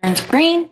Turns green.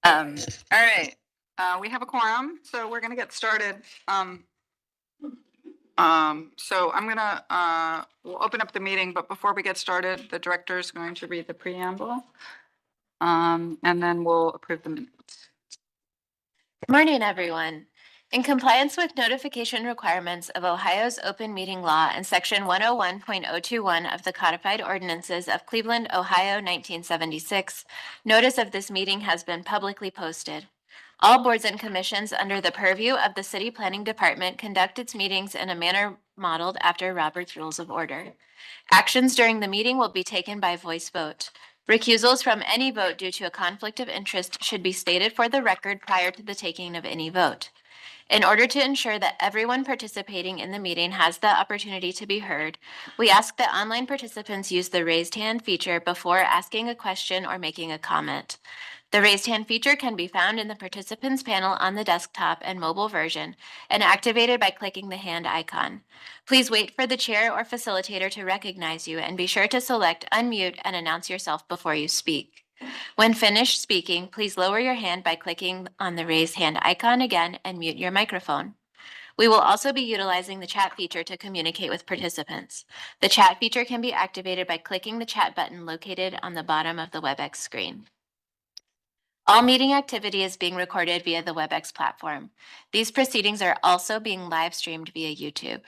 All right, we have a quorum, so we're gonna get started. So I'm gonna, we'll open up the meeting, but before we get started, the director is going to read the preamble. And then we'll approve the minutes. Morning, everyone. In compliance with notification requirements of Ohio's open meeting law and section 101.021 of the codified ordinances of Cleveland, Ohio, 1976, notice of this meeting has been publicly posted. All boards and commissions under the purview of the City Planning Department conduct its meetings in a manner modeled after Robert's Rules of Order. Actions during the meeting will be taken by voice vote. Recusals from any vote due to a conflict of interest should be stated for the record prior to the taking of any vote. In order to ensure that everyone participating in the meeting has the opportunity to be heard, we ask that online participants use the raised hand feature before asking a question or making a comment. The raised hand feature can be found in the participants panel on the desktop and mobile version and activated by clicking the hand icon. Please wait for the chair or facilitator to recognize you and be sure to select unmute and announce yourself before you speak. When finished speaking, please lower your hand by clicking on the raised hand icon again and mute your microphone. We will also be utilizing the chat feature to communicate with participants. The chat feature can be activated by clicking the chat button located on the bottom of the WebEx screen. All meeting activity is being recorded via the WebEx platform. These proceedings are also being live streamed via YouTube.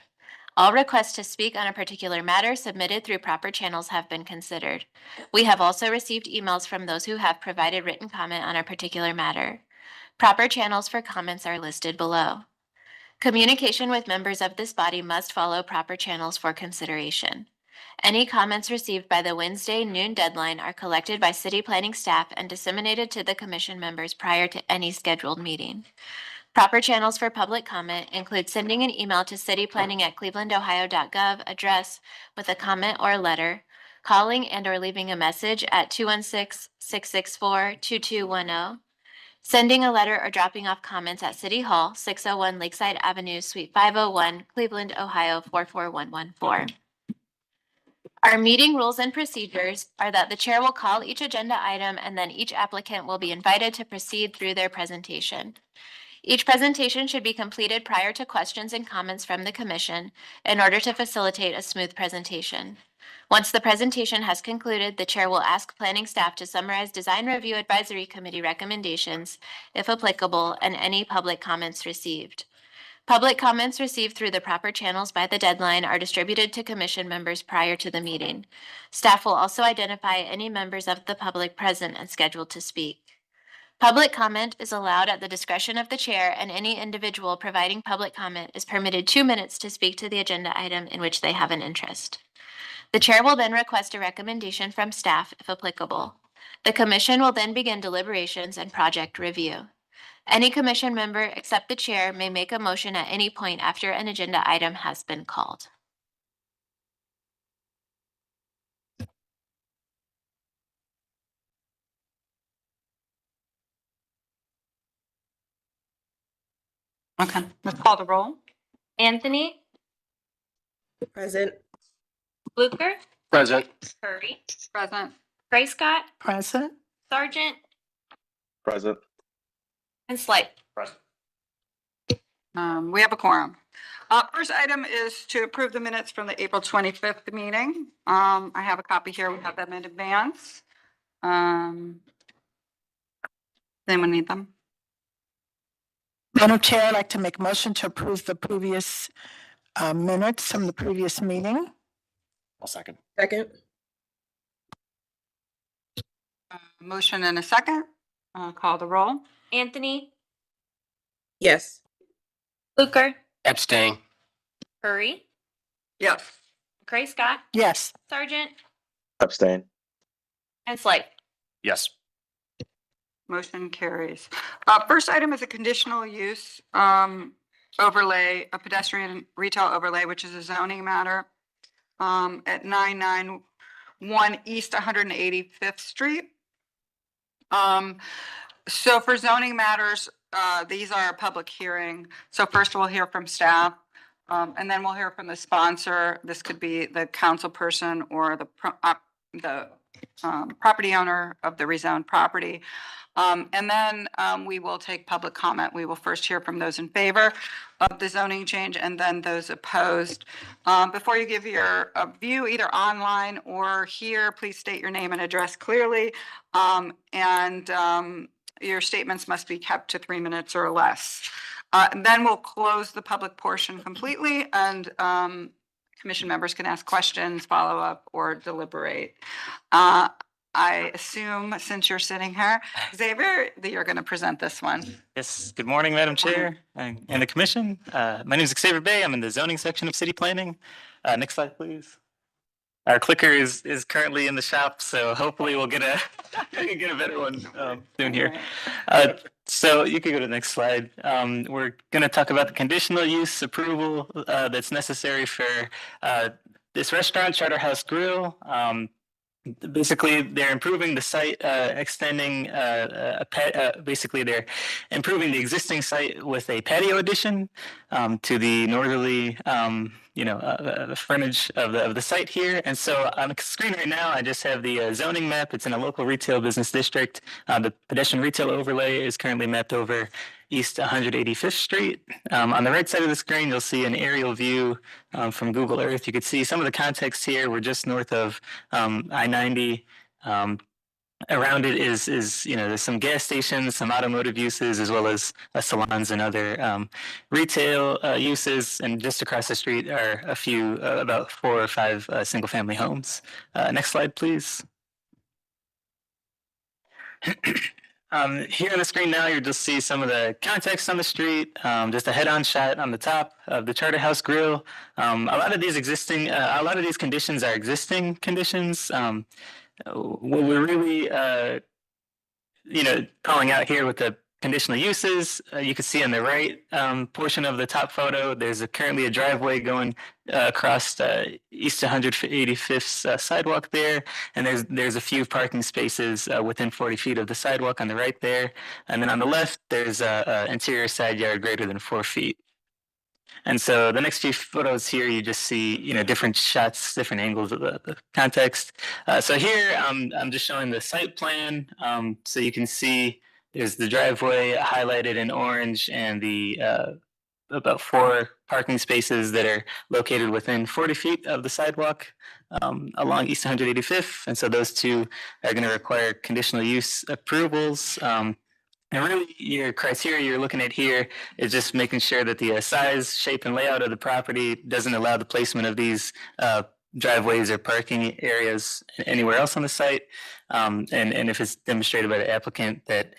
All requests to speak on a particular matter submitted through proper channels have been considered. We have also received emails from those who have provided written comment on a particular matter. Proper channels for comments are listed below. Communication with members of this body must follow proper channels for consideration. Any comments received by the Wednesday noon deadline are collected by city planning staff and disseminated to the commission members prior to any scheduled meeting. Proper channels for public comment include sending an email to cityplanning@clevelandohio.gov address with a comment or a letter, calling and or leaving a message at 216-664-2210, sending a letter or dropping off comments at City Hall, 601 Lakeside Avenue, Suite 501, Cleveland, Ohio 44114. Our meeting rules and procedures are that the chair will call each agenda item and then each applicant will be invited to proceed through their presentation. Each presentation should be completed prior to questions and comments from the commission in order to facilitate a smooth presentation. Once the presentation has concluded, the chair will ask planning staff to summarize Design Review Advisory Committee recommendations, if applicable, and any public comments received. Public comments received through the proper channels by the deadline are distributed to commission members prior to the meeting. Staff will also identify any members of the public present and scheduled to speak. Public comment is allowed at the discretion of the chair, and any individual providing public comment is permitted 2 minutes to speak to the agenda item in which they have an interest. The chair will then request a recommendation from staff if applicable. The commission will then begin deliberations and project review. Any commission member except the chair may make a motion at any point after an agenda item has been called. Okay, let's call the roll. Anthony, Present. Fluker, Present. Curry, Present. Gray Scott, Present. Sargent, Present. and Slight. Present. We have a quorum. First item is to approve the minutes from the April 25th meeting. I have a copy here. We have them in advance. Does anyone need them? Madam Chair, I'd like to make a motion to approve the previous minutes from the previous meeting. I'll second. Second. Motion and a second. Call the roll. Anthony, Yes. Fluker, Abstain. Curry, Yes. Gray Scott, Yes. Sargent, Abstain. and Slight. Yes. Motion carries. First item is a conditional use overlay, a pedestrian retail overlay, which is a zoning matter at 991 East 185th Street. So for zoning matters, these are a public hearing. So first we'll hear from staff, and then we'll hear from the sponsor. This could be the council person or the property owner of the rezoned property. And then we will take public comment. We will first hear from those in favor of the zoning change and then those opposed. Before you give your view either online or here, please state your name and address clearly. And your statements must be kept to 3 minutes or less. And then we'll close the public portion completely and commission members can ask questions, follow up, or deliberate. I assume, since you're sitting here, Xavier, that you're going to present this one. Yes, good morning, Madam Chair and the Commission. My name is Xavier Bay. I'm in the zoning section of city planning. Next slide, please. Our clicker is currently in the shop, so hopefully we'll get a better one soon here. So you could go to the next slide. We're going to talk about the conditional use approval that's necessary for this restaurant, Charterhouse Grille. Basically, they're improving the site, extending basically they're improving the existing site with a patio addition to the northerly frontage of the site here. And so on the screen right now, I just have the zoning map. It's in a local retail business district. The pedestrian retail overlay is currently mapped over East 185th Street. On the right side of the screen, you'll see an aerial view from Google Earth. You could see some of the context here. We're just north of I-90. Around it is there's some gas stations, some automotive uses, as well as salons and other retail uses. And just across the street are a few, about 4 or 5 single-family homes. Next slide, please. Here on the screen now, you'll just see some of the context on the street, just a head-on shot on the top of the Charterhouse Grille. A lot of these conditions are existing conditions. What we're really, calling out here with the conditional uses, you can see on the right portion of the top photo, there's currently a driveway going across East 185th sidewalk there, and there's a few parking spaces within 40 feet of the sidewalk on the right there, and then on the left, there's a interior side yard greater than 4 feet. And so the next few photos here, you just see, different shots, different angles of the context. So here, I'm just showing the site plan. So you can see there's the driveway highlighted in orange and the about 4 parking spaces that are located within 40 feet of the sidewalk along East 185th. And so those 2 are going to require conditional use approvals. And really, your criteria you're looking at here is just making sure that the size, shape, and layout of the property doesn't allow the placement of these driveways or parking areas anywhere else on the site. And if it's demonstrated by the applicant that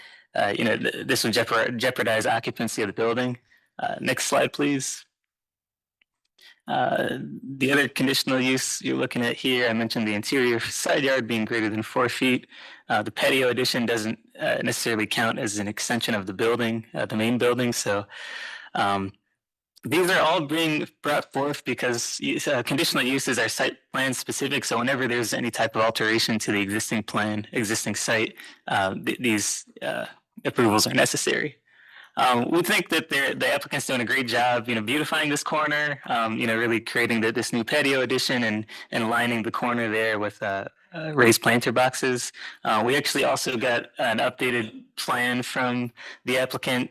this would jeopardize occupancy of the building. Next slide, please. The other conditional use you're looking at here, I mentioned the interior side yard being greater than 4 feet. The patio addition doesn't necessarily count as an extension of the building, the main building. So these are all being brought forth because conditional uses are site plan specific. So whenever there's any type of alteration to the existing plan, existing site, these approvals are necessary. We think that the applicant's doing a great job, beautifying this corner, really creating this new patio addition and lining the corner there with raised planter boxes. We actually also got an updated plan from the applicant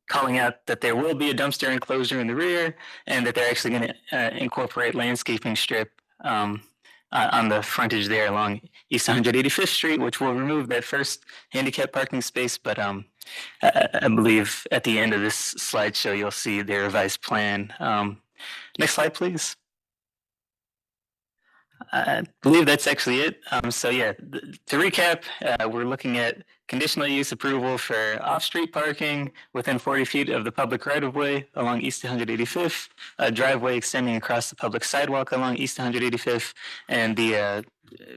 calling out that there will be a dumpster enclosure in the rear and that they're actually going to incorporate landscaping strip on the frontage there along East 185th Street, which will remove that first handicap parking space. But I believe at the end of this slideshow, you'll see their revised plan. Next slide, please. I believe that's actually it. So yeah, to recap, we're looking at conditional use approval for off-street parking within 40 feet of the public right-of-way along East 185th, a driveway extending across the public sidewalk along East 185th, and the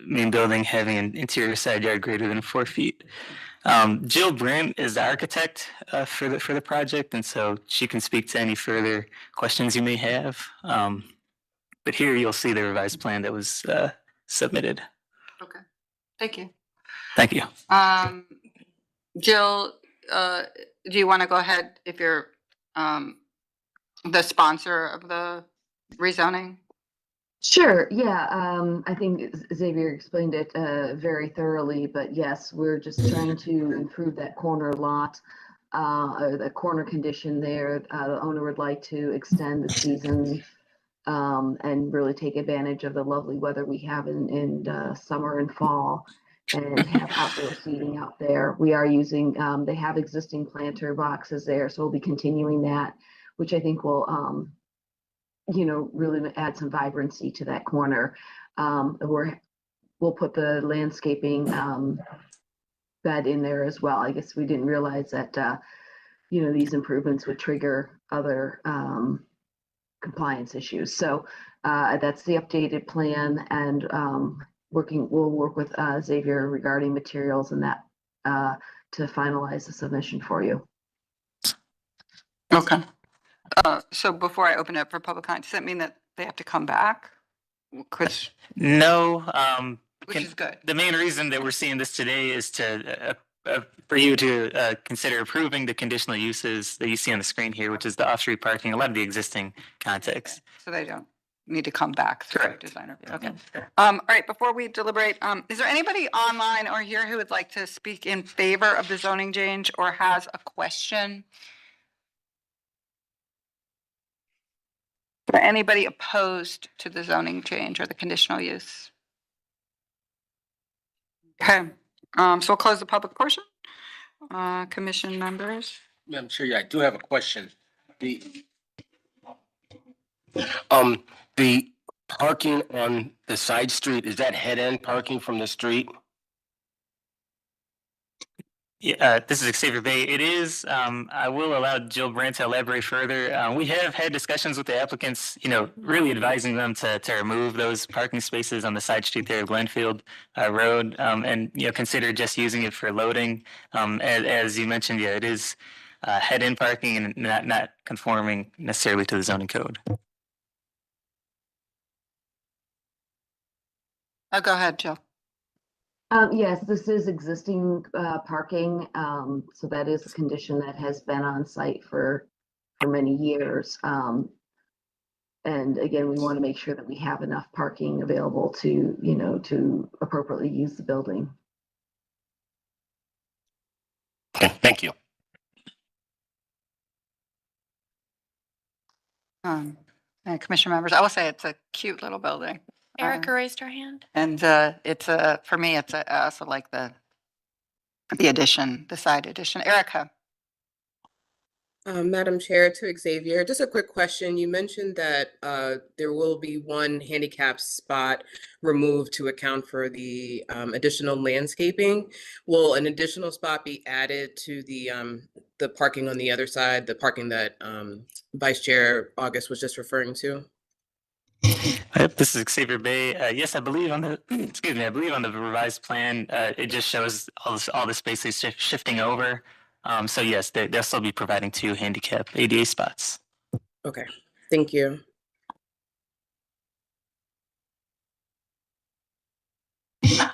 main building having an interior side yard greater than 4 feet. Jill Brandt is the architect for the project, and so she can speak to any further questions you may have. But here you'll see the revised plan that was submitted. Okay, thank you. Thank you. Jill, do you want to go ahead if you're the sponsor of the rezoning? Sure, yeah, I think Xavier explained it very thoroughly, but yes, we're just trying to improve that corner lot, or the corner condition there. The owner would like to extend the season and really take advantage of the lovely weather we have in summer and fall and have outdoor seating out there. We are using, they have existing planter boxes there, so we'll be continuing that, which I think will, really add some vibrancy to that corner. We'll put the landscaping bed in there as well. I guess we didn't realize that, these improvements would trigger other compliance issues. So that's the updated plan, and we'll work with Xavier regarding materials and that to finalize the submission for you. Okay. So before I open it up for public comment, does that mean that they have to come back? No. Which is good. The main reason that we're seeing this today is to for you to consider approving the conditional uses that you see on the screen here, which is the off-street parking, a lot of the existing context. Okay. So they don't need to come back through Correct. design review. Okay. All right, before we deliberate, is there anybody online or here who would like to speak in favor of the zoning change or has a question? Is there anybody opposed to the zoning change or the conditional use? Okay, so we'll close the public portion. Commission members. Madam Chair, yeah, I do have a question. The parking on the side street, is that head-end parking from the street? Yeah, this is Xavier Bay. It is. I will allow Jill Brandt to elaborate further. We have had discussions with the applicants, really advising them to remove those parking spaces on the side street there of Glenfield Road, and consider just using it for loading. As you mentioned, yeah, it is head-in parking and not conforming necessarily to the zoning code. Oh, go ahead, Jill. Yes, this is existing parking, so that is a condition that has been on site for many years. And again, we want to make sure that we have enough parking available to appropriately use the building. Okay, thank you. And commission members, I will say it's a cute little building. Erica raised her hand. And it's for me, it's I also like the addition, the side addition. Erica. Madam Chair, to Xavier, just a quick question. You mentioned that there will be one handicap spot removed to account for the additional landscaping. Will an additional spot be added to the parking on the other side, the parking that Vice Chair August was just referring to? This is Xavier Bay. Yes, I believe on the I believe on the revised plan, it just shows all the spaces shifting over. So yes, they'll still be providing 2 handicap ADA spots. Okay, thank you.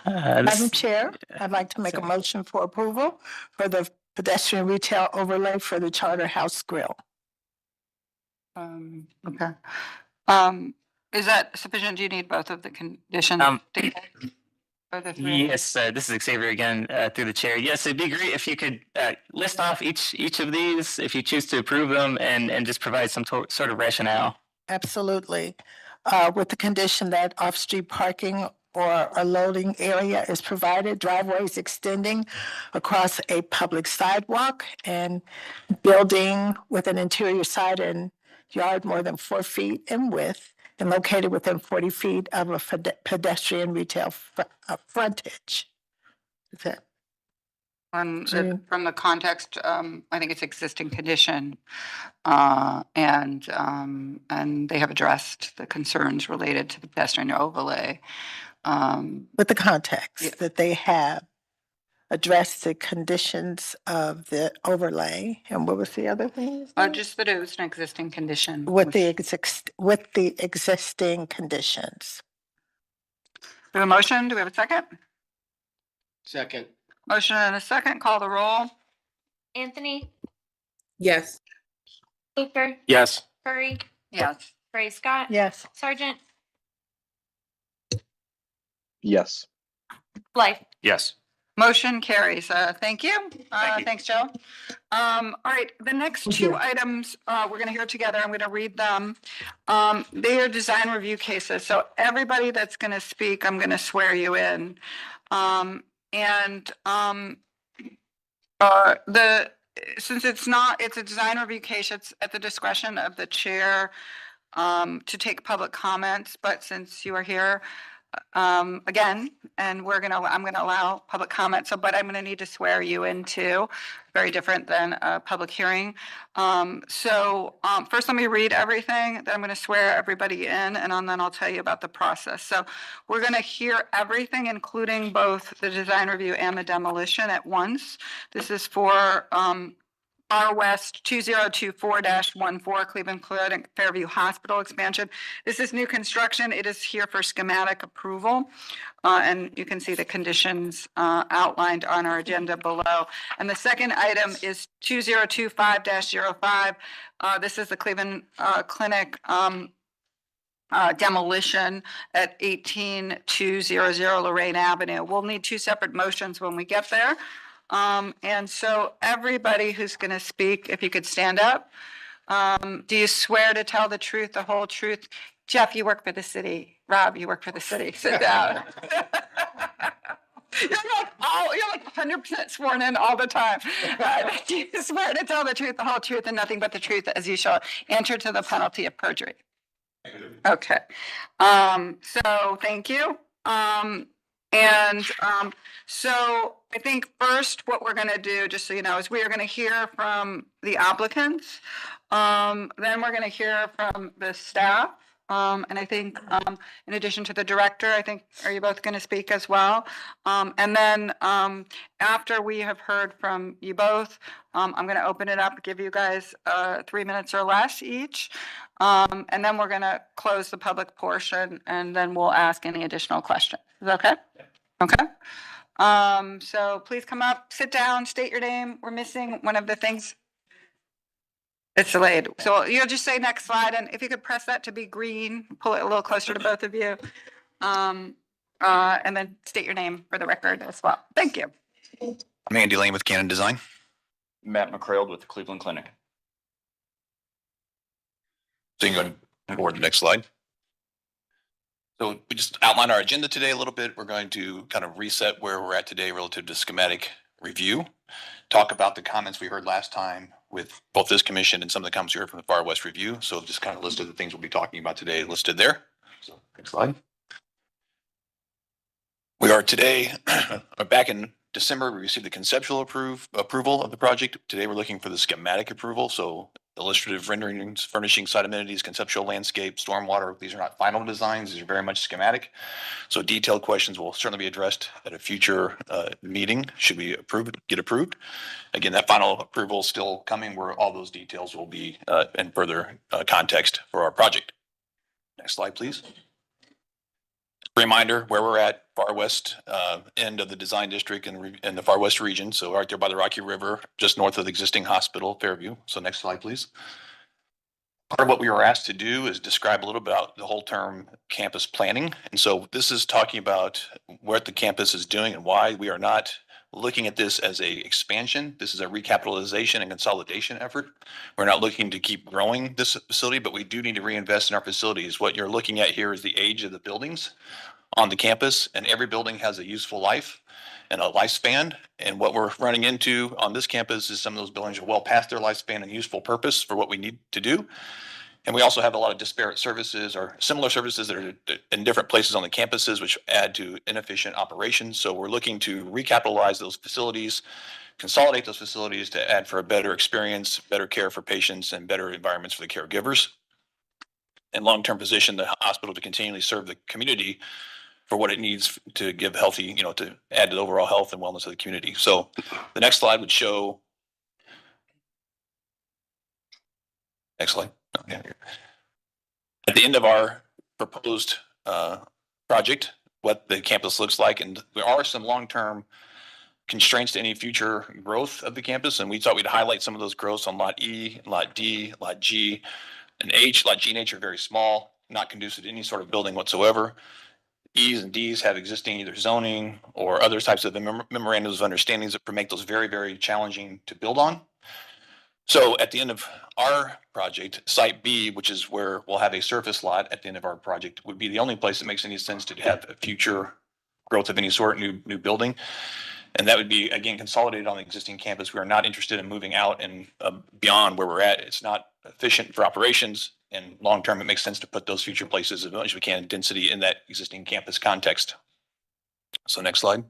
Madam Chair, I'd like to make a motion for approval for the pedestrian retail overlay for the Charter House Grill. Okay. Is that sufficient? Do you need both of the conditions? Or the three? Yes, this is Xavier again, through the chair. Yes, it'd be great if you could list off each of these, if you choose to approve them, and just provide some sort of rationale. Absolutely. With the condition that off-street parking or a loading area is provided, driveways extending across a public sidewalk, and building with an interior side and yard more than 4 feet in width and located within 40 feet of a pedestrian retail frontage. That's it. From the context, I think it's existing condition. And they have addressed the concerns related to the pedestrian overlay. With the context Yeah. that they have addressed the conditions of the overlay, and what was the other thing? Just that it was an existing condition. With the existing conditions. Do we have a motion? Do we have a second? Second. Motion and a second. Call the roll. Anthony, Yes. Hooper, Yes. Curry, Yes. Ray Scott, Yes. Sergeant, Yes. Blythe. Yes. Motion carries. Thank you. Thank you. Thanks, Joe. All right, the next Thank two you. items, we're going to hear together. I'm going to read them. They are design review cases. So everybody that's going to speak, I'm going to swear you in. Since it's a design review case, it's at the discretion of the chair to take public comments, but since you are here again, and I'm gonna allow public comment, but I'm gonna need to swear you in too. Very different than a public hearing. First let me read everything, then I'm gonna swear everybody in, and then I'll tell you about the process. So we're gonna hear everything, including both the design review and the demolition at once. This is for R West 2024-14 Cleveland Clinic Fairview Hospital expansion. This is new construction. It is here for schematic approval. And you can see the conditions outlined on our agenda below. And the second item is 2025-05. This is the Cleveland Clinic demolition at 18200 Lorraine Avenue. We'll need two separate motions when we get there. And so everybody who's going to speak, if you could stand up. Do you swear to tell the truth, the whole truth? Jeff, you work for the city. Rob, you work for the city. Sit down. You're like 100% sworn in all the time. Do you swear to tell the truth, the whole truth, and nothing but the truth, as you shall answer to the penalty of perjury? Okay. So thank you. So I think first what we're going to do, just so you know, is we are going to hear from the applicants. Then we're going to hear from the staff. And I think in addition to the director, I think, are you both going to speak as well? And then after we have heard from you both, I'm going to open it up, give you guys 3 minutes or less each. And then we're going to close the public portion, and then we'll ask any additional questions. Is that okay? Okay. So please come up, sit down, state your name. We're missing one of the things. It's delayed. So you'll just say next slide. And if you could press that to be green, pull it a little closer to both of you. And then state your name for the record as well. Thank you. I'm Andy Lane with Cannon Design. Matt McCrail with the Cleveland Clinic. So you can go forward to the next slide. So we just outlined our agenda today a little bit. We're going to kind of reset where we're at today relative to schematic review, talk about the comments we heard last time with both this commission and some of the comments we heard from the Far West Review. So just kind of listed the things we'll be talking about today listed there. So next slide. We are today, back in December, we received the conceptual approval of the project. Today we're looking for the schematic approval. So illustrative renderings, furnishing, site amenities, conceptual landscape, stormwater. These are not final designs. These are very much schematic. So detailed questions will certainly be addressed at a future meeting should we get approved. Again, that final approval is still coming where all those details will be in further context for our project. Next slide, please. Reminder where we're at. far west end of the design district in the far west region. So right there by the Rocky River, just north of the existing hospital, Fairview. So next slide, please. Part of what we were asked to do is describe a little about the whole term campus planning. And so this is talking about what the campus is doing and why we are not looking at this as a expansion. This is a recapitalization and consolidation effort. We're not looking to keep growing this facility, but we do need to reinvest in our facilities. What you're looking at here is the age of the buildings on the campus, and every building has a useful life and a lifespan. And what we're running into on this campus is some of those buildings are well past their lifespan and useful purpose for what we need to do. And we also have a lot of disparate services or similar services that are in different places on the campuses, which add to inefficient operations. So we're looking to recapitalize those facilities, consolidate those facilities to add for a better experience, better care for patients, and better environments for the caregivers. And long-term position the hospital to continually serve the community for what it needs to give healthy, to add to the overall health and wellness of the community. So the next slide would show. Next slide. Okay. At the end of our proposed project, what the campus looks like, and there are some long-term constraints to any future growth of the campus, and we thought we'd highlight some of those growths on Lot E, Lot D, Lot G, and H. Lot G and H are very small, not conducive to any sort of building whatsoever. E's and D's have existing either zoning or other types of memorandums of understandings that make those very, very challenging to build on. So at the end of our project, Site B, which is where we'll have a surface lot at the end of our project, would be the only place that makes any sense to have a future growth of any sort, new building. And that would be, again, consolidated on the existing campus. We are not interested in moving out and beyond where we're at. It's not efficient for operations, and long-term, it makes sense to put those future places as much as we can in density in that existing campus context. So next slide.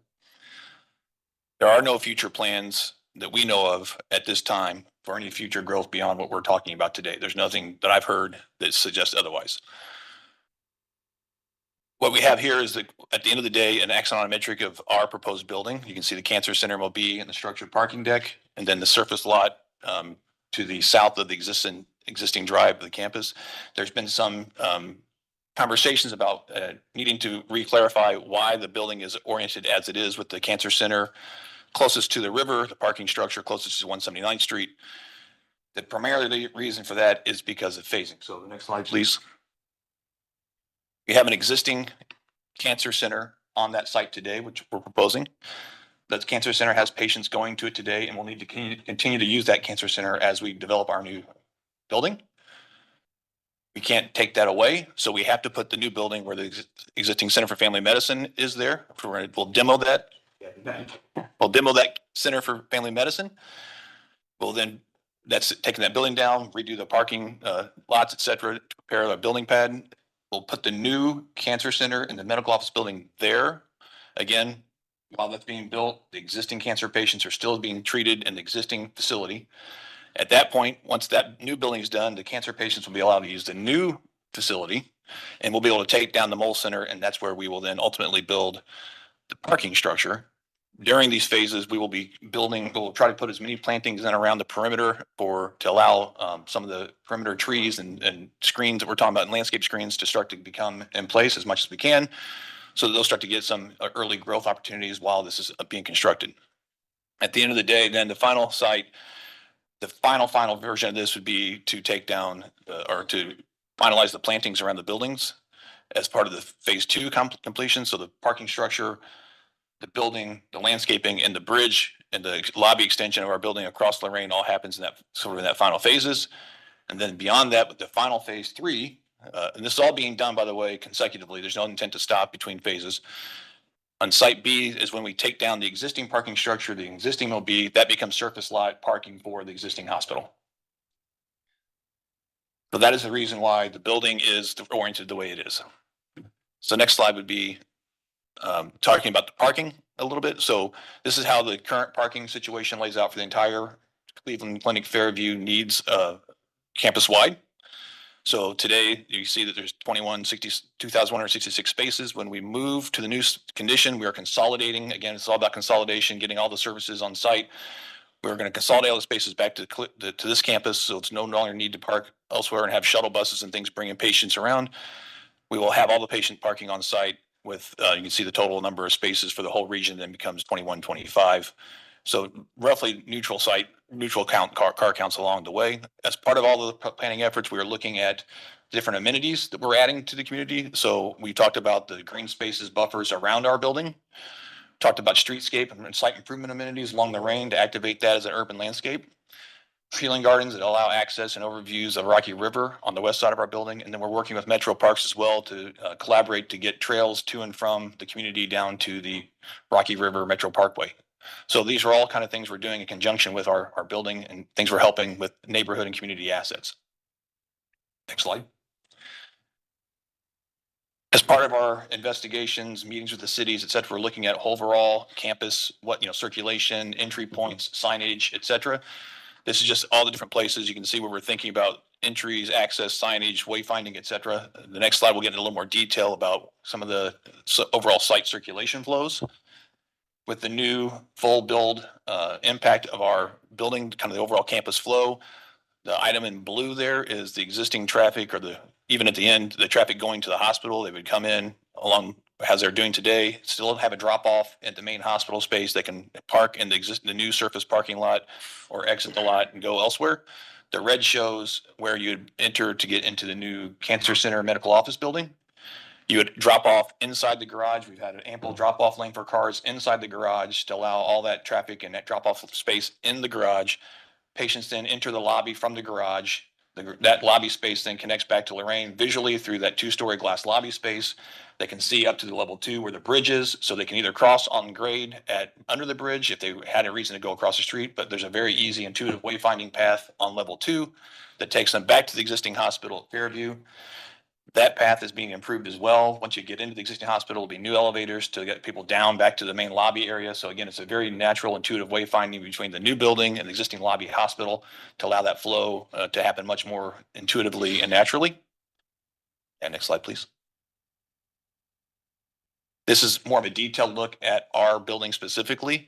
There are no future plans that we know of at this time for any future growth beyond what we're talking about today. There's nothing that I've heard that suggests otherwise. What we have here is that at the end of the day, an axonometric of our proposed building. You can see the cancer center will be in the structured parking deck, and then the surface lot to the south of the existing drive of the campus. There's been some conversations about needing to re-clarify why the building is oriented as it is, with the cancer center closest to the river, the parking structure closest to 179th Street. The primary reason for that is because of phasing. So the next slide, please. We have an existing cancer center on that site today, which we're proposing. That cancer center has patients going to it today, and we'll need to continue to use that cancer center as we develop our new building. We can't take that away, so we have to put the new building where the existing Center for Family Medicine is there. We'll demo that. We'll demo that Center for Family Medicine. We'll then, that's taking that building down, redo the parking lots, et cetera, to prepare a building pad. We'll put the new cancer center in the medical office building there. Again, while that's being built, the existing cancer patients are still being treated in the existing facility. At that point, once that new building is done, the cancer patients will be allowed to use the new facility, and we'll be able to take down the Moll Center, and that's where we will then ultimately build the parking structure. During these phases, we will be building, we'll try to put as many plantings in around the perimeter to allow some of the perimeter trees and screens that we're talking about, and landscape screens, to start to become in place as much as we can, so that they'll start to get some early growth opportunities while this is being constructed. At the end of the day, then the final site, the final version of this would be to take down or to finalize the plantings around the buildings as part of the phase 2 completion. So the parking structure, the building, the landscaping, and the bridge and the lobby extension of our building across Lorraine all happens in that final phases. And then beyond that, with the final phase 3, and this is all being done, by the way, consecutively. There's no intent to stop between phases. On Site B is when we take down the existing parking structure, the existing OB, that becomes surface lot parking for the existing hospital. So that is the reason why the building is oriented the way it is. So next slide would be talking about the parking a little bit. So this is how the current parking situation lays out for the entire Cleveland Clinic Fairview needs campus-wide. So today you see that there's 2,166 spaces. When we move to the new condition, we are consolidating. Again, it's all about consolidation, getting all the services on site. We're going to consolidate all the spaces back to this campus, so it's no longer need to park elsewhere and have shuttle buses and things bringing patients around. We will have all the patient parking on site. with, you can see the total number of spaces for the whole region then becomes 21, 25. So roughly neutral car counts along the way. As part of all the planning efforts, we are looking at different amenities that we're adding to the community. So we talked about the green spaces buffers around our building, talked about streetscape and site improvement amenities along the Rain to activate that as an urban landscape. Feeling gardens that allow access and overviews of Rocky River on the west side of our building. And then we're working with Metro Parks as well to collaborate to get trails to and from the community down to the Rocky River Metro Parkway. So these are all kind of things we're doing in conjunction with our building and things we're helping with neighborhood and community assets. Next slide. As part of our investigations, meetings with the cities, et cetera, we're looking at overall campus, circulation, entry points, signage, et cetera. This is just all the different places. You can see where we're thinking about entries, access, signage, wayfinding, et cetera. The next slide, we'll get into a little more detail about some of the overall site circulation flows. With the new full build impact of our building, kind of the overall campus flow, the item in blue there is the existing traffic, or even at the end, the traffic going to the hospital. They would come in along as they're doing today, still have a drop off at the main hospital space. They can park in the new surface parking lot or exit the lot and go elsewhere. The red shows where you'd enter to get into the new cancer center medical office building. You would drop off inside the garage. We've had an ample drop off lane for cars inside the garage to allow all that traffic and that drop off space in the garage. Patients then enter the lobby from the garage. That lobby space then connects back to Lorraine visually through that 2-story glass lobby space. They can see up to the level 2 where the bridge is, so they can either cross on grade under the bridge if they had a reason to go across the street, but there's a very easy intuitive wayfinding path on level 2 that takes them back to the existing hospital at Fairview. That path is being improved as well. Once you get into the existing hospital, there'll be new elevators to get people down back to the main lobby area. So again, it's a very natural, intuitive wayfinding between the new building and the existing lobby hospital to allow that flow to happen much more intuitively and naturally. And next slide, please. This is more of a detailed look at our building specifically,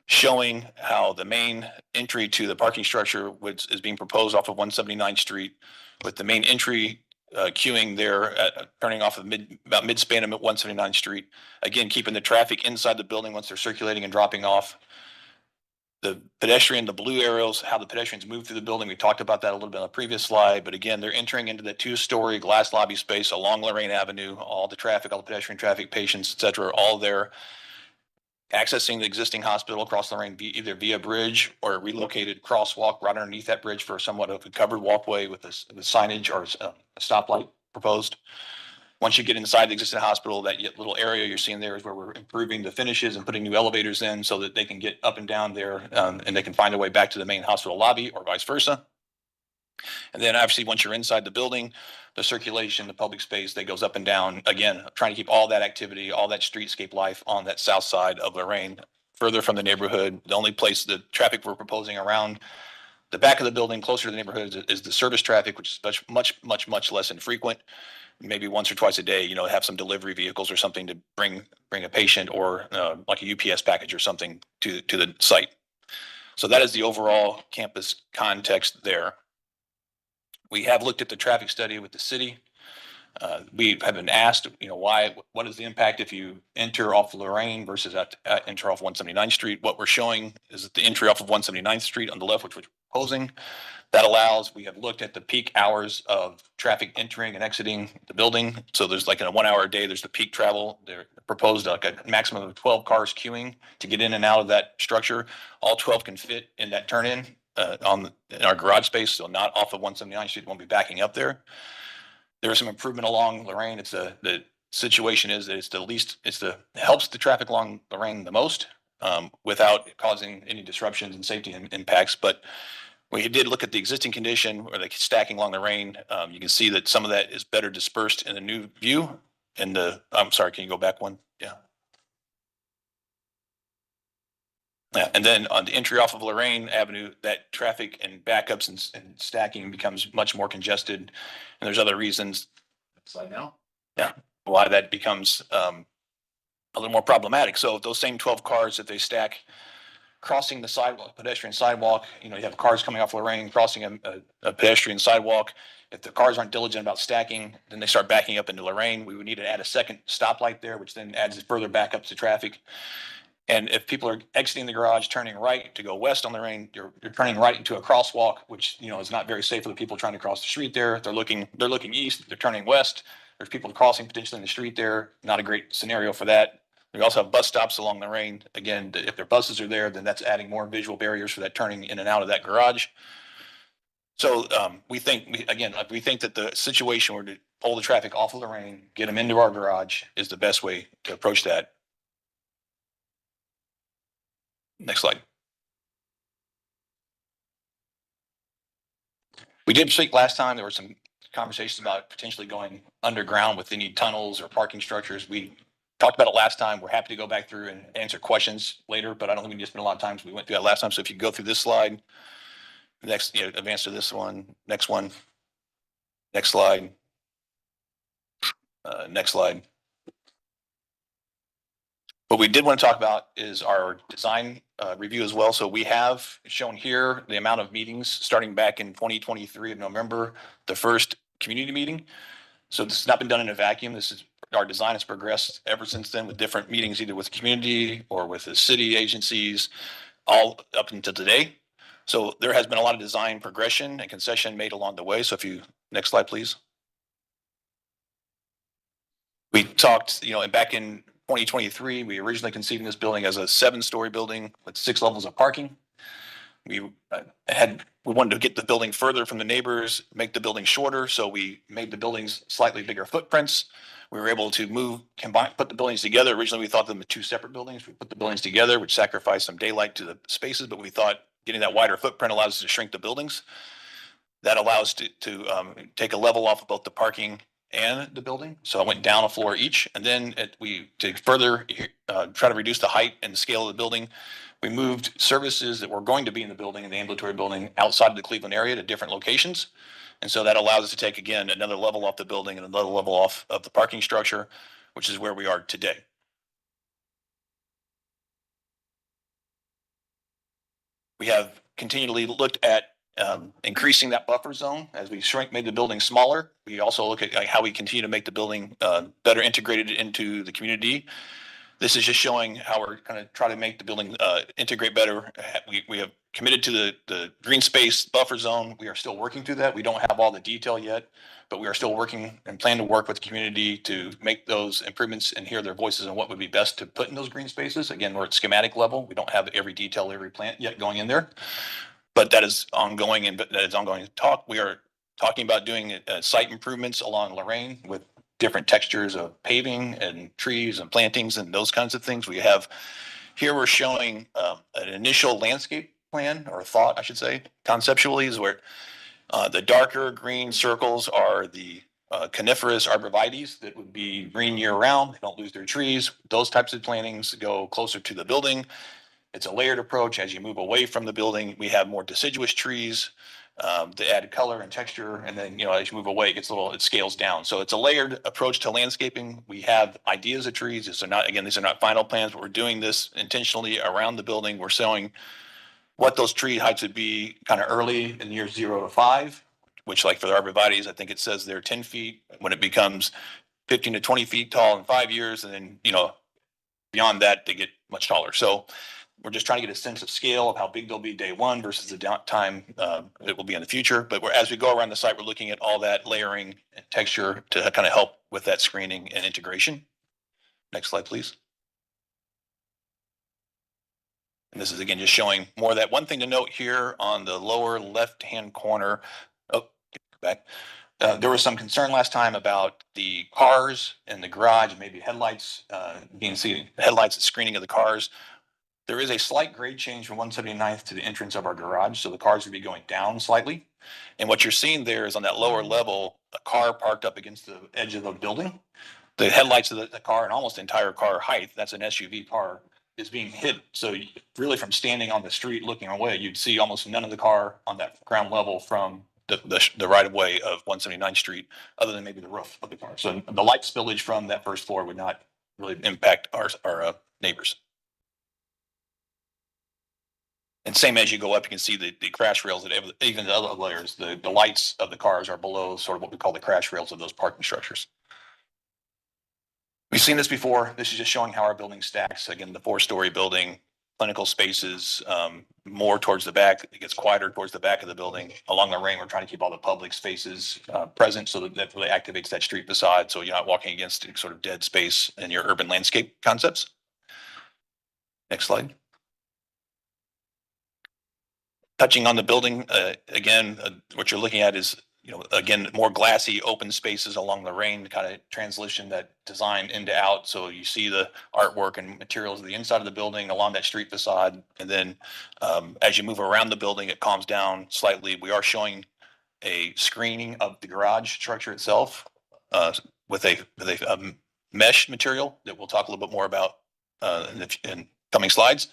showing how the main entry to the parking structure is being proposed off of 179th Street, with the main entry queuing there, turning off of about mid-span of 179th Street. Again, keeping the traffic inside the building once they're circulating and dropping off. The blue arrows, how the pedestrians move through the building. We talked about that a little bit on the previous slide, but again, they're entering into the 2-story glass lobby space along Lorraine Avenue. All the traffic, all the pedestrian traffic, patients, et cetera, are all there. Accessing the existing hospital across Lorraine either via bridge or a relocated crosswalk right underneath that bridge for somewhat of a covered walkway with signage or a stoplight proposed. Once you get inside the existing hospital, that little area you're seeing there is where we're improving the finishes and putting new elevators in so that they can get up and down there and they can find their way back to the main hospital lobby or vice versa. And then obviously once you're inside the building, the circulation, the public space that goes up and down, again, trying to keep all that activity, all that streetscape life on that south side of Lorraine, further from the neighborhood. The only place the traffic we're proposing around the back of the building closer to the neighborhood is the service traffic, which is much less infrequent. Maybe once or twice a day, have some delivery vehicles or something to bring a patient or like a UPS package or something to the site. So that is the overall campus context there. We have looked at the traffic study with the city. We have been asked, what is the impact if you enter off Lorraine versus enter off 179th Street? What we're showing is that the entry off of 179th Street on the left, which we're proposing, that allows, we have looked at the peak hours of traffic entering and exiting the building. So there's like in a 1 hour a day, there's the peak travel. They're proposed like a maximum of 12 cars queuing to get in and out of that structure. All 12 can fit in that turn in our garage space. So not off of 179th Street, won't be backing up there. There is some improvement along Lorraine. The situation is that helps the traffic along Lorraine the most without causing any disruptions and safety impacts. But we did look at the existing condition or the stacking along Lorraine. You can see that some of that is better dispersed in the new view. I'm sorry, can you go back one? Yeah. Yeah, and then on the entry off of Lorraine Avenue, that traffic and backups and stacking becomes much more congested. And there's other reasons. Slide now. Yeah, why that becomes a little more problematic. So those same 12 cars that they stack crossing the sidewalk, pedestrian sidewalk, you have cars coming off Lorraine, crossing a pedestrian sidewalk. If the cars aren't diligent about stacking, then they start backing up into Lorraine. We would need to add a second stoplight there, which then adds further backups to traffic. And if people are exiting the garage, turning right to go west on Lorraine, you're turning right into a crosswalk, which, is not very safe for the people trying to cross the street there. If they're looking east, they're turning west. There's people crossing potentially in the street there. Not a great scenario for that. We also have bus stops along Lorraine. Again, if their buses are there, then that's adding more visual barriers for that turning in and out of that garage. So we think that the situation where to pull the traffic off of Lorraine, get them into our garage is the best way to approach that. Next slide. We did speak last time. There were some conversations about potentially going underground with any tunnels or parking structures. We talked about it last time. We're happy to go back through and answer questions later, but I don't think we need to spend a lot of time. So we went through that last time. So if you go through this slide, next, advance to this one, next slide, next slide. What we did want to talk about is our design review as well. So we have shown here the amount of meetings starting back in 2023 of November, the first community meeting. So this has not been done in a vacuum. Our design has progressed ever since then with different meetings, either with community or with the city agencies, all up until today. So there has been a lot of design progression and concession made along the way. So next slide, please. We talked, back in 2023, we originally conceived this building as a 7-story building with 6 levels of parking. We wanted to get the building further from the neighbors, make the building shorter. So we made the buildings slightly bigger footprints. We were able to put the buildings together. Originally, we thought them as 2 separate buildings. We put the buildings together, which sacrificed some daylight to the spaces, but we thought getting that wider footprint allows us to shrink the buildings. That allows to take a level off of both the parking and the building. So I went down a floor each. And then to further try to reduce the height and scale of the building, we moved services that were going to be in the building, in the ambulatory building, outside of the Cleveland area to different locations. And so that allows us to take, again, another level off the building and another level off of the parking structure, which is where we are today. We have continually looked at increasing that buffer zone as we made the building smaller. We also look at how we continue to make the building better integrated into the community. This is just showing how we're going to try to make the building integrate better. We have committed to the green space buffer zone. We are still working through that. We don't have all the detail yet, but we are still working and plan to work with the community to make those improvements and hear their voices on what would be best to put in those green spaces. Again, we're at schematic level. We don't have every detail, every plant yet going in there. But that is ongoing, and that is ongoing talk. We are talking about doing site improvements along Lorraine with different textures of paving and trees and plantings and those kinds of things. We're showing an initial landscape plan, or thought, I should say, conceptually, is where the darker green circles are the coniferous arborvitaes that would be green year round. They don't lose their trees. Those types of plantings go closer to the building. It's a layered approach. As you move away from the building, we have more deciduous trees that add color and texture. And then, as you move away, it scales down. So it's a layered approach to landscaping. We have ideas of trees. These are not final plans, but we're doing this intentionally around the building. We're showing what those tree heights would be kind of early in years 0 to 5, which, like for the arborvitaes, I think it says they're 10 feet. When it becomes 15 to 20 feet tall in 5 years, and then, beyond that, they get much taller. So we're just trying to get a sense of scale of how big they'll be day one versus the time it will be in the future. But as we go around the site, we're looking at all that layering and texture to kind of help with that screening and integration. Next slide, please. And this is, again, just showing more of that. One thing to note here on the lower left-hand corner, back. There was some concern last time about the cars in the garage, maybe headlights, headlights and screening of the cars. There is a slight grade change from 179th to the entrance of our garage, so the cars would be going down slightly. And what you're seeing there is on that lower level, a car parked up against the edge of the building. The headlights of the car and almost the entire car height, that's an SUV car, is being hid. So really from standing on the street looking away, you'd see almost none of the car on that ground level from the right of way of 179th Street, other than maybe the roof of the car. So the light spillage from that first floor would not. not really impact our neighbors. And same as you go up, you can see the crash rails that even the other layers, the lights of the cars are below sort of what we call the crash rails of those parking structures. We've seen this before. This is just showing how our building stacks. Again, the 4-story building, clinical spaces, more towards the back. It gets quieter towards the back of the building. Along the range, we're trying to keep all the public spaces present so that really activates that street facade. So you're not walking against sort of dead space in your urban landscape concepts. Next slide. Touching on the building, again, what you're looking at is, again, more glassy open spaces along the range, kind of transition that design into out. So you see the artwork and materials of the inside of the building along that street facade. And then as you move around the building, it calms down slightly. We are showing a screening of the garage structure itself with a mesh material that we'll talk a little bit more about in coming slides.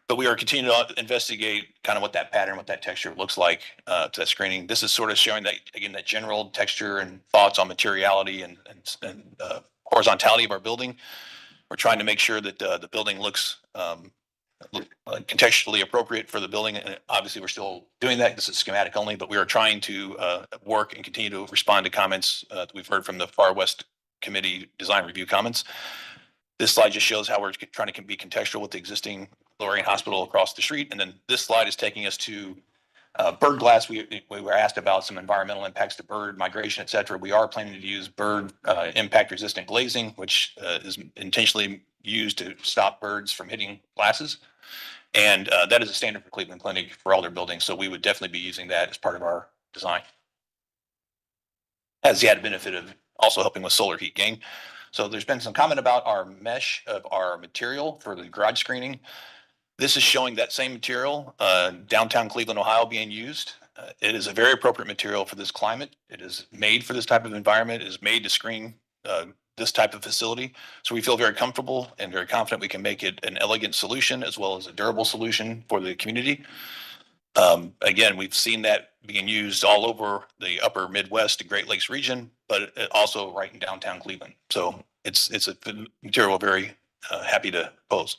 But we are continuing to investigate kind of what that pattern, what that texture looks like to that screening. This is sort of showing that, again, that general texture and thoughts on materiality and horizontality of our building. We're trying to make sure that the building looks contextually appropriate for the building. And obviously, we're still doing that. This is schematic only, but we are trying to work and continue to respond to comments that we've heard from the Far West Committee design review comments. This slide just shows how we're trying to be contextual with the existing Lorraine Hospital across the street. And then this slide is taking us to bird glass. We were asked about some environmental impacts to bird migration, et cetera. We are planning to use bird impact resistant glazing, which is intentionally used to stop birds from hitting glasses. And that is a standard for Cleveland Clinic for all their buildings. So we would definitely be using that as part of our design. Has the added benefit of also helping with solar heat gain. So there's been some comment about our mesh of our material for the garage screening. This is showing that same material, downtown Cleveland, Ohio, being used. It is a very appropriate material for this climate. It is made for this type of environment. It is made to screen this type of facility. So we feel very comfortable and very confident we can make it an elegant solution as well as a durable solution for the community. Again, we've seen that being used all over the upper Midwest and Great Lakes region, but also right in downtown Cleveland. So it's a material we're very happy to pose.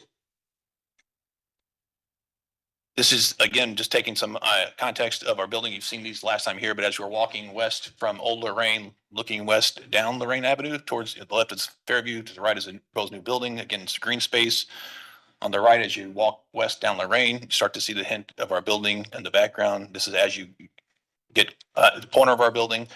This is, again, just taking some context of our building. You've seen these last time here, but as we're walking west from Old Lorraine, looking west down Lorraine Avenue, towards the left is Fairview, to the right is a proposed new building. Again, it's green space. On the right, as you walk west down Lorraine, you start to see the hint of our building in the background. This is as you get the corner of our building.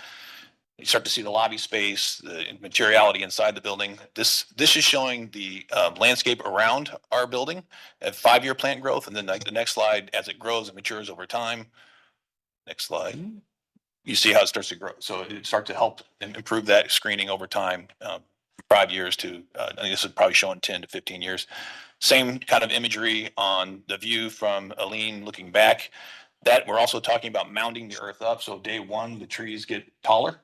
You start to see the lobby space, the materiality inside the building. This is showing the landscape around our building at 5-year plant growth. And then the next slide, as it grows and matures over time. Next slide. You see how it starts to grow. So it starts to help and improve that screening over time, 5 years to, I think this is probably showing 10 to 15 years. Same kind of imagery on the view from Aline looking back. That we're also talking about mounding the earth up. So day one, the trees get taller.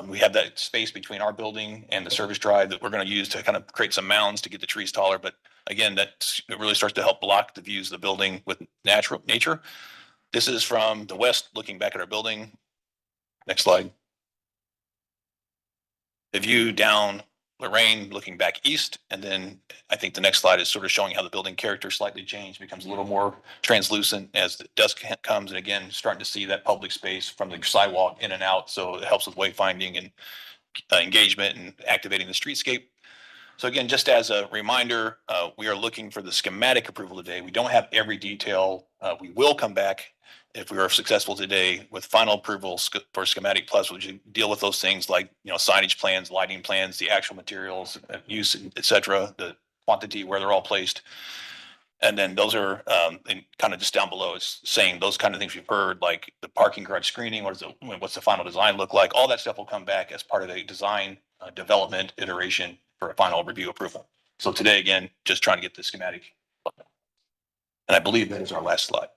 We have that space between our building and the service drive that we're going to use to kind of create some mounds to get the trees taller. But again, it really starts to help block the views of the building with nature. This is from the west looking back at our building. Next slide. The view down Lorraine looking back east. And then I think the next slide is sort of showing how the building character slightly changed, becomes a little more translucent as the dusk comes. And again, starting to see that public space from the sidewalk in and out. So it helps with wayfinding and engagement and activating the streetscape. So again, just as a reminder, we are looking for the schematic approval today. We don't have every detail. We will come back if we are successful today with final approval for schematic plus, which deal with those things like, signage plans, lighting plans, the actual materials, use, et cetera, the quantity, where they're all placed. And then those are kind of just down below. It's saying those kind of things we've heard, like the parking garage screening, what's the final design look like? All that stuff will come back as part of a design development iteration for a final review approval. So today, again, just trying to get the schematic. And I believe that is our last slide.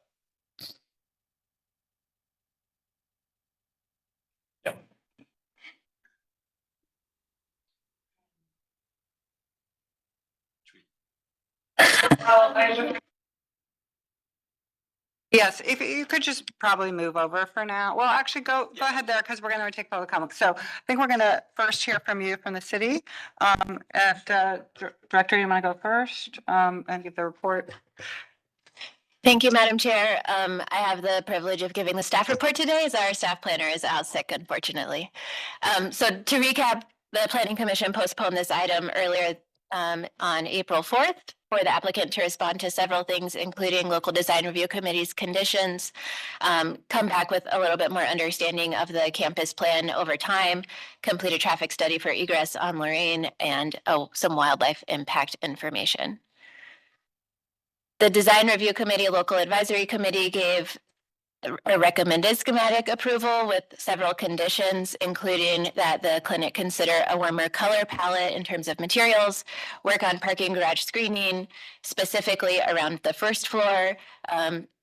Yep. Yes, if you could just probably move over for now. Well, actually go ahead there because we're going to take public comment. So I think we're going to first hear from you from the city. Director, you want to go first and give the report? Thank you, Madam Chair. I have the privilege of giving the staff report today as our staff planner is out sick, unfortunately. So to recap, the Planning Commission postponed this item earlier on April 4th for the applicant to respond to several things, including local design review committee's conditions, come back with a little bit more understanding of the campus plan over time, complete a traffic study for egress on Lorraine, and some wildlife impact information. The Design Review Committee, Local Advisory Committee gave a recommended schematic approval with several conditions, including that the clinic consider a warmer color palette in terms of materials, work on parking garage screening, specifically around the first floor,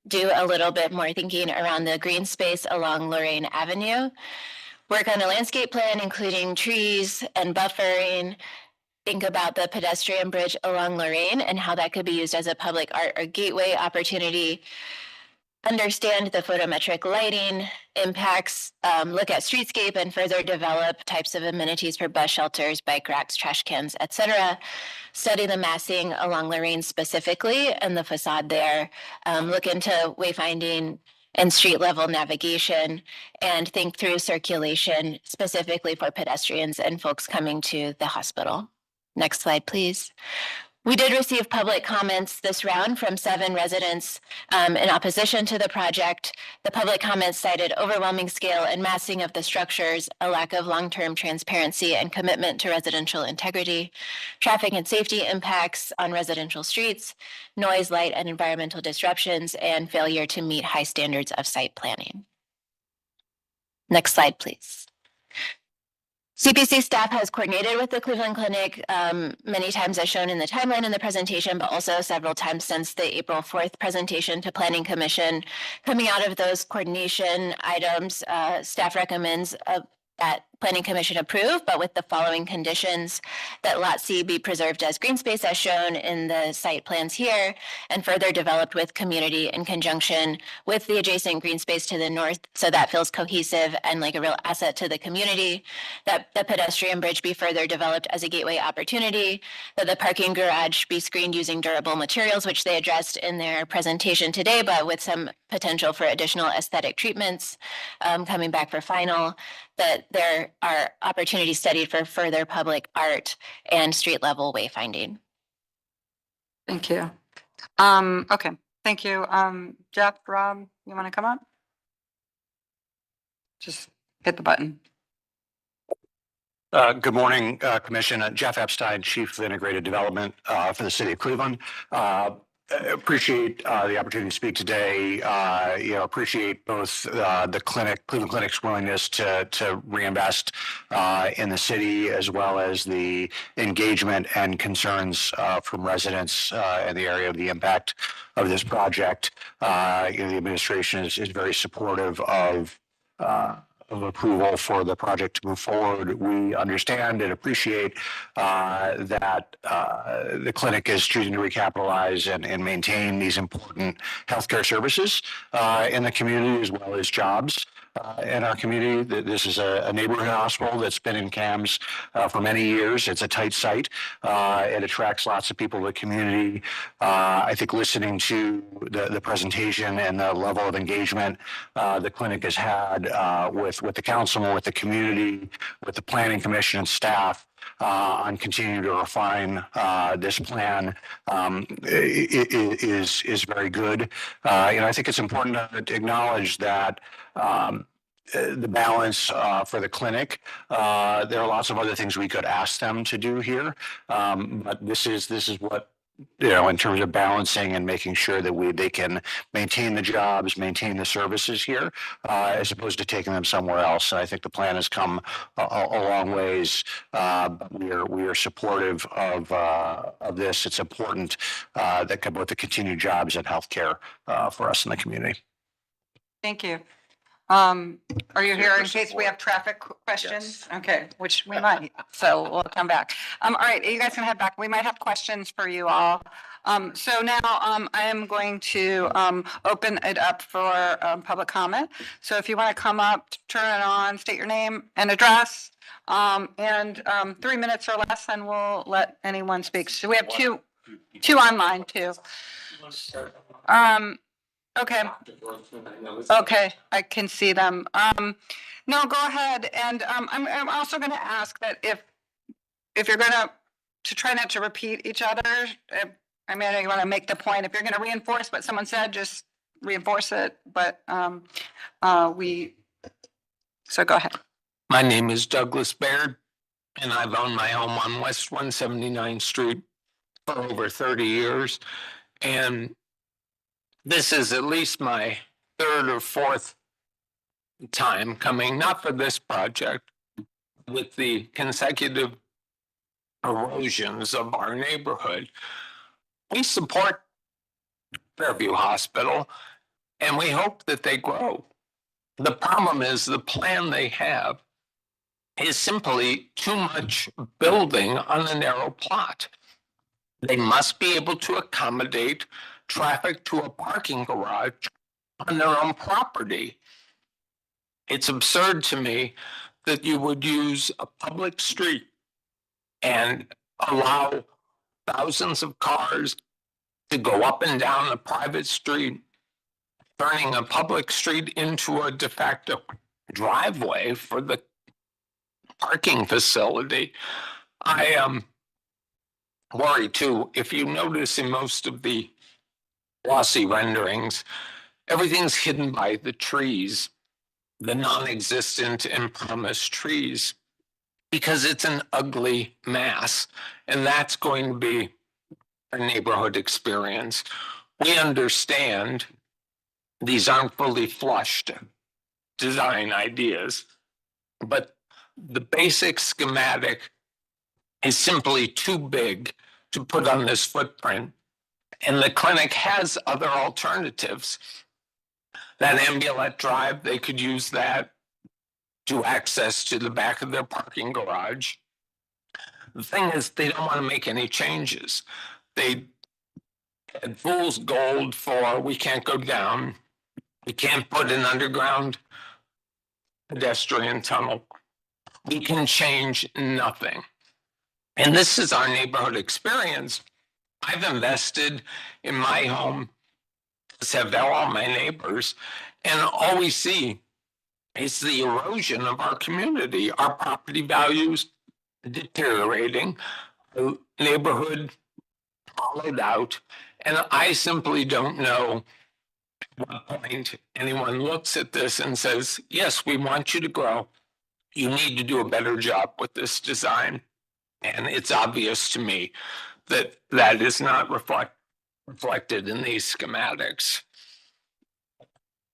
do a little bit more thinking around the green space along Lorraine Avenue, work on a landscape plan, including trees and buffering, think about the pedestrian bridge along Lorraine and how that could be used as a public art or gateway opportunity, understand the photometric lighting impacts, look at streetscape and further develop types of amenities for bus shelters, bike racks, trash cans, etc. Study the massing along Lorraine specifically and the facade there, look into wayfinding and street level navigation, and think through circulation specifically for pedestrians and folks coming to the hospital. Next slide, please. We did receive public comments this round from 7 residents in opposition to the project. The public comments cited overwhelming scale and massing of the structures, a lack of long-term transparency and commitment to residential integrity, traffic and safety impacts on residential streets, noise, light, and environmental disruptions, and failure to meet high standards of site planning. Next slide, please. CPC staff has coordinated with the Cleveland Clinic many times as shown in the timeline in the presentation, but also several times since the April 4th presentation to Planning Commission. Coming out of those coordination items, staff recommends that Planning Commission approve, but with the following conditions: that Lot C be preserved as green space as shown in the site plans here, and further developed with community in conjunction with the adjacent green space to the north, so that feels cohesive and like a real asset to the community. That the pedestrian bridge be further developed as a gateway opportunity, that the parking garage be screened using durable materials, which they addressed in their presentation today, but with some potential for additional aesthetic treatments coming back for final, that there are opportunities studied for further public art and street level wayfinding. Thank you. Okay, thank you. Jeff, Rob, you want to come up? Just hit the button. Good morning, Commission. Jeff Epstein, Chief of Integrated Development for the City of Cleveland. Appreciate the opportunity to speak today. Appreciate both the Cleveland Clinic's willingness to reinvest in the city, as well as the engagement and concerns from residents in the area of the impact of this project. The administration is very supportive of approval for the project to move forward. We understand and appreciate that the clinic is choosing to recapitalize and maintain these important healthcare services in the community, as well as jobs in our community. This is a neighborhood hospital that's been in CAMS for many years. It's a tight site. It attracts lots of people to the community. I think listening to the presentation and the level of engagement the clinic has had with the council, with the community, with the Planning Commission and staff on continuing to refine this plan is very good. I think it's important to acknowledge that the balance for the clinic. There are lots of other things we could ask them to do here, but this is what, in terms of balancing and making sure that they can maintain the jobs, maintain the services here, as opposed to taking them somewhere else. And I think the plan has come a long ways. We are supportive of this. It's important that both the continued jobs and healthcare for us in the community. Thank you. Are you here in case we have traffic questions? Yes. Okay, which we might, so we'll come back. All right, you guys can head back. We might have questions for you all. So now I am going to open it up for public comment. So if you want to come up, turn it on, state your name and address, and 3 minutes or less, and we'll let anyone speak. So we have two online too. Okay. Okay, I can see them. No, go ahead. And, I'm also gonna ask that if you're gonna, to try not to repeat each other, I mean, I know you wanna make the point. If you're gonna reinforce what someone said, just reinforce it, but, so go ahead. My name is Douglas Baird, and I've owned my home on West 179th Street for over 30 years. And this is at least my third or fourth time coming, not for this project, with the consecutive erosions of our neighborhood. We support Fairview Hospital, and we hope that they grow. The problem is the plan they have is simply too much building on a narrow plot. They must be able to accommodate traffic to a parking garage on their own property. It's absurd to me that you would use a public street and allow thousands of cars to go up and down a private street, turning a public street into a de facto driveway for the parking facility. I am worried too. If you notice in most of the glossy renderings, everything's hidden by the trees, the non-existent and promised trees, because it's an ugly mass. And that's going to be our neighborhood experience. We understand these aren't fully flushed design ideas, but the basic schematic is simply too big to put on this footprint. And the clinic has other alternatives. That ambulette drive, they could use that to access to the back of their parking garage. The thing is, they don't want to make any changes. They had fool's gold for we can't go down. We can't put an underground pedestrian tunnel. We can change nothing. And this is our neighborhood experience. I've invested in my home, as have all my neighbors, and all we see is the erosion of our community, our property values deteriorating, the neighborhood hollowed out, and I simply don't know at what point anyone looks at this and says, yes, we want you to grow. You need to do a better job with this design. And it's obvious to me that that is not reflected in these schematics.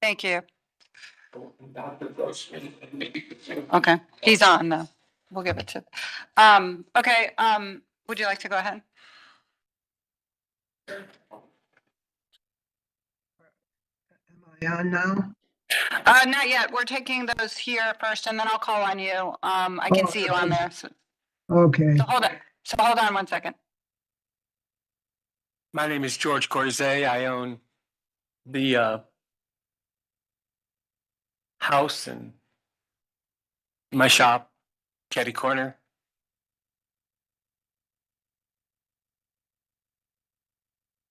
Thank you. Okay, he's on though. We'll give it to, okay, would you like to go ahead? Am I on now? Not yet. We're taking those here first and then I'll call on you. I can see you on there. So Okay. hold on 1 second. My name is George Corzay. I own the house and my shop, Caddy Corner.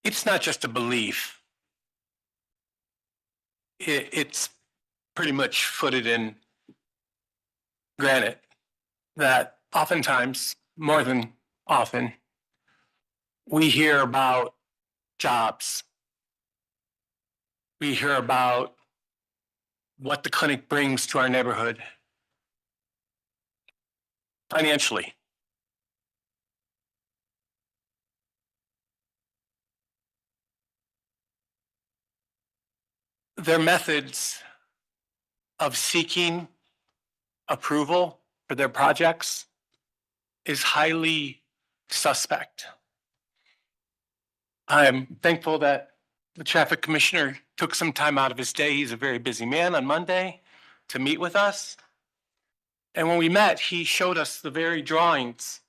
It's not just a belief. It's pretty much footed in granite that oftentimes, more than often, we hear about jobs. We hear about what the clinic brings to our neighborhood financially. Their methods of seeking approval for their projects is highly suspect. I'm thankful that the traffic commissioner took some time out of his day. He's a very busy man on Monday to meet with us. And when we met, he showed us the very drawings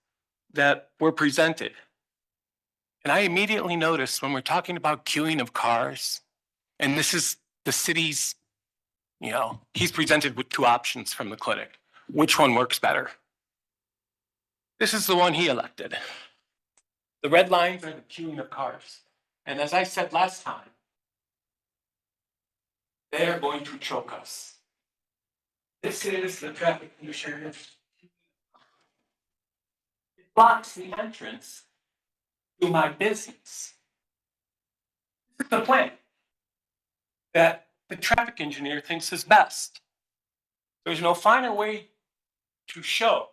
that were presented. And I immediately noticed when we're talking about queuing of cars, and this is the city's, he's presented with two options from the clinic. Which one works better? This is the one he elected. The red lines are the queuing of cars. And as I said last time, They are going to choke us. This is the traffic commissioner. It blocks the entrance to my business. This is the plan that the traffic engineer thinks is best. There's no finer way to show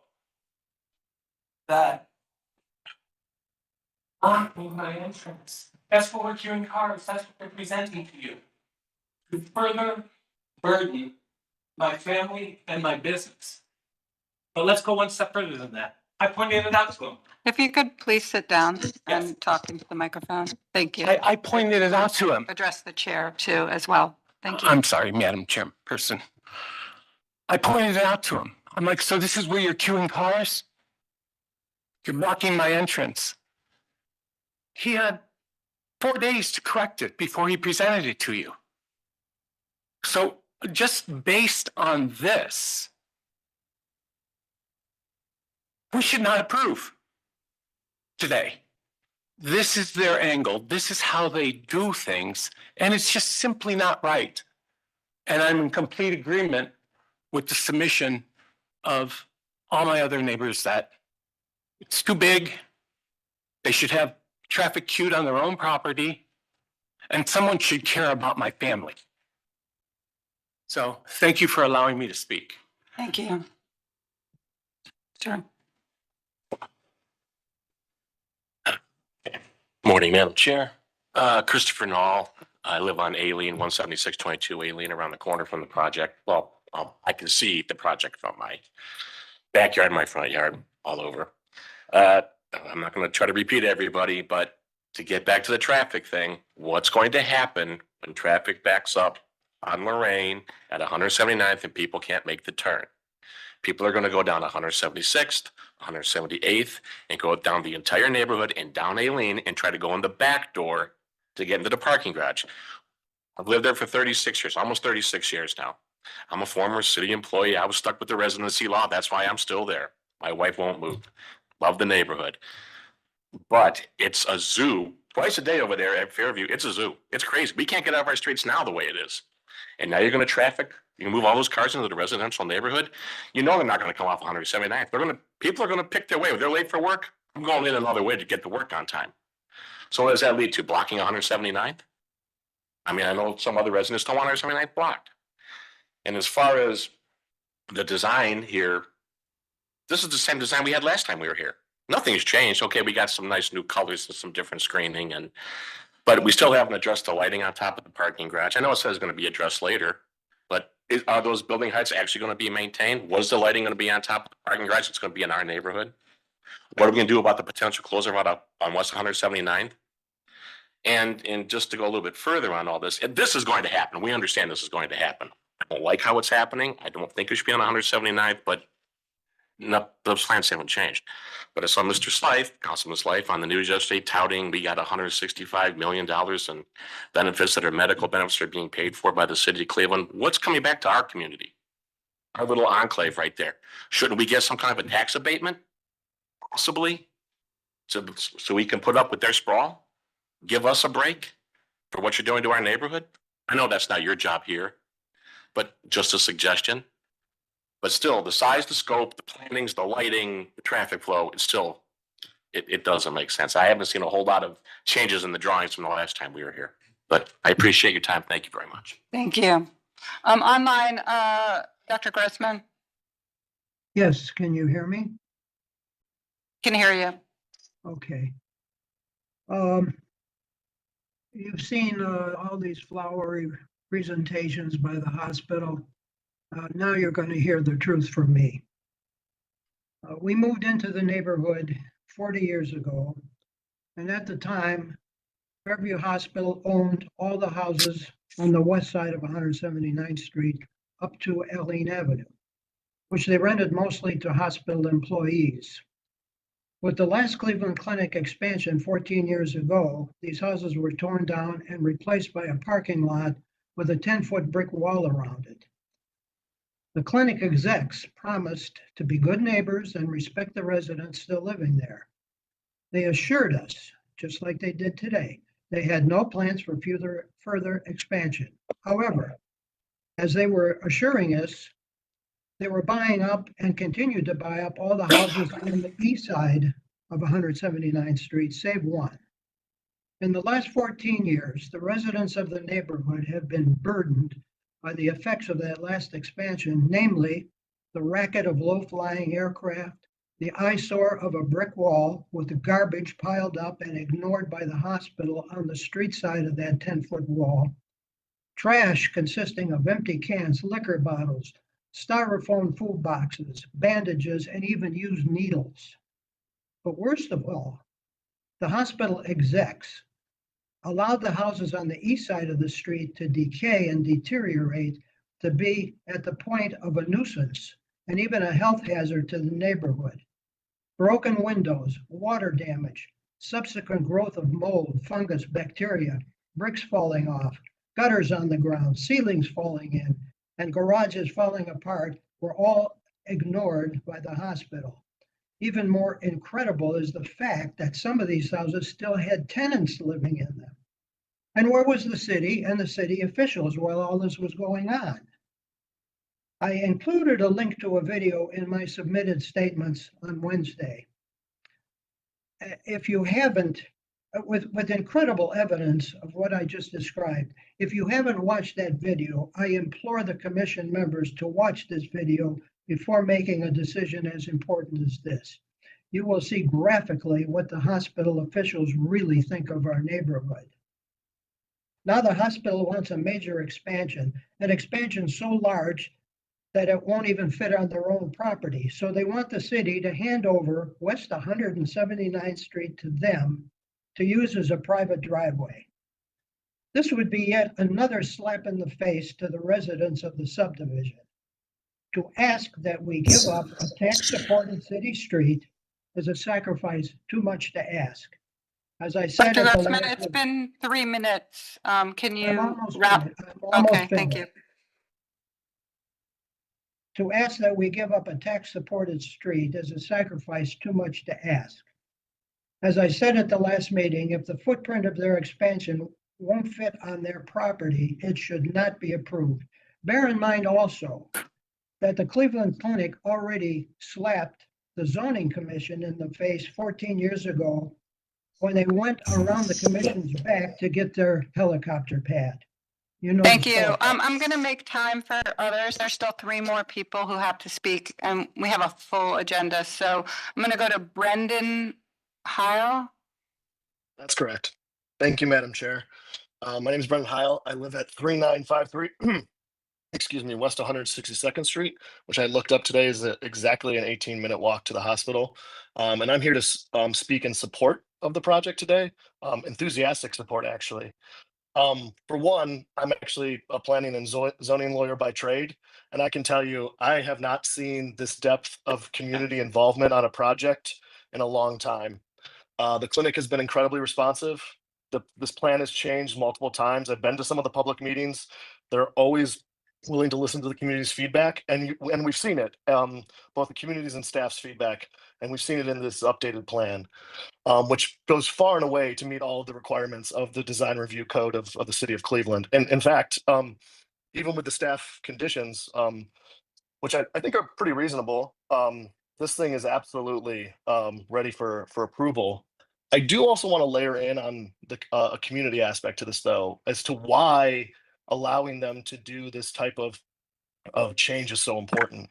that blocking my entrance. That's what we're queuing cars. That's what they're presenting to you. To further burden my family and my business. But let's go one step further than that. I pointed it out to them. If you could please sit down and talk into the microphone. Thank you. I pointed it out to him. Address the chair too as well. Thank you. I'm sorry, Madam Chairperson. I pointed it out to him. I'm like, so this is where you're queuing cars? You're blocking my entrance. He had 4 days to correct it before he presented it to you. So just based on this, we should not approve today. This is their angle. This is how they do things. And it's just simply not right. And I'm in complete agreement with the submission of all my other neighbors that it's too big. They should have traffic queued on their own property. And someone should care about my family. So thank you for allowing me to speak. Thank you. Sure. Morning, Madam Chair. Christopher Moll. I live on Aileen, 17622 Aileen, around the corner from the project. Well, I can see the project from my backyard, my front yard, all over. I'm not going to try to repeat everybody, but to get back to the traffic thing, what's going to happen when traffic backs up on Lorraine at 179th and people can't make the turn? People are going to go down 176th, 178th, and go down the entire neighborhood and down Aileen and try to go in the back door to get into the parking garage. I've lived there for 36 years, almost 36 years now. I'm a former city employee. I was stuck with the residency law. That's why I'm still there. My wife won't move. Love the neighborhood. But it's a zoo. Twice a day over there at Fairview, it's a zoo. It's crazy. We can't get out of our streets now the way it is. And now you're going to traffic. You can move all those cars into the residential neighborhood. You know they're not going to come off 179th. People are going to pick their way. If they're late for work, I'm going in another way to get to work on time. So what does that lead to? Blocking 179th? I mean, I know some other residents don't want 179th blocked. And as far as the design here, this is the same design we had last time we were here. Nothing's changed. Okay, we got some nice new colors and some different screening, but we still haven't addressed the lighting on top of the parking garage. I know it says it's going to be addressed later, but are those building heights actually going to be maintained? Was the lighting going to be on top of the parking garage? It's going to be in our neighborhood. What are we going to do about the potential closure route on West 179th? And just to go a little bit further on all this, this is going to happen. We understand this is going to happen. I don't like how it's happening. I don't think it should be on 179th, but those plans haven't changed. But I saw Mr. Slife, Councilman Slife, on the news yesterday touting we got $165 million in benefits that are medical benefits are being paid for by the city of Cleveland. What's coming back to our community? Our little enclave right there. Shouldn't we get some kind of a tax abatement? Possibly. So we can put up with their sprawl? Give us a break for what you're doing to our neighborhood? I know that's not your job here, but just a suggestion. But still, the size, the scope, the plannings, the lighting, the traffic flow, it's still, it doesn't make sense. I haven't seen a whole lot of changes in the drawings from the last time we were here. But I appreciate your time. Thank you very much. Thank you. Online, Dr. Grossman, Yes, can you hear me? can hear you. Okay. You've seen all these flowery presentations by the hospital. Now you're going to hear the truth from me. We moved into the neighborhood 40 years ago, and at the time, Fairview Hospital owned all the houses on the west side of 179th Street up to Aileen Avenue, which they rented mostly to hospital employees. With the last Cleveland Clinic expansion 14 years ago, these houses were torn down and replaced by a parking lot with a 10-foot brick wall around it. The clinic execs promised to be good neighbors and respect the residents still living there. They assured us, just like they did today, they had no plans for further expansion. However, as they were assuring us, they were buying up and continued to buy up all the houses on the east side of 179th Street, save one. In the last 14 years, the residents of the neighborhood have been burdened by the effects of that last expansion, namely the racket of low-flying aircraft, the eyesore of a brick wall with the garbage piled up and ignored by the hospital on the street side of that 10-foot wall, trash consisting of empty cans, liquor bottles, styrofoam food boxes, bandages, and even used needles. But worst of all, the hospital execs allowed the houses on the east side of the street to decay and deteriorate to be at the point of a nuisance and even a health hazard to the neighborhood. Broken windows, water damage, subsequent growth of mold, fungus, bacteria, bricks falling off, gutters on the ground, ceilings falling in, and garages falling apart were all ignored by the hospital. Even more incredible is the fact that some of these houses still had tenants living in them. And where was the city and the city officials while all this was going on? I included a link to a video in my submitted statements on Wednesday. If you haven't, with incredible evidence of what I just described, if you haven't watched that video, I implore the commission members to watch this video before making a decision as important as this. You will see graphically what the hospital officials really think of our neighborhood. Now the hospital wants a major expansion, an expansion so large that it won't even fit on their own property. So they want the city to hand over West 179th Street to them to use as a private driveway. This would be yet another slap in the face to the residents of the subdivision. To ask that we give up a tax-supported city street is a sacrifice too much to ask. As I said, Dr. Grossman, it's been 3 minutes. Can you wrap? Okay, thank you. To ask that we give up a tax-supported street is a sacrifice too much to ask. As I said at the last meeting, if the footprint of their expansion won't fit on their property, it should not be approved. Bear in mind also that the Cleveland Clinic already slapped the zoning commission in the face 14 years ago when they went around the commission's back to get their helicopter pad. You know. Thank you. I'm going to make time for others. There's still 3 more people who have to speak, and we have a full agenda. So I'm going to go to Brendan Heil. That's correct. Thank you, Madam Chair. My name is Brendan Heil. I live at 3953, excuse me, West 162nd Street, which I looked up today is exactly an 18-minute walk to the hospital. And I'm here to speak in support of the project today, enthusiastic support, actually. For one, I'm actually a planning and zoning lawyer by trade, and I can tell you I have not seen this depth of community involvement on a project in a long time. The clinic has been incredibly responsive. This plan has changed multiple times. I've been to some of the public meetings. They're always willing to listen to the community's feedback, and we've seen it, both the community's and staff's feedback, and we've seen it in this updated plan, which goes far and away to meet all of the requirements of the design review code of the city of Cleveland. And in fact, even with the staff conditions, which I think are pretty reasonable, this thing is absolutely ready for approval. I do also want to layer in on the a community aspect to this, though, as to why allowing them to do this type of change is so important.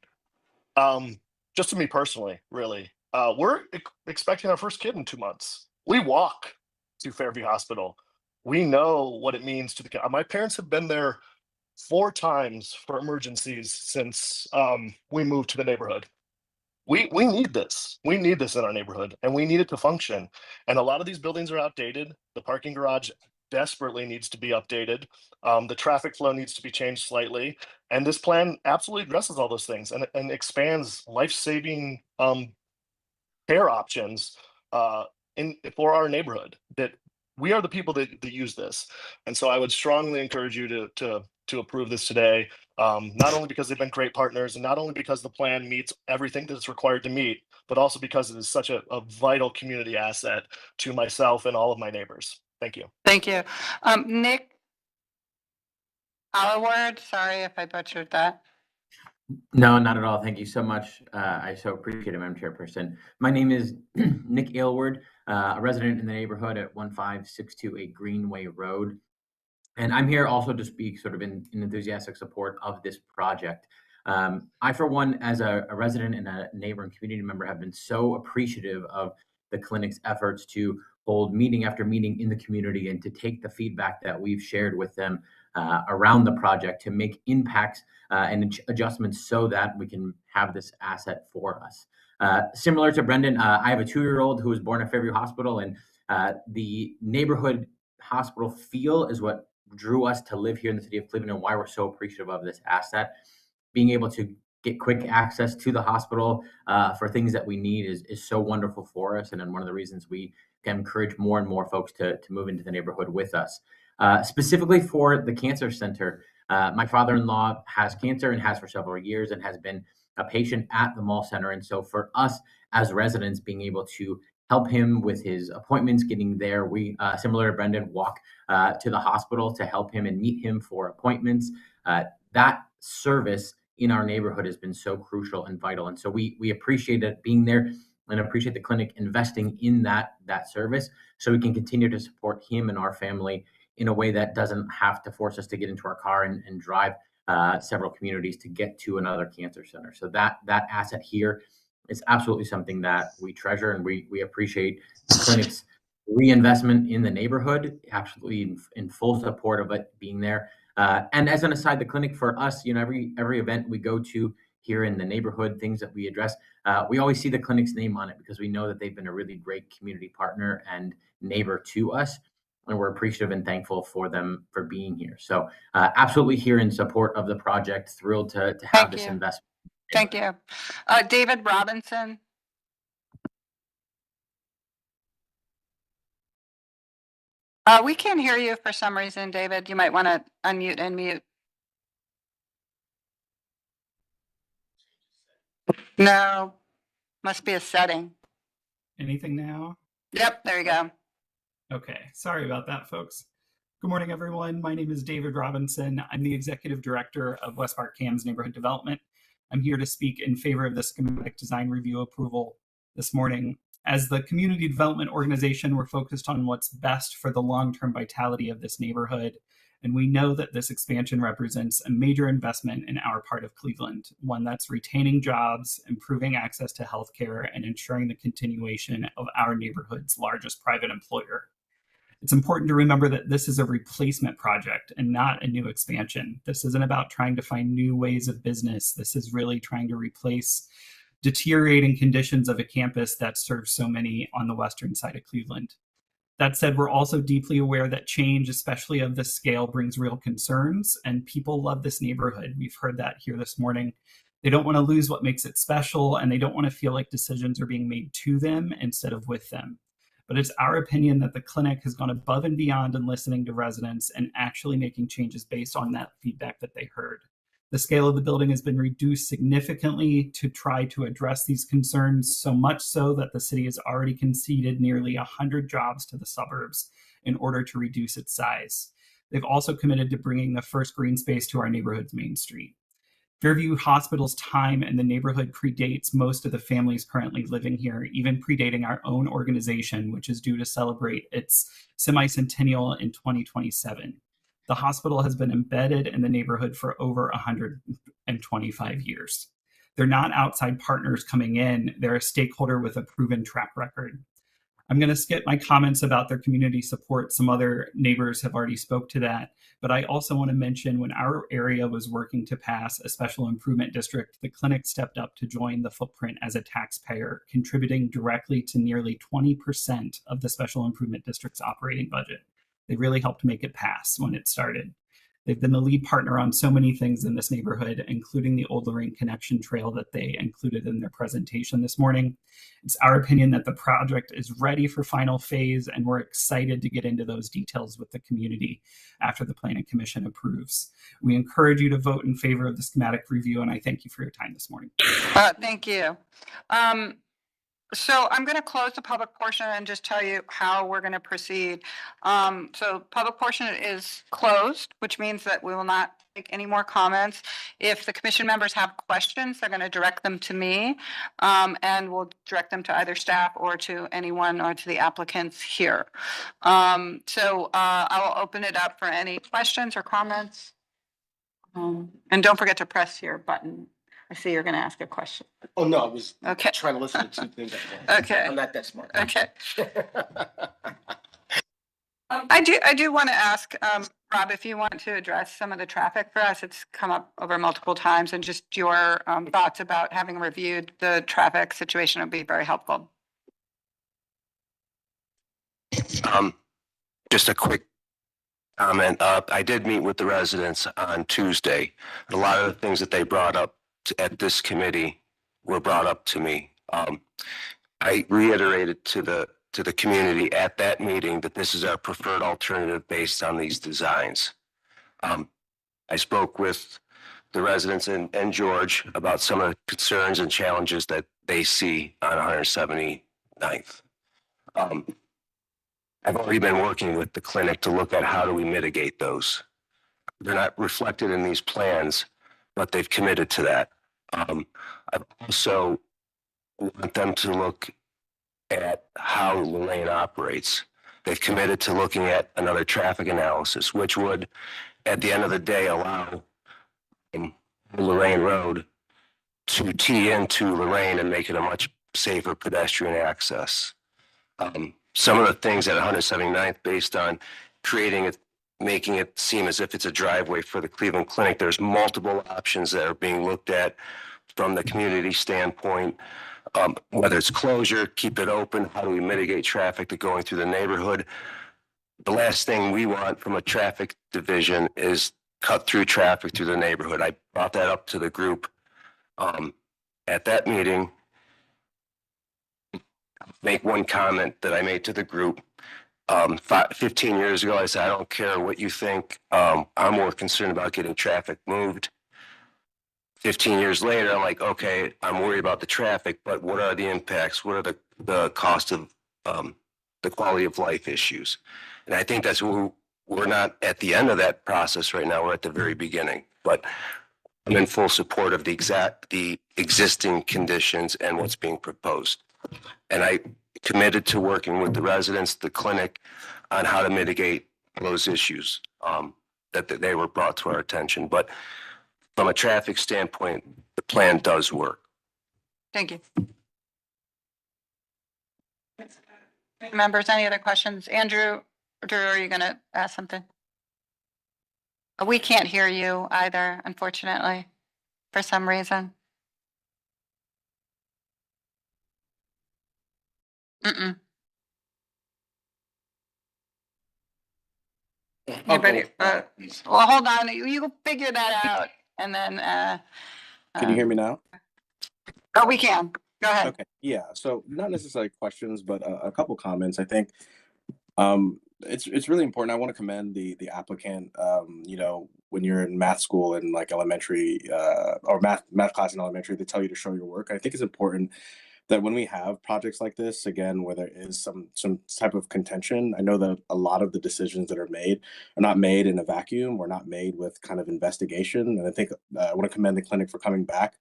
Just to me personally, really, we're expecting our first kid in 2 months. We walk to Fairview Hospital. We know what it means to my parents have been there 4 times for emergencies since we moved to the neighborhood. We need this. We need this in our neighborhood, and we need it to function. And a lot of these buildings are outdated. The parking garage desperately needs to be updated. The traffic flow needs to be changed slightly. And this plan absolutely addresses all those things and expands life-saving care options for our neighborhood. That we are the people that use this. And so I would strongly encourage you to approve this today, not only because they've been great partners and not only because the plan meets everything that it's required to meet, but also because it is such a vital community asset to myself and all of my neighbors. Thank you. Thank you. Nick Howard, sorry if I butchered that. No, not at all. Thank you so much. I so appreciate it, Madam Chairperson. My name is Nick Aylward, a resident in the neighborhood at 15628 Greenway Road. And I'm here also to speak sort of in enthusiastic support of this project. I, for one, as a resident and a neighbor and community member, have been so appreciative of the clinic's efforts to hold meeting after meeting in the community and to take the feedback that we've shared with them around the project to make impacts and adjustments so that we can have this asset for us. Similar to Brendan, I have a 2-year-old who was born at Fairview Hospital, and the neighborhood hospital feel is what drew us to live here in the city of Cleveland and why we're so appreciative of this asset. Being able to get quick access to the hospital for things that we need is so wonderful for us, and then one of the reasons we can encourage more and more folks to move into the neighborhood with us. Specifically for the cancer center, my father-in-law has cancer and has for several years and has been a patient at the Moll Center. And so for us as residents, being able to help him with his appointments, getting there, we, similar to Brendan, walk to the hospital to help him and meet him for appointments. That service in our neighborhood has been so crucial and vital. And so we appreciate it being there and appreciate the clinic investing in that service so we can continue to support him and our family in a way that doesn't have to force us to get into our car and drive several communities to get to another cancer center. So that asset here is absolutely something that we treasure, and we appreciate the clinic's reinvestment in the neighborhood, absolutely in full support of it being there. And as an aside, the clinic for us, every event we go to here in the neighborhood, things that we address, we always see the clinic's name on it because we know that they've been a really great community partner and neighbor to us. And we're appreciative and thankful for them for being here. So absolutely here in support of the project, thrilled to have this investment. Thank you. David Robinson. We can't hear you for some reason, David. You might want to unmute and mute. No, must be a setting. Anything now? Yep, there you go. Okay, sorry about that, folks. Good morning, everyone. My name is David Robinson. I'm the Executive Director of West Park CAM's Neighborhood Development. I'm here to speak in favor of the schematic design review approval this morning. As the community development organization, we're focused on what's best for the long-term vitality of this neighborhood. And we know that this expansion represents a major investment in our part of Cleveland, one that's retaining jobs, improving access to healthcare, and ensuring the continuation of our neighborhood's largest private employer. It's important to remember that this is a replacement project and not a new expansion. This isn't about trying to find new ways of business. This is really trying to replace deteriorating conditions of a campus that serves so many on the western side of Cleveland. That said, we're also deeply aware that change, especially of this scale, brings real concerns, and people love this neighborhood. We've heard that here this morning. They don't want to lose what makes it special, and they don't want to feel like decisions are being made to them instead of with them. But it's our opinion that the clinic has gone above and beyond in listening to residents and actually making changes based on that feedback that they heard. The scale of the building has been reduced significantly to try to address these concerns, so much so that the city has already conceded nearly 100 jobs to the suburbs in order to reduce its size. They've also committed to bringing the first green space to our neighborhood's main street. Fairview Hospital's time in the neighborhood predates most of the families currently living here, even predating our own organization, which is due to celebrate its semi-centennial in 2027. The hospital has been embedded in the neighborhood for over 125 years. They're not outside partners coming in. They're a stakeholder with a proven track record. I'm going to skip my comments about their community support. Some other neighbors have already spoke to that. But I also want to mention when our area was working to pass a special improvement district, the clinic stepped up to join the footprint as a taxpayer, contributing directly to nearly 20% of the special improvement district's operating budget. They really helped make it pass when it started. They've been the lead partner on so many things in this neighborhood, including the Old Lorraine Connection Trail that they included in their presentation this morning. It's our opinion that the project is ready for final phase, and we're excited to get into those details with the community after the Planning Commission approves. We encourage you to vote in favor of the schematic review, and I thank you for your time this morning. Thank you. So I'm going to close the public portion and just tell you how we're going to proceed. So public portion is closed, which means that we will not take any more comments. If the commission members have questions, they're going to direct them to me, and we'll direct them to either staff or to anyone or to the applicants here. I will open it up for any questions or comments. And don't forget to press your button. I see you're going to ask a question. Oh, no, I was Okay. trying to listen to two things at once. Okay. I'm not that smart. Okay. I do want to ask, Rob, if you want to address some of the traffic for us. It's come up over multiple times, and just your thoughts about having reviewed the traffic situation would be very helpful. Just a quick comment. I did meet with the residents on Tuesday. A lot of the things that they brought up at this committee were brought up to me. I reiterated to the community at that meeting that this is our preferred alternative based on these designs. I spoke with the residents and George about some of the concerns and challenges that they see on 179th. I've already been working with the clinic to look at how do we mitigate those. They're not reflected in these plans, but they've committed to that. I've also want them to look at how Lorraine operates. They've committed to looking at another traffic analysis, which would, at the end of the day, allow Lorraine Road to tee into Lorraine and make it a much safer pedestrian access. Some of the things at 179th, based on creating it, making it seem as if it's a driveway for the Cleveland Clinic, there's multiple options that are being looked at from the community standpoint. Whether it's closure, keep it open, how do we mitigate traffic to going through the neighborhood? The last thing we want from a traffic division is cut through traffic through the neighborhood. I brought that up to the group at that meeting. Make one comment that I made to the group. 15 years ago, I said, I don't care what you think. I'm more concerned about getting traffic moved. 15 years later, I'm like, okay, I'm worried about the traffic, but what are the impacts? What are the cost of the quality of life issues? And I think that's where we're not at the end of that process right now. We're at the very beginning, but I'm in full support of the existing conditions and what's being proposed. And I committed to working with the residents, the clinic, on how to mitigate those issues that they were brought to our attention. But from a traffic standpoint, the plan does work. Thank you. Members, any other questions? Andrew, Drew, are you going to ask something? We can't hear you either, unfortunately, for some reason. Anybody, well, hold on. You figure that out, and then. Can you hear me now? Oh, we can. Go ahead. Okay. Yeah. So not necessarily questions, but a couple comments. I think it's really important. I want to commend the applicant. You know, when you're in math school and like elementary or math class in elementary, they tell you to show your work. I think it's important that when we have projects like this, again, where there is some type of contention, I know that a lot of the decisions that are made are not made in a vacuum or not made with kind of investigation. And I think I want to commend the clinic for coming back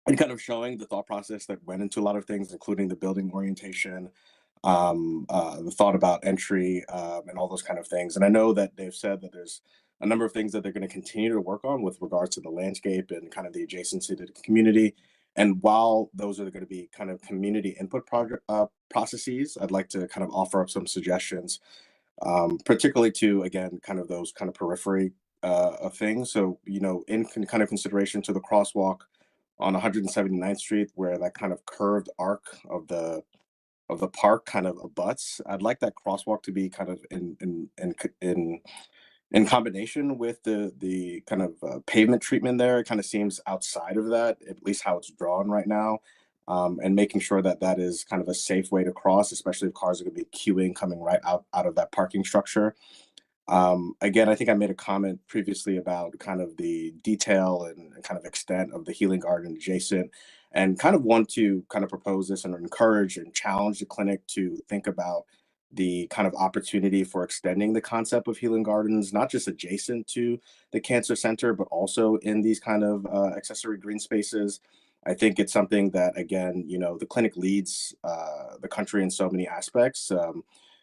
and kind of showing the thought process that went into a lot of things, including the building orientation, the thought about entry, and all those kind of things. And I know that they've said that there's a number of things that they're going to continue to work on with regards to the landscape and kind of the adjacency to the community. And while those are going to be kind of community input processes, I'd like to kind of offer up some suggestions, particularly to, again, kind of those kind of periphery of things. So, you know, in kind of consideration to the crosswalk on 179th Street, where that kind of curved arc of the park kind of abuts, I'd like that crosswalk to be kind of in combination with the kind of pavement treatment there. It kind of seems outside of that, at least how it's drawn right now, and making sure that that is kind of a safe way to cross, especially if cars are going to be queuing coming right out of that parking structure. Again, I think I made a comment previously about kind of the detail and kind of extent of the healing garden adjacent. and kind of want to kind of propose this and encourage and challenge the clinic to think about the kind of opportunity for extending the concept of healing gardens, not just adjacent to the cancer center, but also in these kind of accessory green spaces. I think it's something that, again, the clinic leads the country in so many aspects.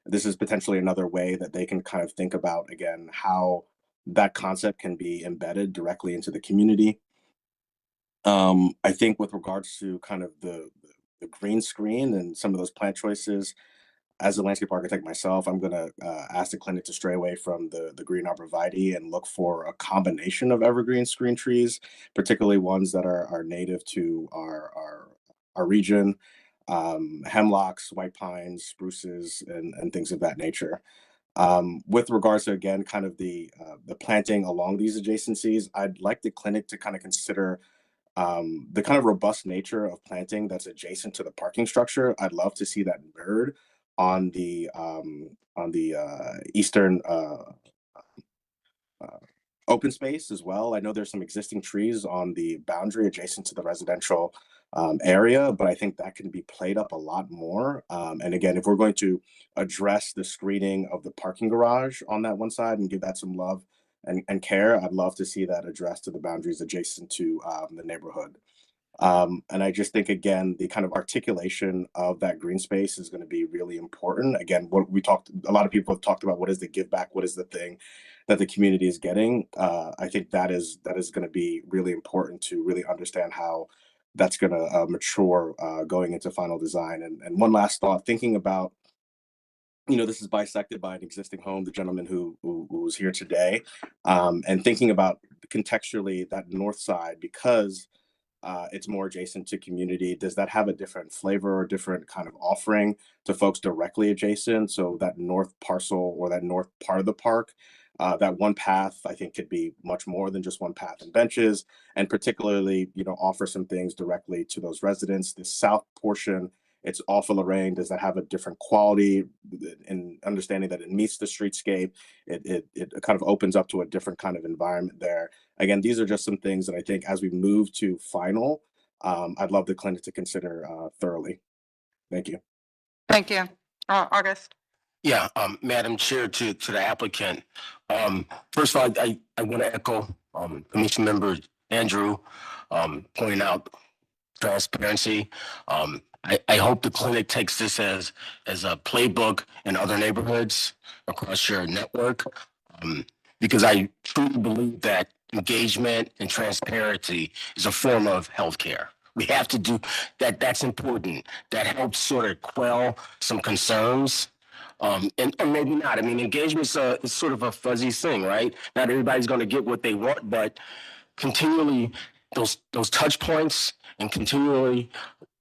This is potentially another way that they can kind of think about, again, how that concept can be embedded directly into the community. I think with regards to kind of the green screen and some of those plant choices, as a landscape architect myself, I'm going to ask the clinic to stray away from the green arborvitae and look for a combination of evergreen screen trees, particularly ones that are native to our region, hemlocks, white pines, spruces, and things of that nature. With regards to, again, kind of the planting along these adjacencies, I'd like the clinic to kind of consider the kind of robust nature of planting that's adjacent to the parking structure. I'd love to see that mirrored on the eastern open space as well. I know there's some existing trees on the boundary adjacent to the residential area, but I think that can be played up a lot more. And again, if we're going to address the screening of the parking garage on that one side and give that some love and care, I'd love to see that addressed to the boundaries adjacent to the neighborhood. And I just think, again, the kind of articulation of that green space is going to be really important. Again, a lot of people have talked about what is the give back, what is the thing that the community is getting. I think that is going to be really important to really understand how that's going to mature going into final design. And one last thought, thinking about, this is bisected by an existing home, the gentleman who was here today, and thinking about contextually that north side, because it's more adjacent to community. Does that have a different flavor or different kind of offering to folks directly adjacent? So that north parcel or that north part of the park, that one path, I think, could be much more than just one path and benches, and particularly, offer some things directly to those residents. The south portion, it's off of Lorraine. Does that have a different quality in understanding that it meets the streetscape? It kind of opens up to a different kind of environment there. Again, these are just some things that I think as we move to final, I'd love the clinic to consider thoroughly. Thank you. Thank you. August. Yeah, Madam Chair, to the applicant. First of all, I want to echo Commission Member Andrew pointing out transparency. I hope the clinic takes this as a playbook in other neighborhoods across your network, because I truly believe that engagement and transparency is a form of healthcare. We have to do that. That's important. That helps sort of quell some concerns. And maybe not. I mean, engagement is sort of a fuzzy thing, right? Not everybody's going to get what they want, but continually those touch points and continually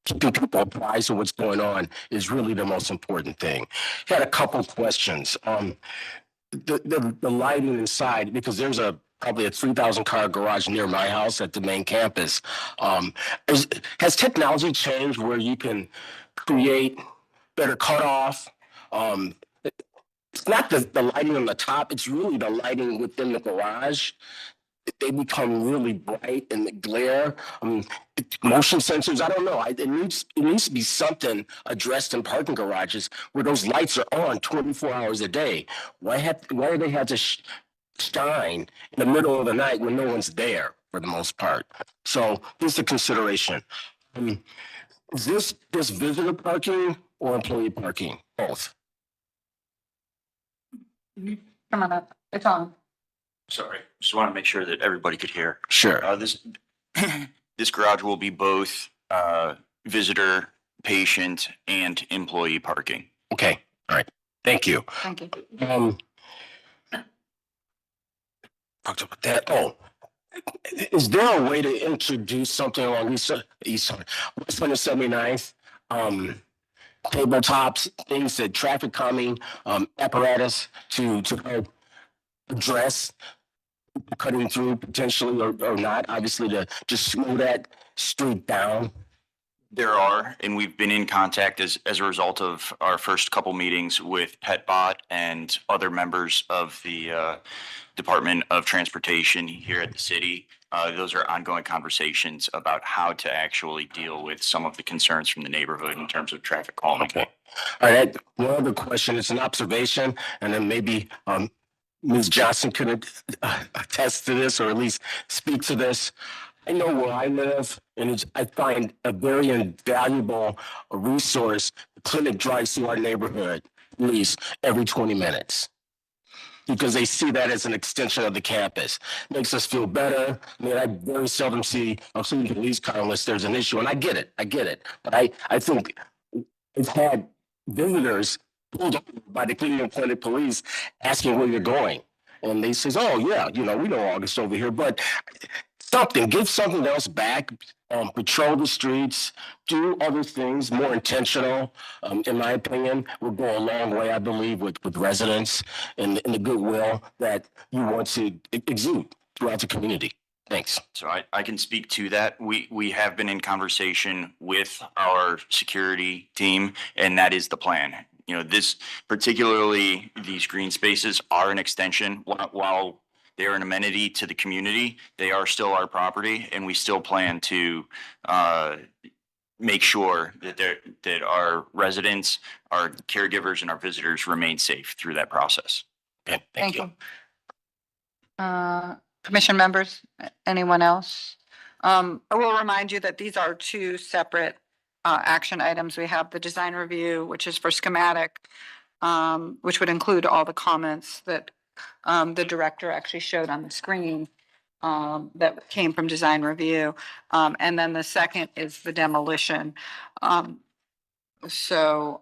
keeping people apprised of what's going on is really the most important thing. Had a couple questions. The lighting inside, because there's probably a 3,000 car garage near my house at the main campus. Has technology changed where you can create better cutoff? It's not the lighting on the top, it's really the lighting within the garage. They become really bright and the glare. Motion sensors, I don't know. It needs to be something addressed in parking garages where those lights are on 24 hours a day. Why do they have to shine in the middle of the night when no one's there for the most part? So this is a consideration. Is this visitor parking or employee parking? Both. Come on up. It's on. Sorry, just want to make sure that everybody could hear. Sure. This garage will be both visitor, patient, and employee parking. Okay. All right. Thank you. Thank you. Talked about that. Oh, is there a way to introduce something along West 179th? Tabletops, things that traffic calming apparatus to help address cutting through potentially or not, obviously to just slow that street down. There are, and we've been in contact as a result of our first couple meetings with PetBot and other members of the Department of Transportation here at the city. Those are ongoing conversations about how to actually deal with some of the concerns from the neighborhood in terms of traffic calming. Okay. All right. One other question. It's an observation, and then maybe Ms. Johnson could attest to this or at least speak to this. I know where I live, and I find a very invaluable resource. The clinic drives through our neighborhood at least every 20 minutes because they see that as an extension of the campus. Makes us feel better. I mean, I very seldom see a Cleveland police car unless there's an issue, and I get it. But I think it's had visitors pulled over by the Cleveland Clinic police asking where you're going. And they says, oh, yeah, we know August over here, but give something else back, patrol the streets, do other things, more intentional, in my opinion, will go a long way, I believe, with residents and the goodwill that you want to exude throughout the community. Thanks. So I can speak to that. We have been in conversation with our security team, and that is the plan. This particularly these green spaces are an extension. While they're an amenity to the community, they are still our property, and we still plan to make sure that our residents, our caregivers, and our visitors remain safe through that process. Okay, thank you. Commission members, anyone else? I will remind you that these are two separate action items. We have the design review, which is for schematic, which would include all the comments that the director actually showed on the screen that came from design review. And then the second is the demolition. So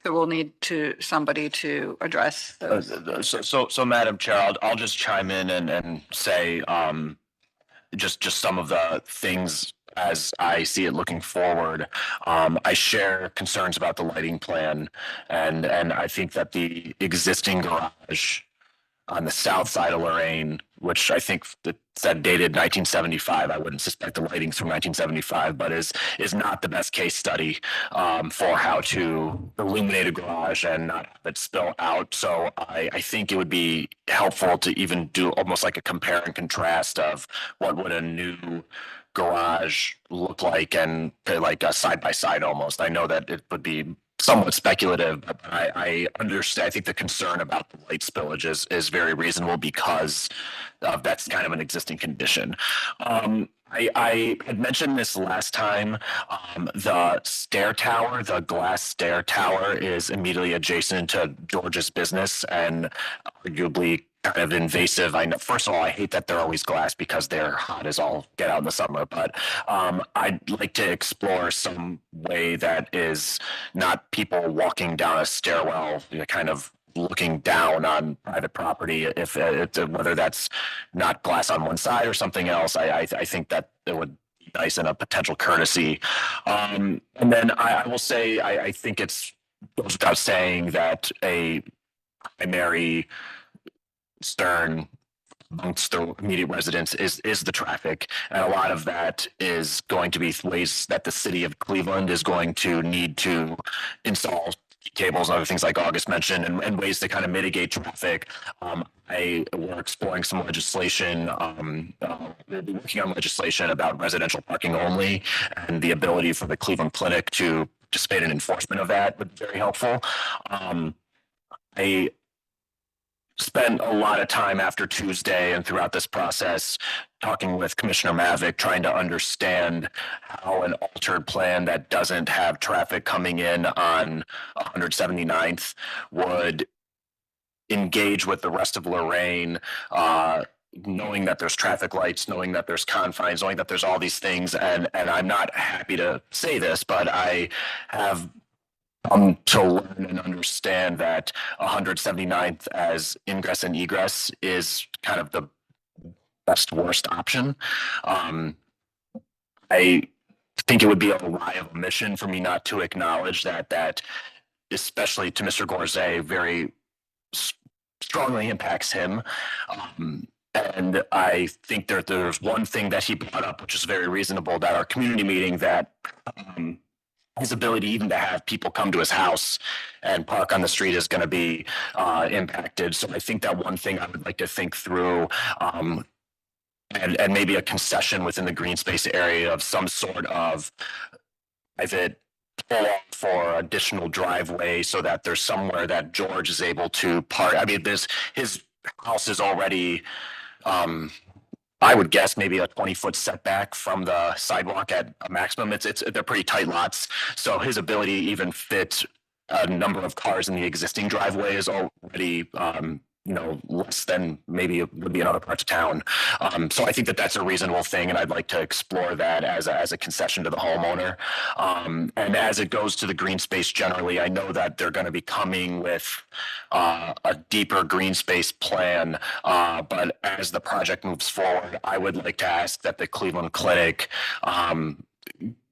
we'll need somebody to address those. So Madam Chair, I'll just chime in and say just some of the things as I see it looking forward. I share concerns about the lighting plan, and I think that the existing garage on the south side of Lorraine, which I think that said dated 1975. I wouldn't suspect the lighting's from 1975, but is not the best case study for how to illuminate a garage and not have it spill out. So I think it would be helpful to even do almost like a compare and contrast of what would a new garage look like, and like a side by side almost. I know that it would be somewhat speculative, but I understand. I think the concern about the light spillage is very reasonable because that's kind of an existing condition. I had mentioned this last time. The stair tower, the glass stair tower, is immediately adjacent to George's business and arguably kind of invasive. I know, first of all, I hate that they're always glass because they're hot as all get out in the summer, but I'd like to explore some way that is not people walking down a stairwell, kind of looking down on private property, if whether that's not glass on one side or something else. I think that it would be nice and a potential courtesy. And then I will say, I think it's goes without saying that a primary concern amongst the immediate residents is the traffic. And a lot of that is going to be ways that the city of Cleveland is going to need to install cables and other things like August mentioned, and ways to kind of mitigate traffic. We're exploring some legislation, we'll be working on legislation about residential parking only, and the ability for the Cleveland Clinic to participate in enforcement of that would be very helpful. I spent a lot of time after Tuesday and throughout this process talking with Commissioner Mavick, trying to understand how an altered plan that doesn't have traffic coming in on 179th would engage with the rest of Lorraine, knowing that there's traffic lights, knowing that there's confines, knowing that there's all these things. And I'm not happy to say this, but I have come to learn and understand that 179th as ingress and egress is kind of the best worst option. I think it would be a lie of omission for me not to acknowledge that especially to Mr. Gorzay, very strongly impacts him. And I think there's one thing that he brought up, which is very reasonable, that our community meeting, that his ability even to have people come to his house and park on the street is going to be impacted. So I think that one thing I would like to think through, and maybe a concession within the green space area of some sort of private pull off for additional driveway, so that there's somewhere that George is able to park. I mean, his house is already, I would guess maybe a 20-foot setback from the sidewalk at a maximum. They're pretty tight lots. So his ability to even fit a number of cars in the existing driveway is already, less than maybe it would be in other parts of town. So I think that that's a reasonable thing, and I'd like to explore that as a concession to the homeowner. And as it goes to the green space generally, I know that they're going to be coming with a deeper green space plan. But as the project moves forward, I would like to ask that the Cleveland Clinic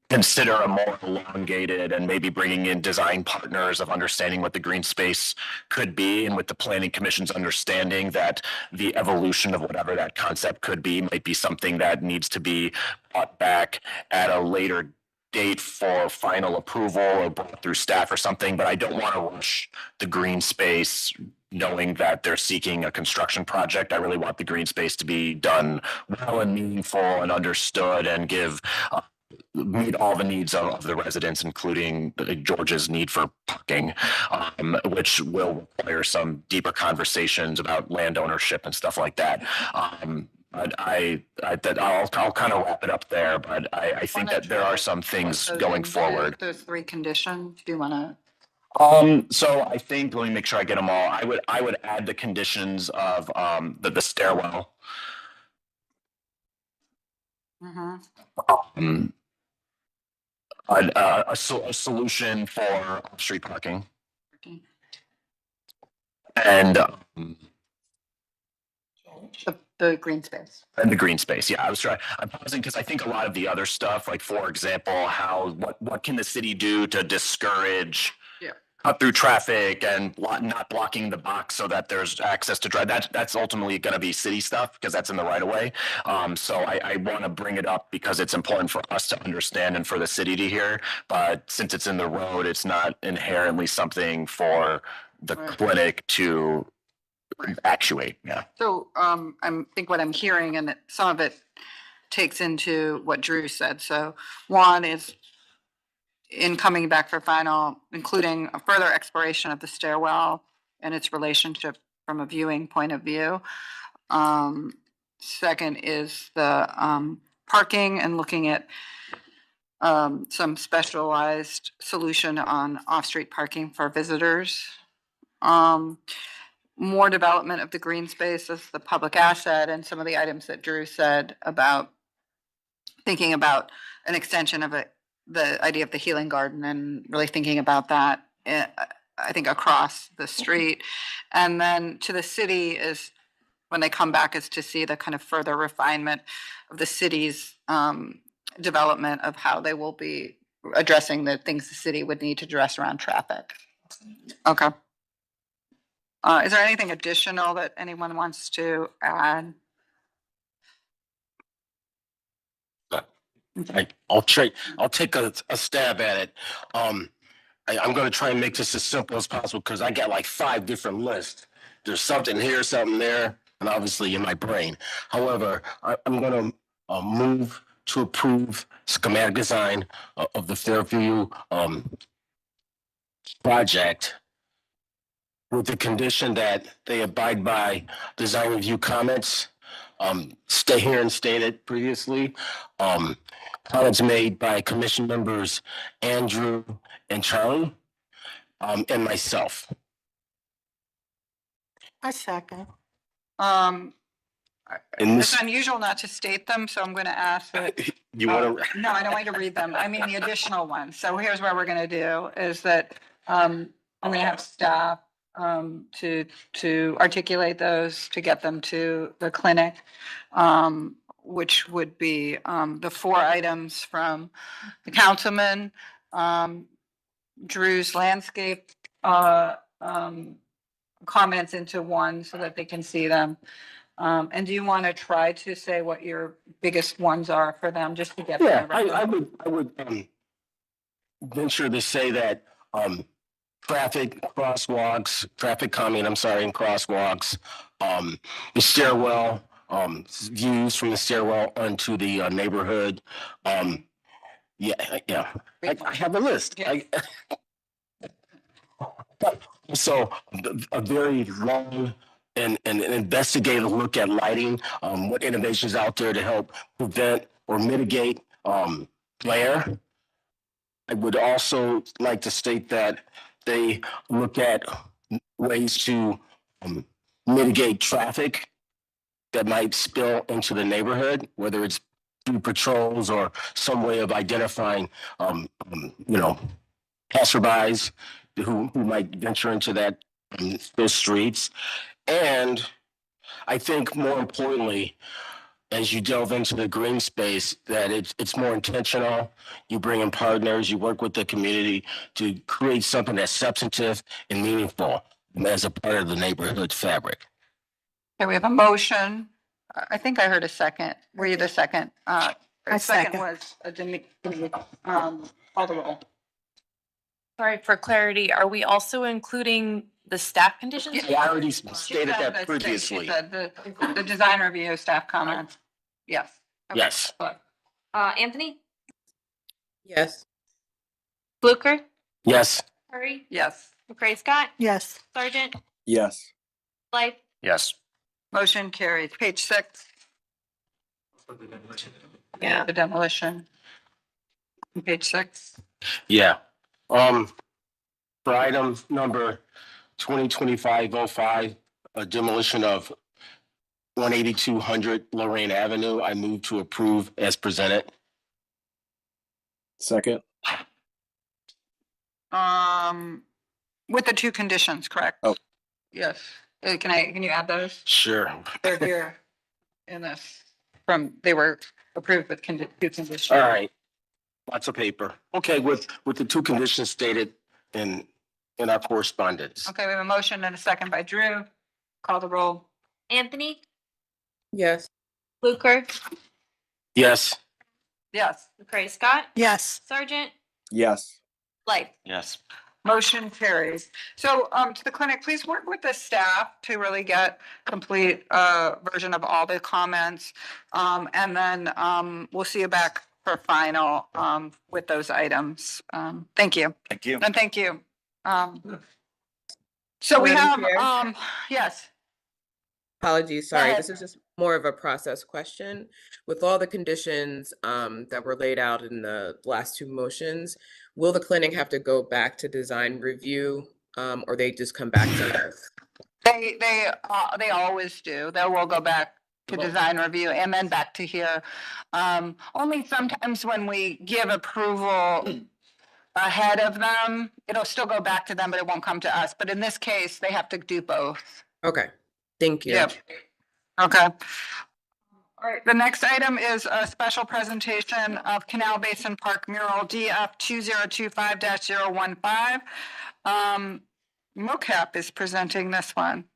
consider a more elongated and maybe bringing in design partners of understanding what the green space could be, and with the planning commission's understanding that the evolution of whatever that concept could be might be something that needs to be brought back at a later date for final approval or brought through staff or something. But I don't want to rush the green space knowing that they're seeking a construction project. I really want the green space to be done well and meaningful and understood, and meet all the needs of the residents, including George's need for parking, which will require some deeper conversations about land ownership and stuff like that. But I'll kind of wrap it up there. But I think that there are some things going forward. Those three conditions, do you want to? So I think, let me make sure I get them all. I would add the conditions of the stairwell. Mm-hmm. A solution for off-street parking. And the green space. And the green space, yeah. I'm pausing because I think a lot of the other stuff, like for example, what can the city do to discourage cut through traffic and not blocking the box so that there's access to drive. That's ultimately going to be city stuff because that's in the right of way. So I want to bring it up because it's important for us to understand and for the city to hear. But since it's in the road, it's not inherently something for the clinic to actuate. Yeah. So I think what I'm hearing, and some of it takes into what Drew said. So one is, in coming back for final, including a further exploration of the stairwell and its relationship from a viewing point of view. Second is the parking and looking at some specialized solution on off-street parking for visitors. More development of the green space as the public asset, and some of the items that Drew said about thinking about an extension of it, the idea of the healing garden, and really thinking about that, I think, across the street. And then to the city is, when they come back, is to see the kind of further refinement of the city's development of how they will be addressing the things the city would need to address around traffic. Okay. Is there anything additional that anyone wants to add? I'll take a stab at it. I'm going to try and make this as simple as possible because I got like 5 different lists. There's something here, something there, and obviously in my brain. However, I'm going to move to approve schematic design of the Fairview project with the condition that they abide by design review comments. Stay here and stated previously. Comments made by commission members Andrew and Charlie, and myself. I second. It's unusual not to state them, so I'm going to ask that. You want to? No, I don't want you to read them. I mean, the additional ones. So here's what we're going to do is that I'm going to have staff to articulate those, to get them to the clinic, which would be the 4 items from the councilman, Drew's landscape comments into one so that they can see them, And do you want to try to say what your biggest ones are for them, just to get? Yeah, them I would venture to say that traffic crosswalks, traffic calming, I'm sorry, and crosswalks, the stairwell, views from the stairwell onto the neighborhood. Yeah, I have a list. So a very long and an investigative look at lighting, what innovations out there to help prevent or mitigate glare. I would also like to state that they look at ways to mitigate traffic that might spill into the neighborhood, whether it's through patrols or some way of identifying, passerbys who might venture into those streets. And I think more importantly, as you delve into the green space, that it's more intentional. You bring in partners, you work with the community to create something that's substantive and meaningful as a part of the neighborhood fabric. Okay, we have a motion. I think I heard a second. Were you the second? Second was call the roll. Sorry, for clarity, are we also including the staff conditions? Yeah, I already stated that previously. The design review staff comments. Yes. Okay. Yes. Anthony? Yes. Fluker? Yes. Curry? Yes. McCray Scott? Yes. Sergeant? Yes. Blythe? Yes. Motion carries. Page 6. Yeah. The demolition. Page 6. Yeah. For item number 2025-05, a demolition of 18200 Lorraine Avenue, I move to approve as presented. Second. With the 2 conditions, correct? Oh. Yes. Can you add those? Sure. They're here in this they were approved with 2 conditions. All right. Lots of paper. Okay, with the 2 conditions stated in our correspondence. Okay, we have a motion and a second by Drew. Call the roll. Anthony? Yes. Fluker? Yes. Yes. McCray Scott? Yes. Sergeant? Yes. Blythe? Yes. Motion carries. So to the clinic, please work with the staff to really get complete version of all the comments. And then we'll see you back for final with those items. Thank you. Thank you. And thank you. So we have, Madam Chair? yes. Apologies, Go sorry, ahead. this is just more of a process question. With all the conditions that were laid out in the last 2 motions, will the clinic have to go back to design review or they just come back to us? They always do. They will go back to design review and then back to here. Only sometimes when we give approval ahead of them, it'll still go back to them, but it won't come to us. But in this case, they have to do both. Okay, thank you. Yep. Okay. All right, the next item is a special presentation of Canal Basin Park Mural DF 2025-015. MoCap is presenting this one.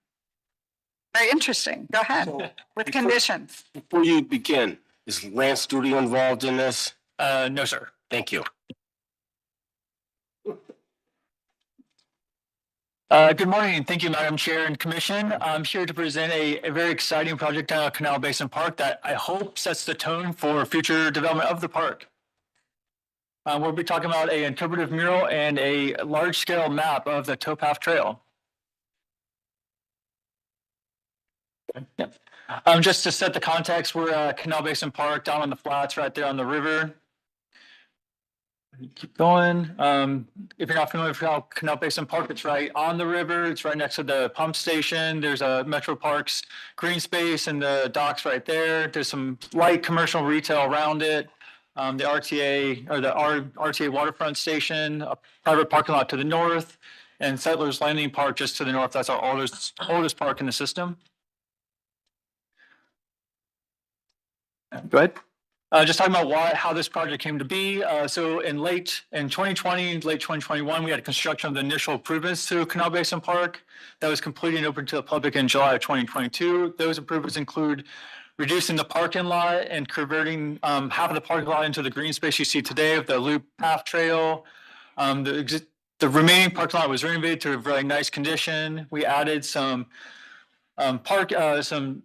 Very interesting. Go ahead with conditions. Before you begin, is Lance Studio involved in this? No, sir. Thank you. Good morning, and thank you, Madam Chair and Commission. I'm here to present a very exciting project on Canal Basin Park that I hope sets the tone for future development of the park. We'll be talking about an interpretive mural and a large-scale map of the Towpath Trail. Yep. Just to set the context, we're at Canal Basin Park down on the flats right there on the river. Keep going. If you're not familiar with Canal Basin Park, it's right on the river. It's right next to the pump station. There's a Metro Parks green space and the docks right there. There's some light commercial retail around it. The RTA or the RTA waterfront station, a private parking lot to the north, and Settlers Landing Park just to the north. That's our oldest park in the system. Go ahead. Just talking about how this project came to be. So in 2020, late 2021, we had construction of the initial improvements to Canal Basin Park that was completed and open to the public in July of 2022. Those improvements include reducing the parking lot and converting half of the parking lot into the green space you see today with the loop path trail. The remaining parking lot was renovated to a very nice condition. We added some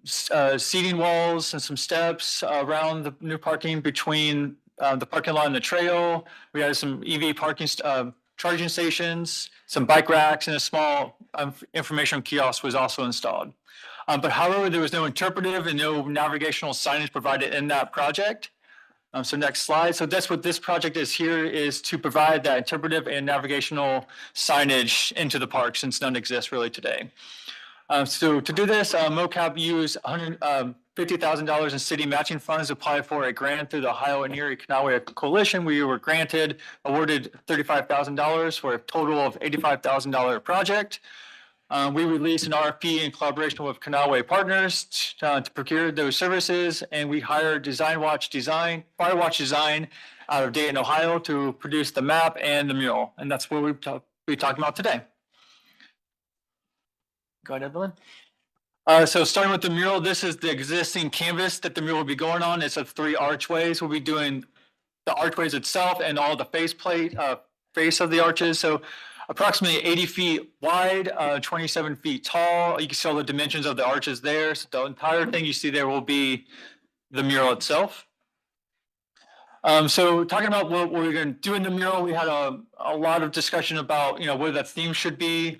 seating walls and some steps around the new parking between the parking lot and the trail. We added some EV parking charging stations, some bike racks, and a small information kiosk was also installed. But however, there was no interpretive and no navigational signage provided in that project. So next slide. So that's what this project is here, is to provide that interpretive and navigational signage into the park, since none exists really today. So to do this, MoCap used $150,000 in city matching funds to apply for a grant through the Ohio and Erie Canalway Coalition. We were awarded $35,000 for a total of $85,000 project. We released an RFP in collaboration with Canalway partners to procure those services, and we hired Firewatch Design out of Dayton, Ohio, to produce the map and the mural, and that's what we'll be talking about today. Go ahead, Evelyn. So starting with the mural, this is the existing canvas that the mural will be going on. It's of 3 archways. We'll be doing the archways itself and all the face of the arches. So approximately 80 feet wide, 27 feet tall. You can see all the dimensions of the arches there. So the entire thing you see there will be the mural itself. So talking about what we're going to do in the mural, we had a lot of discussion about, what the theme should be.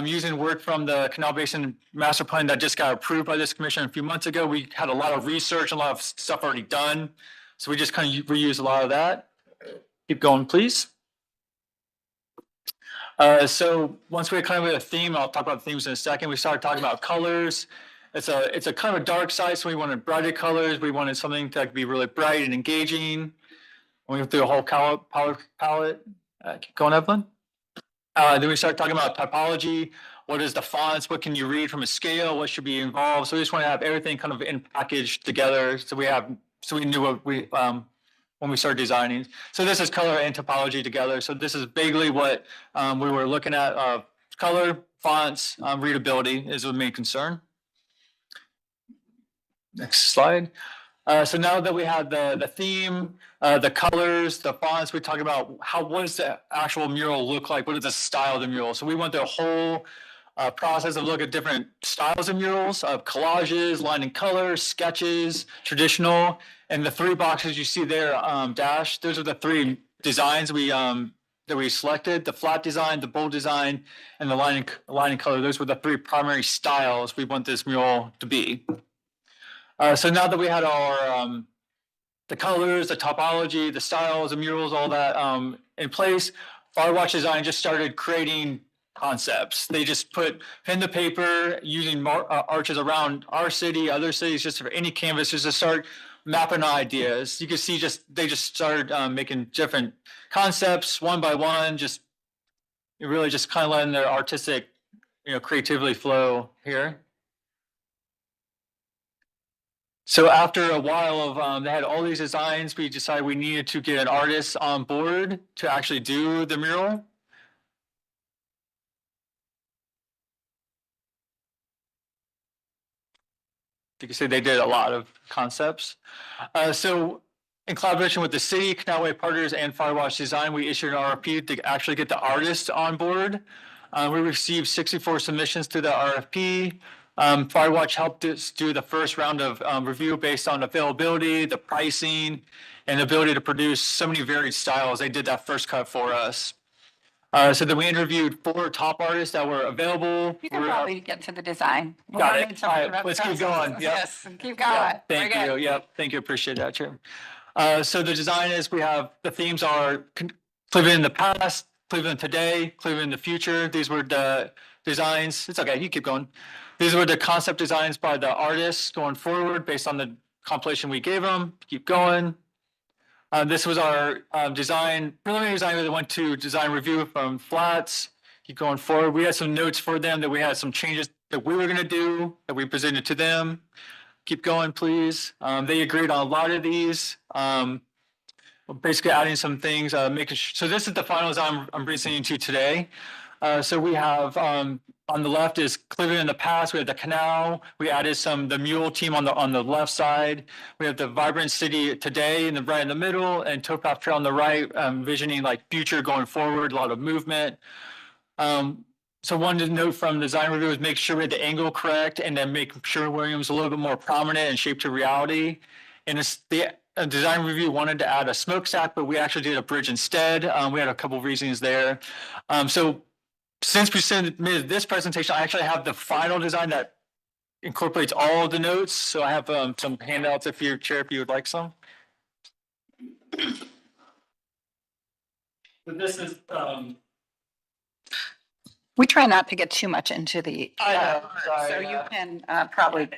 Using work from the Canal Basin Master Plan that just got approved by this commission a few months ago. We had a lot of research, a lot of stuff already done. So we just kind of reused a lot of that. Keep going, please. So once we kind of had a theme, I'll talk about themes in a second. We started talking about colors. It's a kind of a dark side, so we wanted brighter colors. We wanted something that could be really bright and engaging. We went through a whole palette. Keep going, Evelyn. Then we started talking about typology. What is the fonts? What can you read from a scale? What should be involved? So we just want to have everything kind of in packaged together. So we knew what when we started designing. So this is color and topology together. So this is vaguely what we were looking at. Color, fonts, readability is the main concern. Next slide. So now that we have the theme, the colors, the fonts, we talk about what does the actual mural look like? What is the style of the mural? So we went through a whole process of look at different styles of murals, of collages, line and color, sketches, traditional, and the 3 boxes you see there dashed. Those are the 3 designs that we selected: the flat design, the bold design, and the line and color. Those were the 3 primary styles we want this mural to be. So now that we had our the colors, the topology, the styles, the murals, all that in place, Firewatch Design just started creating concepts. They just put pen to paper using arches around our city, other cities, just for any canvas, just to start mapping ideas. You can see they just started making different concepts one by one, really just kind of letting their artistic, creativity flow here. So after a while of they had all these designs, we decided we needed to get an artist on board to actually do the mural. You can see they did a lot of concepts. So in collaboration with the city, Canalway partners, and Firewatch Design, we issued an RFP to actually get the artist on board. We received 64 submissions to the RFP. Firewatch helped us do the first round of review based on availability, the pricing, and the ability to produce so many varied styles. They did that first cut for us. So then we interviewed 4 top artists that were available. You can probably get to the design. Got it. All right, let's keep going. Yep. Yes, keep going. Thank you. Yep. Thank you. Appreciate that, Chair. So the design is the themes are Cleveland in the past, Cleveland today, Cleveland in the future. These were the designs. It's okay. You keep going. These were the concept designs by the artists going forward based on the compilation we gave them. Keep going. This was our preliminary design that went to design review from Flats. Keep going forward. We had some notes for them that we had some changes that we were going to do that we presented to them. keep going, please. They agreed on a lot of these. Basically adding some things, so this is the final design I'm presenting to you today. So we have, on the left is Cleveland in the past. We have the Canal. We added the Mural team on the left side. We have the Vibrant City today right in the middle, and Towpath Trail on the right, visioning like future going forward, a lot of movement. So one to note from design review is make sure we had the angle correct, and then make sure Williams a little bit more prominent and shape to reality. And the design review wanted to add a smokestack, but we actually did a bridge instead. We had a couple of reasons there. So since we submitted this presentation, I actually have the final design that incorporates all of the notes. So I have some handouts if you would like some. But this is We try not to get too much into the. I know, sorry, So you can probably,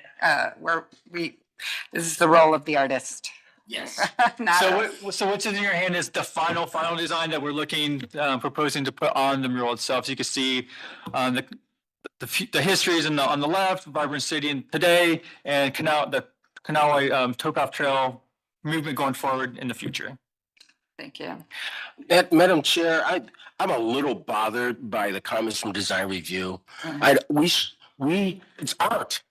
this is the role of the artist. Yes. Not So us. what's in your hand is the final design that we're proposing to put on the mural itself. So you can see the histories on the left, Vibrant City and today, and the Canal Towpath Trail movement going forward in the future. Thank you. Madam Chair, I'm a little bothered by the comments from design review. It's art.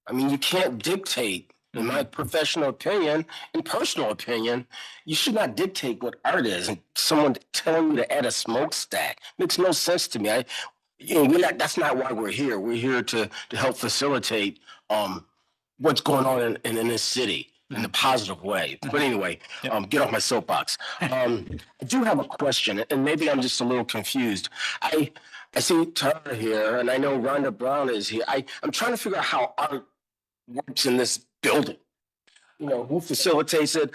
I mean, you can't dictate, in my professional opinion and personal opinion, you should not dictate what art is. And someone telling you to add a smokestack makes no sense to me. That's not why we're here. We're here to help facilitate what's going on in this city in a positive way. But anyway, get off my soapbox. I do have a question, and maybe I'm just a little confused. I see Tara here, and I know Rhonda Brown is here. I'm trying to figure out how art works in this building. Who facilitates it,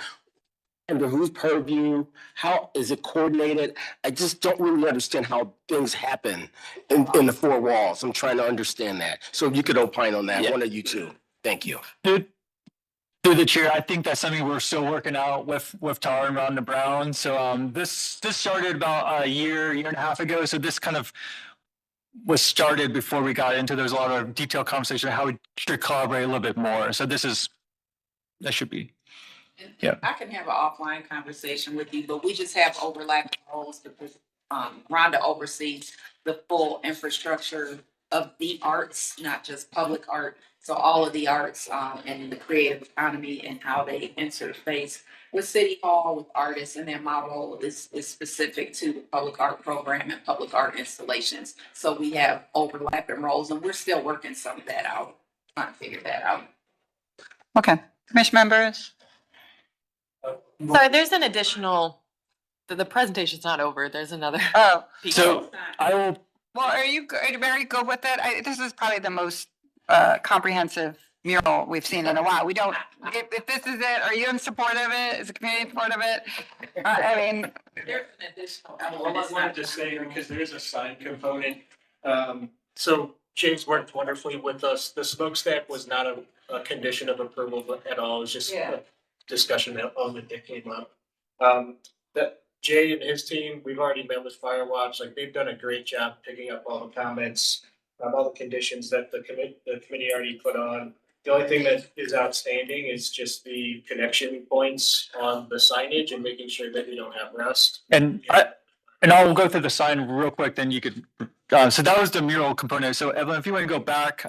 under whose purview, how is it coordinated? I just don't really understand how things happen in the four walls. I'm trying to understand that. So if you could opine on that, one of you two. Thank you. Through the chair, I think that's something we're still working out with Tara and Rhonda Brown. So this started about a year and a half ago. So this kind of was started before we got into. There's a lot of detailed conversation on how we should collaborate a little bit more. So that should be. Yeah. I can have an offline conversation with you, but we just have overlapping roles because Rhonda oversees the full infrastructure of the arts, not just public art. So all of the arts and the creative economy and how they interface with City Hall, with artists, and then my role is specific to the public art program and public art installations. So we have overlapping roles, and we're still working some of that out, trying to figure that out. Okay, commission members. Sorry, there's an additional, the presentation's not over. There's another. Oh, piece. So I will. Well, are you very good with it? This is probably the most comprehensive mural we've seen in a while. We don't, if this is it, are you in support of it? Is the community in support of it? I mean. There's an additional Well, element. I wanted to say, because there is a sign component. So James worked wonderfully with us. The smokestack was not a condition of approval at all. It was just a discussion element that came up. That Jay and his team, we've already met with Firewatch. Like, they've done a great job picking up all the comments, all the conditions that the committee already put on. The only thing that is outstanding is just the connection points on the signage and making sure that we don't have rust. And I'll go through the sign real quick, then you could, so that was the mural component. So Evelyn, if you want to go back.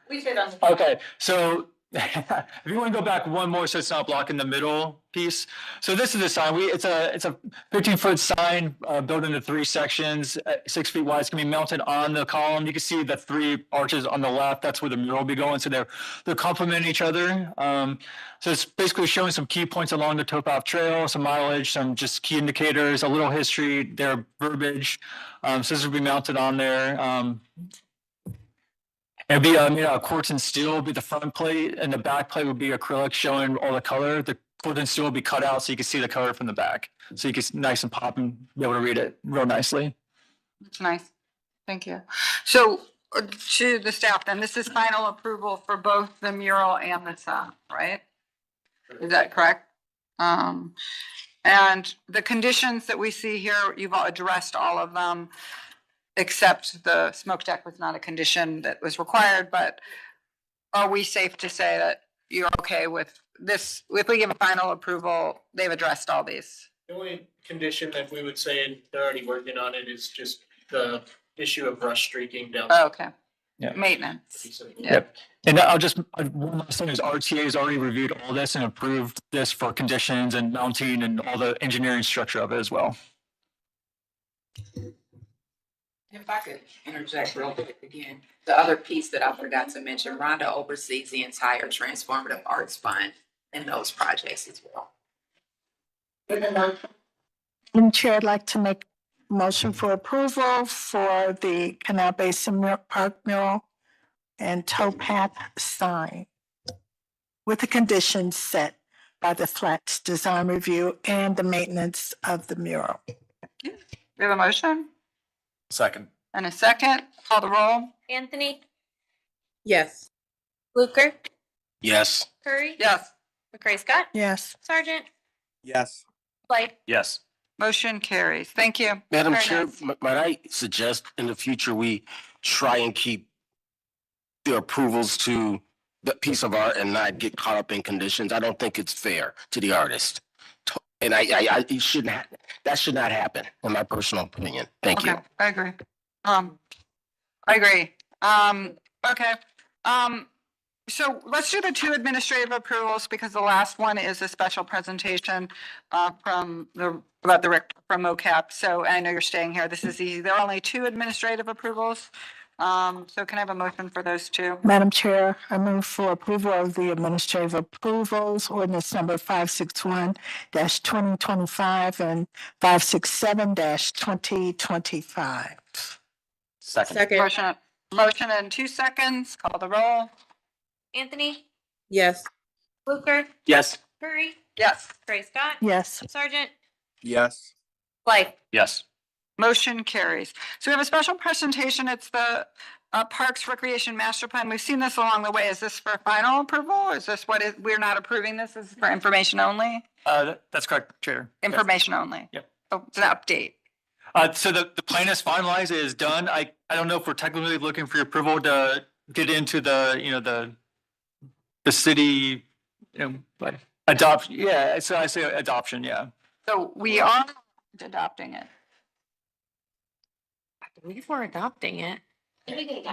We did on the. Okay, so if you want to go back one more, so it's not blocking the middle piece. So this is the sign. It's a 15-foot sign built into 3 sections, 6 feet wide. It's gonna be mounted on the column. You can see the 3 arches on the left. That's where the mural will be going. So they're complementing each other. So it's basically showing some key points along the Towpath Trail, some mileage, some just key indicators, a little history, their verbiage. So this will be mounted on there. It'd be made out of quartz and steel, would be the front plate, and the back plate would be acrylic showing all the color. The quartz and steel will be cut out so you can see the color from the back. So you can nice and pop and be able to read it real nicely. That's nice. Thank you. So to the staff, then, this is final approval for both the mural and the sign, right? Is that correct? And the conditions that we see here, you've addressed all of them, except the smokestack was not a condition that was required, but are we safe to say that you're okay with this? If we give a final approval, they've addressed all these. The only condition that we would say, and they're already working on it, is just the issue of brush streaking down. Oh, okay. Yeah. Maintenance. Yep. And I'll just, one last thing is RTA has already reviewed all this and approved this for conditions and mounting and all the engineering structure of it as well. If I could interject real quick again, the other piece that I forgot to mention, Rhonda oversees the entire transformative arts fund in those projects as well. Madam Chair, I'd like to make a motion for approval for the Canal Basin Park mural and Towpath sign with the conditions set by the Flats Design Review and the maintenance of the mural. We have a motion Second. and a second. Call the roll. Anthony, Yes. Luker, Yes. Curry. Yes. McCray Scott, Yes. Sergeant, Yes. Blythe. Yes. Motion carries. Thank you. Madam Very Chair, nice. might I suggest in the future we try and keep the approvals to the piece of art and not get caught up in conditions? I don't think it's fair to the artist. And it shouldn't, that should not happen, in my personal opinion. Thank you. Okay, I agree. I agree. Okay. So let's do the two administrative approvals because the last one is a special presentation from about the from MOCAP. So I know you're staying here. This is easy. There are only two administrative approvals. So can I have a motion for those two? Madam Chair, I move for approval of the administrative approvals, ordinance number 561-2025 and 567-2025. Second. Motion in 2 seconds. Call the roll. Anthony, Yes. Luker, Yes. Curry, Yes. McCray Scott. Yes. Sergeant, Yes. Blythe. Yes. Motion carries. So we have a special presentation. It's the Parks Recreation Master Plan. We've seen this along the way. Is this for final approval? Or is this what is, we're not approving this? This is for information only? That's correct, Chair. Information only? Yep. Oh, it's an update. So the plan is finalized, it is done. I don't know if we're technically looking for your approval to get into the city, like adoption. Yeah, so I say adoption, yeah. So we are adopting it. I believe we're adopting it.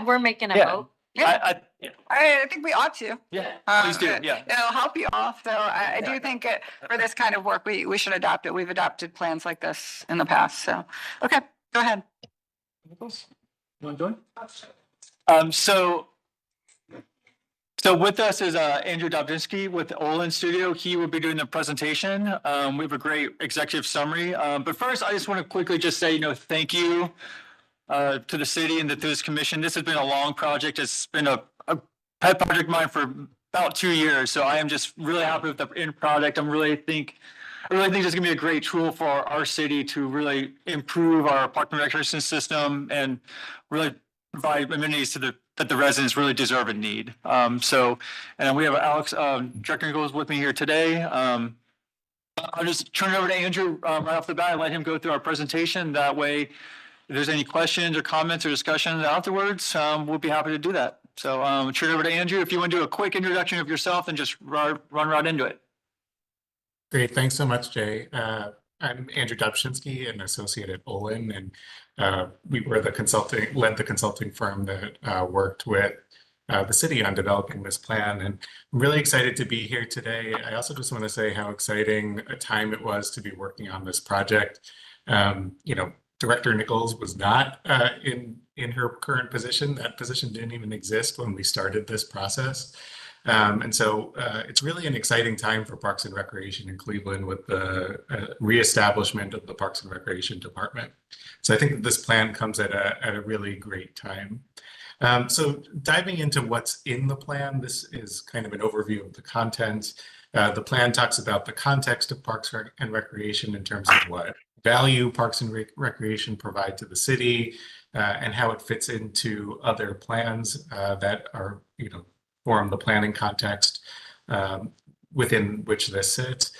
We're making a Yeah. vote. Yeah. I think we ought to. Yeah, please do, yeah. It'll help you all. So I do think for this kind of work, we should adopt it. We've adopted plans like this in the past. So, okay, go ahead. So with us is Andrew Dobzinski with Olin Studio. He will be doing the presentation. We have a great executive summary. But first, I just want to quickly just say, thank you to the city and to this commission. This has been a long project. It's been a pet project of mine for about 2 years. So I am just really happy with the end product. I really think it's gonna be a great tool for our city to really improve our park and recreation system and really provide amenities that the residents really deserve and need. And we have Alex, Director Nichols with me here today. I'll just turn it over to Andrew right off the bat and let him go through our presentation. That way, if there's any questions or comments or discussions afterwards, we'll be happy to do that. So turn it over to Andrew. If you want to do a quick introduction of yourself and just run right into it. Great, thanks so much, Jay. I'm Andrew Dobzinski, an associate at Olin, and we were led the consulting firm that worked with the city on developing this plan. And I'm really excited to be here today. I also just want to say how exciting a time it was to be working on this project. Director Nichols was not in her current position. That position didn't even exist when we started this process. And so it's really an exciting time for Parks and Recreation in Cleveland with the reestablishment of the Parks and Recreation Department. So I think that this plan comes at a really great time. So diving into what's in the plan, this is kind of an overview of the content. The plan talks about the context of Parks and Recreation in terms of what value Parks and Recreation provide to the city and how it fits into other plans that are, form the planning context. within which this sits.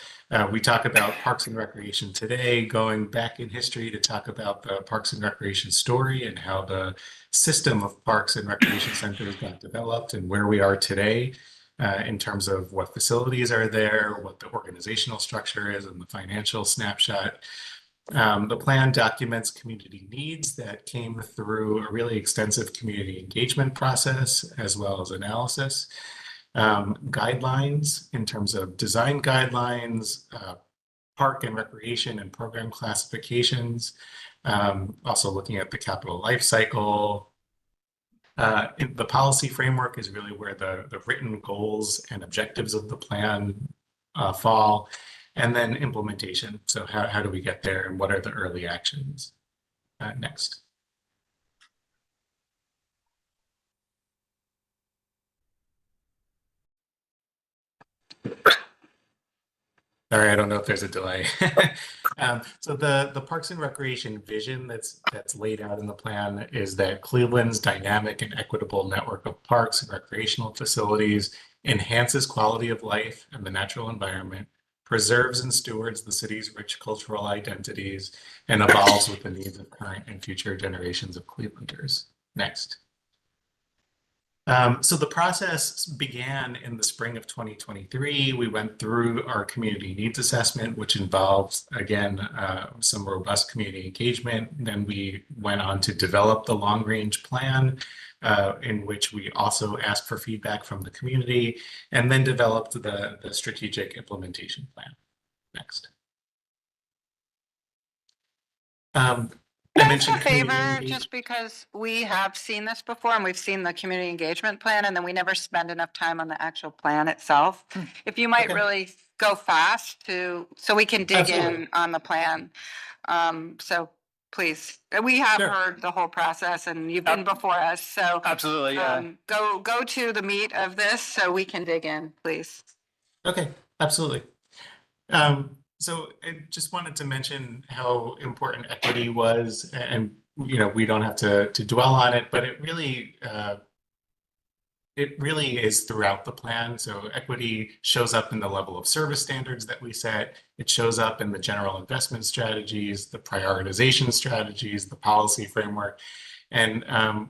We talk about Parks and Recreation today, going back in history to talk about the Parks and Recreation story and how the system of parks and recreation centers got developed and where we are today in terms of what facilities are there, what the organizational structure is, and the financial snapshot. The plan documents community needs that came through a really extensive community engagement process as well as analysis. Guidelines in terms of design guidelines, park and recreation and program classifications, also looking at the capital life cycle. The policy framework is really where the written goals and objectives of the plan fall, and then implementation. So how do we get there and what are the early actions? Next. Sorry, I don't know if there's a delay. So the Parks and Recreation vision that's laid out in the plan is that Cleveland's dynamic and equitable network of parks and recreational facilities enhances quality of life and the natural environment, preserves and stewards the city's rich cultural identities, and evolves with the needs of current and future generations of Clevelanders. Next. So the process began in the spring of 2023. We went through our community needs assessment, which involves, again, some robust community engagement. Then we went on to develop the long-range plan, in which we also asked for feedback from the community, and then developed the strategic implementation plan. Next. I mentioned a favor, community just because we have seen this before and we've seen the community engagement plan and then we never spend enough time on the actual plan itself. If you might really go fast so we can dig in on the plan. So please, we have heard the whole process and you've been before us, so. Absolutely, yeah. Go to the meat of this so we can dig in, please. Okay, absolutely. So I just wanted to mention how important equity was, and we don't have to dwell on it, but it really is throughout the plan. So equity shows up in the level of service standards that we set. It shows up in the general investment strategies, the prioritization strategies, the policy framework. And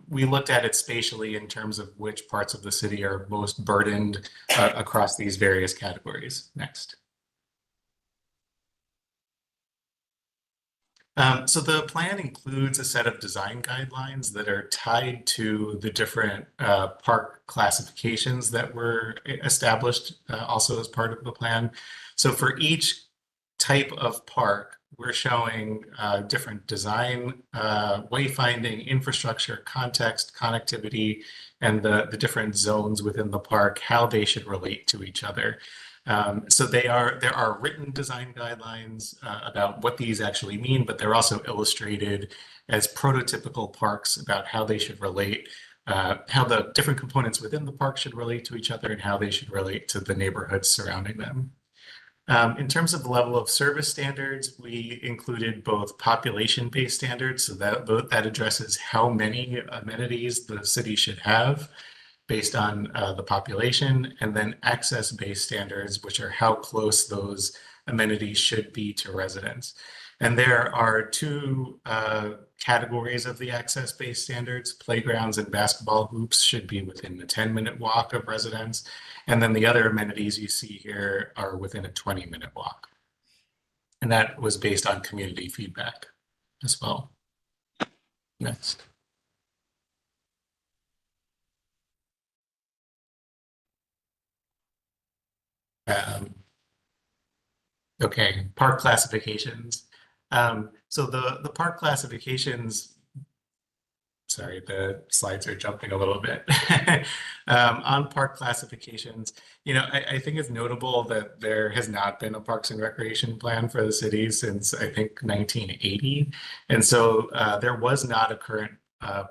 we looked at it spatially in terms of which parts of the city are most burdened across these various categories. Next. So the plan includes a set of design guidelines that are tied to the different park classifications that were established also as part of the plan. So for each type of park, we're showing different design, wayfinding, infrastructure, context, connectivity, and the different zones within the park, how they should relate to each other. So there are written design guidelines about what these actually mean, but they're also illustrated as prototypical parks about how they should relate, how the different components within the park should relate to each other and how they should relate to the neighborhoods surrounding them. In terms of the level of service standards, we included both population-based standards, so that addresses how many amenities the city should have based on the population, and then access-based standards, which are how close those amenities should be to residents. And there are two categories of the access-based standards. Playgrounds and basketball hoops should be within a 10-minute walk of residents. And then the other amenities you see here are within a 20-minute walk. And that was based on community feedback as well. Next. Okay, park classifications. So the park classifications, sorry, the slides are jumping a little bit. On park classifications, I think it's notable that there has not been a Parks and Recreation plan for the city since I think 1980. And so there was not a current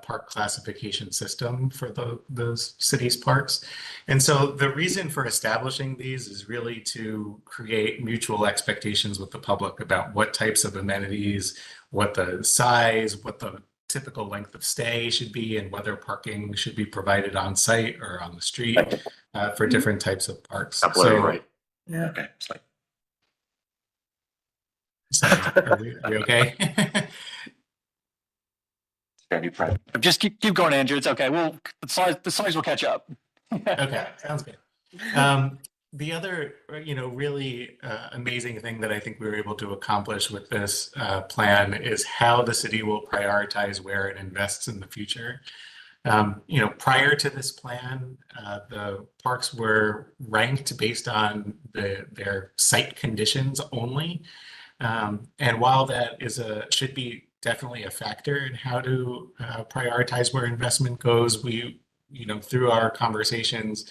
park classification system for those cities' parks. And so the reason for establishing these is really to create mutual expectations with the public about what types of amenities, what the size, what the typical length of stay should be, and whether parking should be provided on site or on the street for different types of parks. Absolutely So right. Yeah. Okay, it's like, Are we okay? gotta be proud. Just keep going, Andrew. It's okay. The slides will catch up. Okay, sounds good. The other, really amazing thing that I think we were able to accomplish with this plan is how the city will prioritize where it invests in the future. Prior to this plan, the parks were ranked based on their site conditions only. And while that should be definitely a factor in how to prioritize where investment goes, we, through our conversations,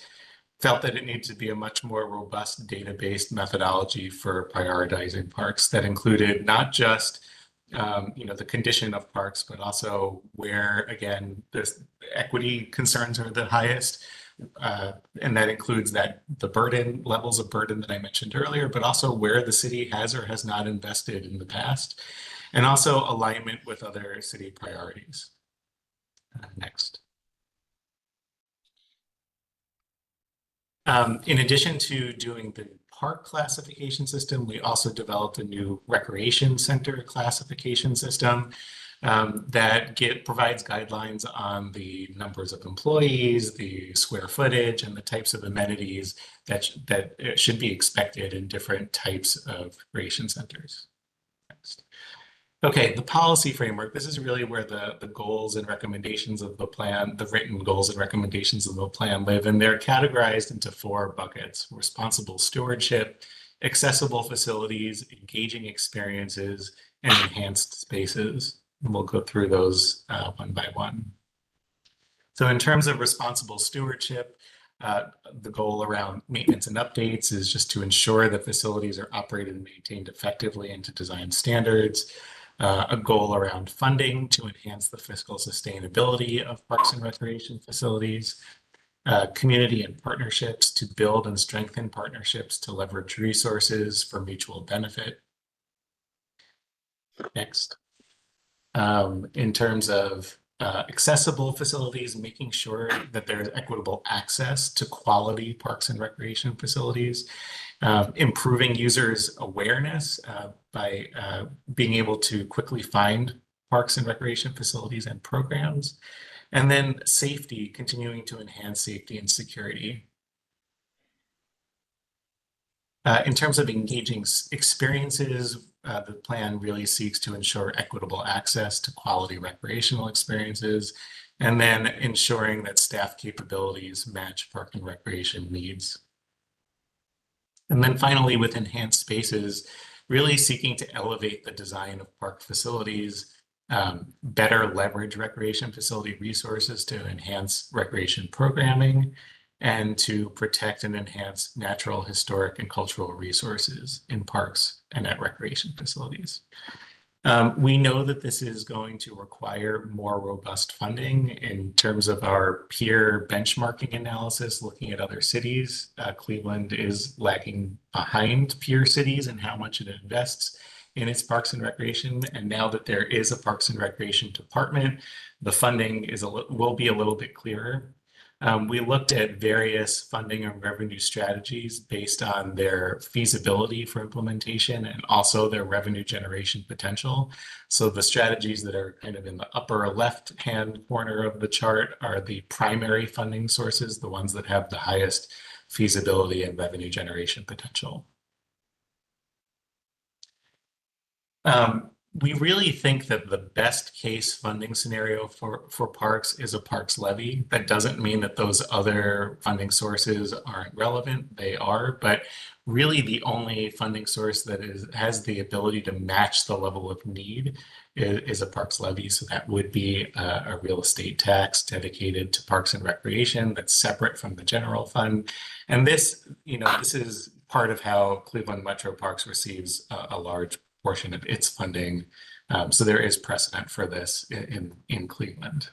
felt that it needs to be a much more robust data-based methodology for prioritizing parks that included not just the condition of parks, but also where, again, the equity concerns are the highest. And that includes the levels of burden that I mentioned earlier, but also where the city has or has not invested in the past, and also alignment with other city priorities. Next. In addition to doing the park classification system, we also developed a new recreation center classification system that provides guidelines on the numbers of employees, the square footage, and the types of amenities that should be expected in different types of recreation centers. Next. Okay, the policy framework. This is really where the goals and recommendations of the plan, the written goals and recommendations of the plan live, and they're categorized into 4 buckets: responsible stewardship, accessible facilities, engaging experiences, and enhanced spaces. And we'll go through those one by one. So in terms of responsible stewardship, the goal around maintenance and updates is just to ensure that facilities are operated and maintained effectively and to design standards. A goal around funding to enhance the fiscal sustainability of parks and recreation facilities. Community and partnerships to build and strengthen partnerships to leverage resources for mutual benefit. Next. In terms of accessible facilities, making sure that there's equitable access to quality parks and recreation facilities. Improving users' awareness by being able to quickly find parks and recreation facilities and programs. And then safety, continuing to enhance safety and security. In terms of engaging experiences, the plan really seeks to ensure equitable access to quality recreational experiences, and then ensuring that staff capabilities match park and recreation needs. And then finally, with enhanced spaces, really seeking to elevate the design of park facilities, better leverage recreation facility resources to enhance recreation programming, and to protect and enhance natural, historic, and cultural resources in parks and at recreation facilities. We know that this is going to require more robust funding in terms of our peer benchmarking analysis, looking at other cities. Cleveland is lagging behind peer cities in how much it invests in its parks and recreation. And now that there is a parks and recreation department, the funding will be a little bit clearer. We looked at various funding and revenue strategies based on their feasibility for implementation and also their revenue generation potential. So the strategies that are kind of in the upper left-hand corner of the chart are the primary funding sources, the ones that have the highest feasibility and revenue generation potential. We really think that the best case funding scenario for parks is a parks levy. That doesn't mean that those other funding sources aren't relevant. They are, but really the only funding source that has the ability to match the level of need is a parks levy. So that would be a real estate tax dedicated to parks and recreation that's separate from the general fund. And this is part of how Cleveland Metro Parks receives a large portion of its funding. So there is precedent for this in Cleveland.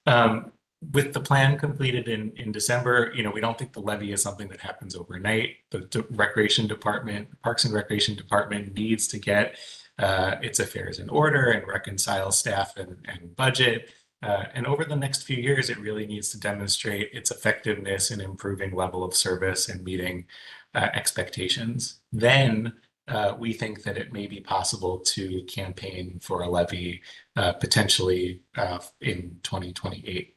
With the plan completed in December, we don't think the levy is something that happens overnight. The Recreation Department, Parks and Recreation Department needs to get its affairs in order and reconcile staff and budget. And over the next few years, it really needs to demonstrate its effectiveness in improving level of service and meeting expectations. Then we think that it may be possible to campaign for a levy potentially in 2028.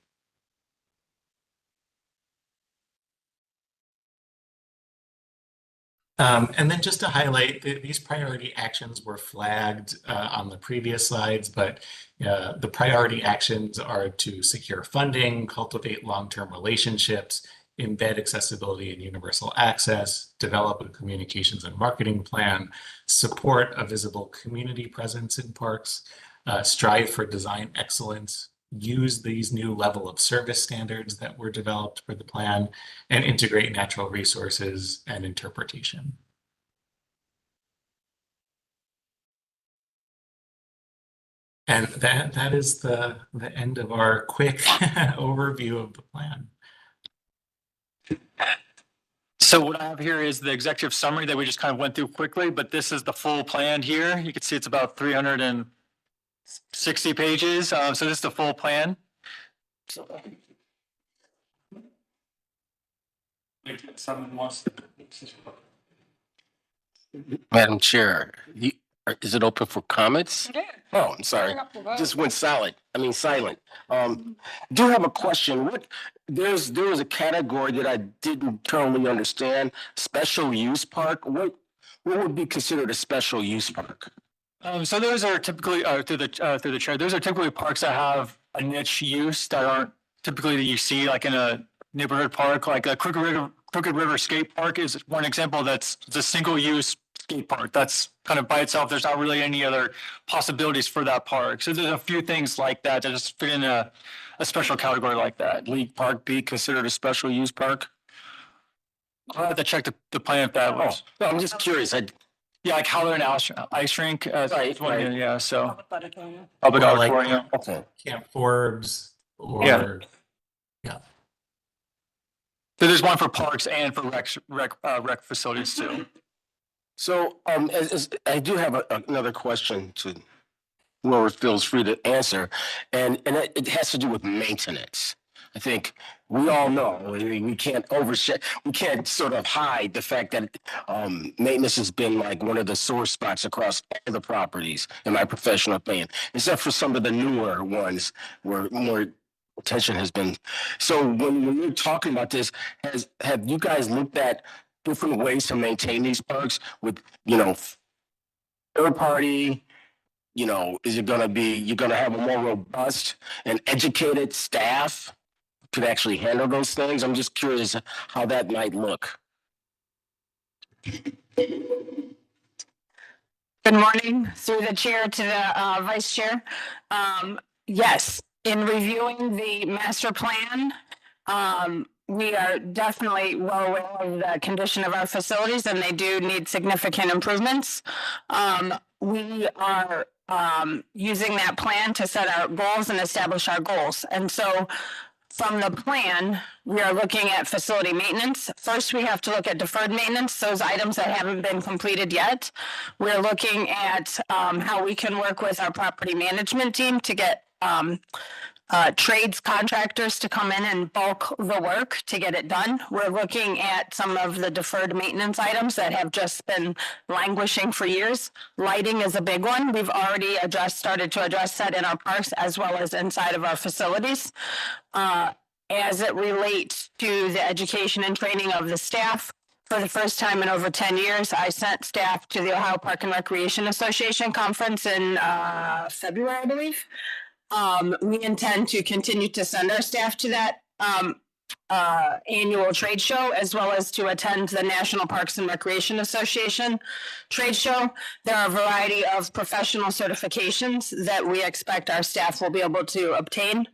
And then just to highlight, these priority actions were flagged on the previous slides, but the priority actions are to secure funding, cultivate long-term relationships, embed accessibility and universal access, develop a communications and marketing plan, support a visible community presence in parks, strive for design excellence, use these new level of service standards that were developed for the plan, and integrate natural resources and interpretation. And that is the end of our quick overview of the plan. So what I have here is the executive summary that we just kind of went through quickly, but this is the full plan here. You can see it's about 360 pages. So this is the full plan. Madam Chair, is it open for comments? Oh, I'm sorry. Just went silent. Do have a question. There was a category that I didn't totally understand. Special use park. What would be considered a special use park? So those are typically through the chair. Those are typically parks that have a niche use that aren't typically that you see like in a neighborhood park, like a Crooked River Skate Park is one example. That's a single use skate park. That's kind of by itself. There's not really any other possibilities for that park. So there's a few things like that that just fit in a special category like that. League Park be considered a special use park? I'll have to check the plan if that was. No, I'm just curious. Yeah, like Howler and Ice Rink. Right. Yeah, so. Public Or like auditorium. Okay. Camp Forbes or Yeah. yeah. So there's one for parks and for rec facilities too. So I do have another question to whoever feels free to answer, and it has to do with maintenance. I think we all know we can't we can't sort of hide the fact that maintenance has been like one of the sore spots across all the properties, in my professional opinion, except for some of the newer ones where more attention has been. So when you're talking about this, have you guys looked at different ways to maintain these parks with, third party? Is it going to be, you're going to have a more robust and educated staff could actually handle those things? I'm just curious how that might look. Good morning, through the chair to the vice chair. Yes, in reviewing the master plan, we are definitely well aware of the condition of our facilities, and they do need significant improvements. We are using that plan to set our goals and establish our goals. And so from the plan, we are looking at facility maintenance. First, we have to look at deferred maintenance, those items that haven't been completed yet. We're looking at how we can work with our property management team to get trades contractors to come in and bulk the work to get it done. We're looking at some of the deferred maintenance items that have just been languishing for years. Lighting is a big one. We've already started to address that in our parks as well as inside of our facilities. As it relates to the education and training of the staff, for the first time in over 10 years, I sent staff to the Ohio Park and Recreation Association conference in February, I believe. We intend to continue to send our staff to that annual trade show, as well as to attend the National Parks and Recreation Association trade show. There are a variety of professional certifications that we expect our staff will be able to obtain.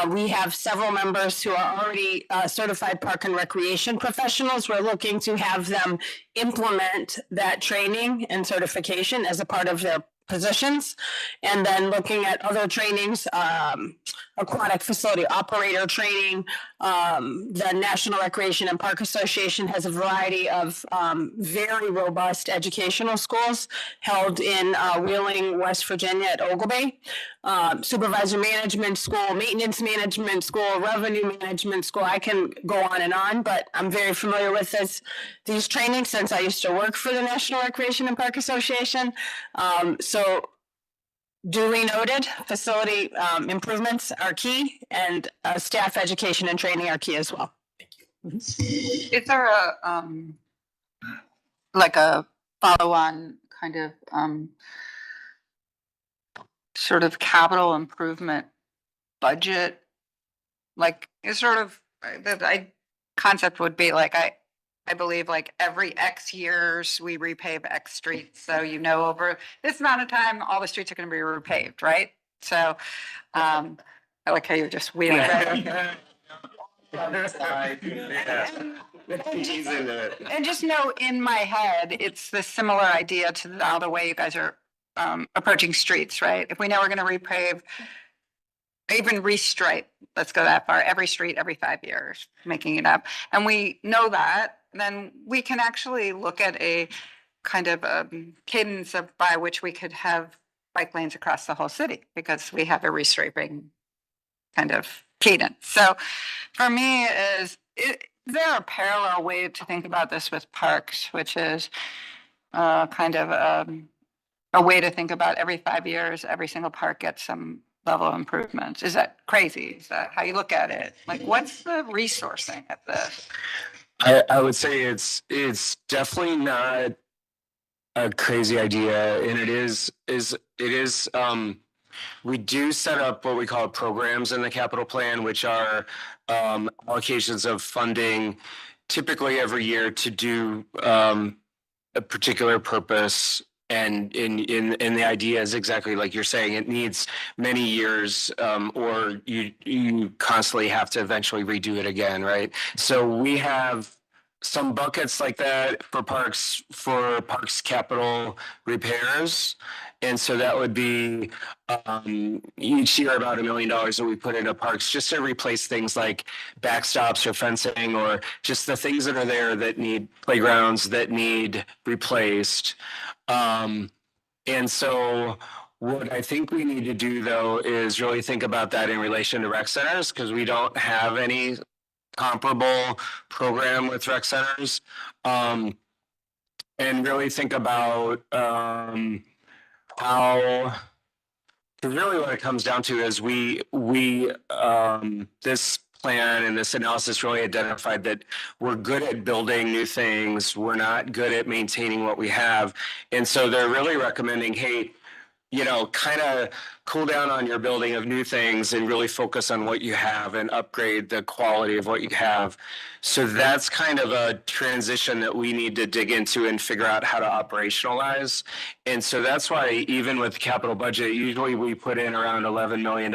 We have several members who are already certified park and recreation professionals. We're looking to have them implement that training and certification as a part of their positions, and then looking at other trainings aquatic facility operator training. The National Recreation and Park Association has a variety of very robust educational schools held in Wheeling, West Virginia at Ogilvy. Supervisor management school, maintenance management school, revenue management school. I can go on, but I'm very familiar with these trainings since I used to work for the National Recreation and Park Association. So duly noted, facility improvements are key, and staff education and training are key as well. Is there a, like a follow-on kind of, sort of capital improvement budget? Like, it's sort of, concept would be like, I believe like every X years we repave X streets. So, over this amount of time, all the streets are going to be repaved, right? So, I like how you're just wheeling right. And just know in my head, it's the similar idea to the way you guys are approaching streets, right? If we know we're going to repave, even restripe, let's go that far, every street every 5 years, making it up. And we know that, then we can actually look at a kind of cadence of by which we could have bike lanes across the whole city because we have a restriping kind of cadence. So for me, is there a parallel way to think about this with parks, which is kind of a way to think about every 5 years, every single park gets some level of improvements? Is that crazy? Is that how you look at it? Like, what's the resourcing at this? I would say it's definitely not a crazy idea, and it is we do set up what we call programs in the capital plan, which are allocations of funding typically every year to do a particular purpose. And in the idea is exactly like you're saying, it needs many years, or you constantly have to eventually redo it again, right? So we have some buckets like that for parks capital repairs. And so that would be each year about $1 million that we put into parks just to replace things like backstops or fencing, or just the things that are there that need playgrounds that need replaced. And so what I think we need to do, though, is really think about that in relation to rec centers, because we don't have any comparable program with rec centers. And really think about how, because really what it comes down to is we this plan and this analysis really identified that we're good at building new things. We're not good at maintaining what we have. And so they're really recommending, hey, kind of cool down on your building of new things and really focus on what you have and upgrade the quality of what you have. So that's kind of a transition that we need to dig into and figure out how to operationalize. And so that's why even with capital budget, usually we put in around $11 million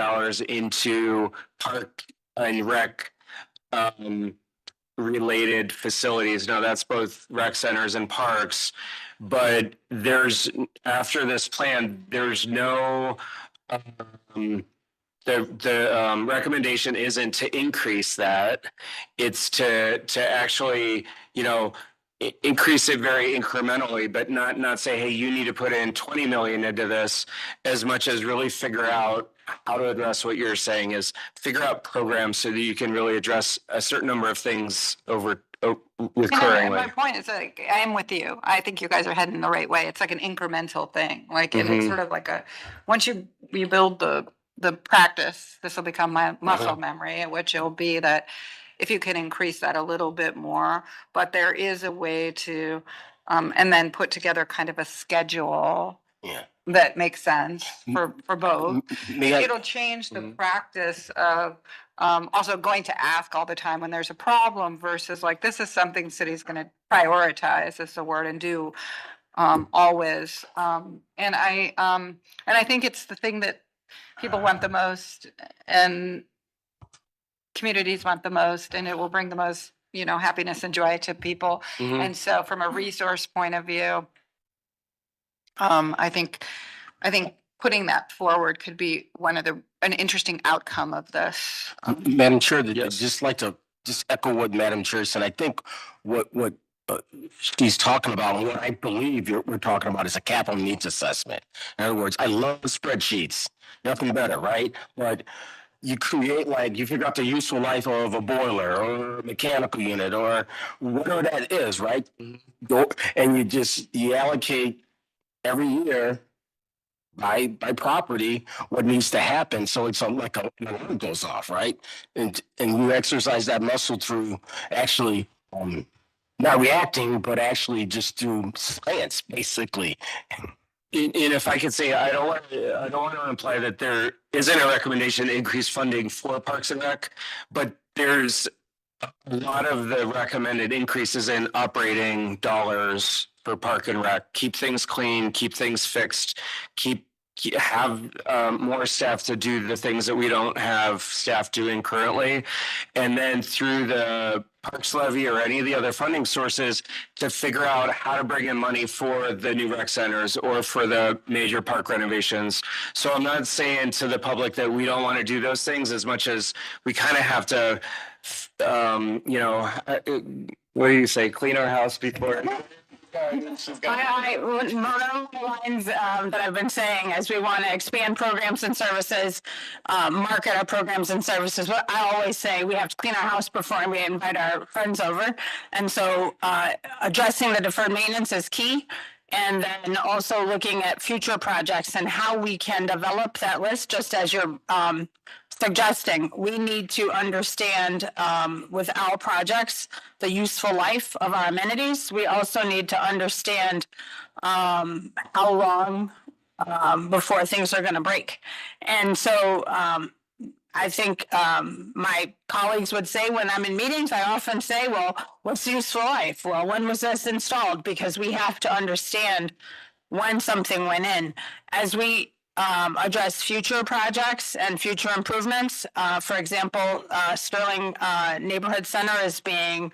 into park and rec related facilities. Now that's both rec centers and parks, but after this plan, there's no, the recommendation isn't to increase that. It's to actually, increase it very incrementally, but not say, hey, you need to put in 20 million into this, as much as really figure out how to address what you're saying is figure out programs so that you can really address a certain number of things recurringly. My point is like, I am with you. I think you guys are heading the right way. It's like an incremental thing. Like, and it's sort of like once you build the practice, this will become my muscle memory, which will be that if you can increase that a little bit more, but there is a way to, and then put together kind of a schedule that makes sense for both. It'll change the practice of also going to ask all the time when there's a problem versus like, this is something the city's going to prioritize, is the word, and do always. And I think it's the thing that people want the most and communities want the most, and it will bring the most, happiness and joy to people. And so from a resource point of view, I think putting that forward could be one of the an interesting outcome of this. Madam Chair, I'd just like to just echo what Madam Chair said. I think what she's talking about, and what I believe we're talking about, is a capital needs assessment. In other words, I love spreadsheets, nothing better, right? But you create, like, you figure out the useful life of a boiler or a mechanical unit or whatever that is, right? And you allocate every year by property what needs to happen, so it's like an alarm goes off, right? And you exercise that muscle through actually not reacting, but actually just through science, basically. And if I could say, I don't want to imply that there isn't a recommendation to increase funding for Parks and Rec, but there's a lot of the recommended increases in operating dollars for Park and Rec. Keep things clean, keep things fixed, have more staff to do the things that we don't have staff doing currently. And then through the Parks Levy or any of the other funding sources to figure out how to bring in money for the new rec centers or for the major park renovations. So I'm not saying to the public that we don't want to do those things, as much as we kind of have to, what do you say, clean our house before. One of the lines that I've been saying is we want to expand programs and services, market our programs and services. But I always say we have to clean our house before we invite our friends over. And so addressing the deferred maintenance is key. And then also looking at future projects and how we can develop that list, just as you're suggesting. We need to understand with our projects the useful life of our amenities. We also need to understand how long before things are going to break. And so I think my colleagues would say, when I'm in meetings, I often say, well, what's the useful life? Well, when was this installed? Because we have to understand when something went in. As we address future projects and future improvements, for example, Sterling Neighborhood Center is being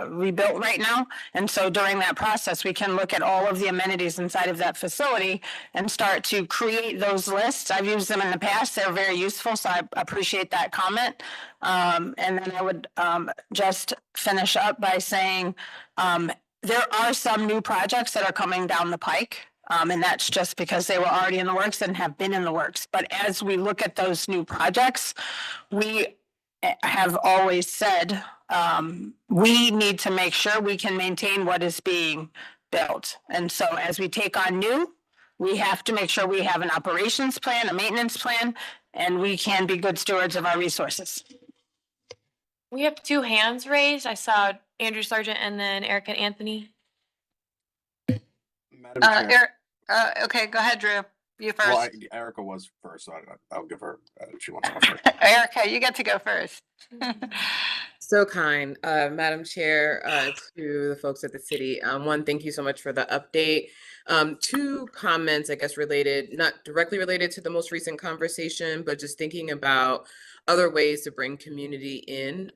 rebuilt right now. And so during that process, we can look at all of the amenities inside of that facility and start to create those lists. I've used them in the past. They're very useful, so I appreciate that comment. And then I would just finish up by saying there are some new projects that are coming down the pike. And that's just because they were already in the works and have been in the works. But as we look at those new projects, we have always said we need to make sure we can maintain what is being built. And so as we take on new, we have to make sure we have an operations plan, a maintenance plan, and we can be good stewards of our resources. We have two hands raised. I saw Andrew Sargent and then Erica Anthony. Madam Chair. Okay, go ahead, Drew. You first. Well, Erica was first, so I'll give her if she wants to go first. Erica, you get to go first. So kind, Madam Chair, to the folks at the city. One, thank you so much for the update. Two comments, I guess, related, not directly related to the most recent conversation, but just thinking about other ways to bring community in.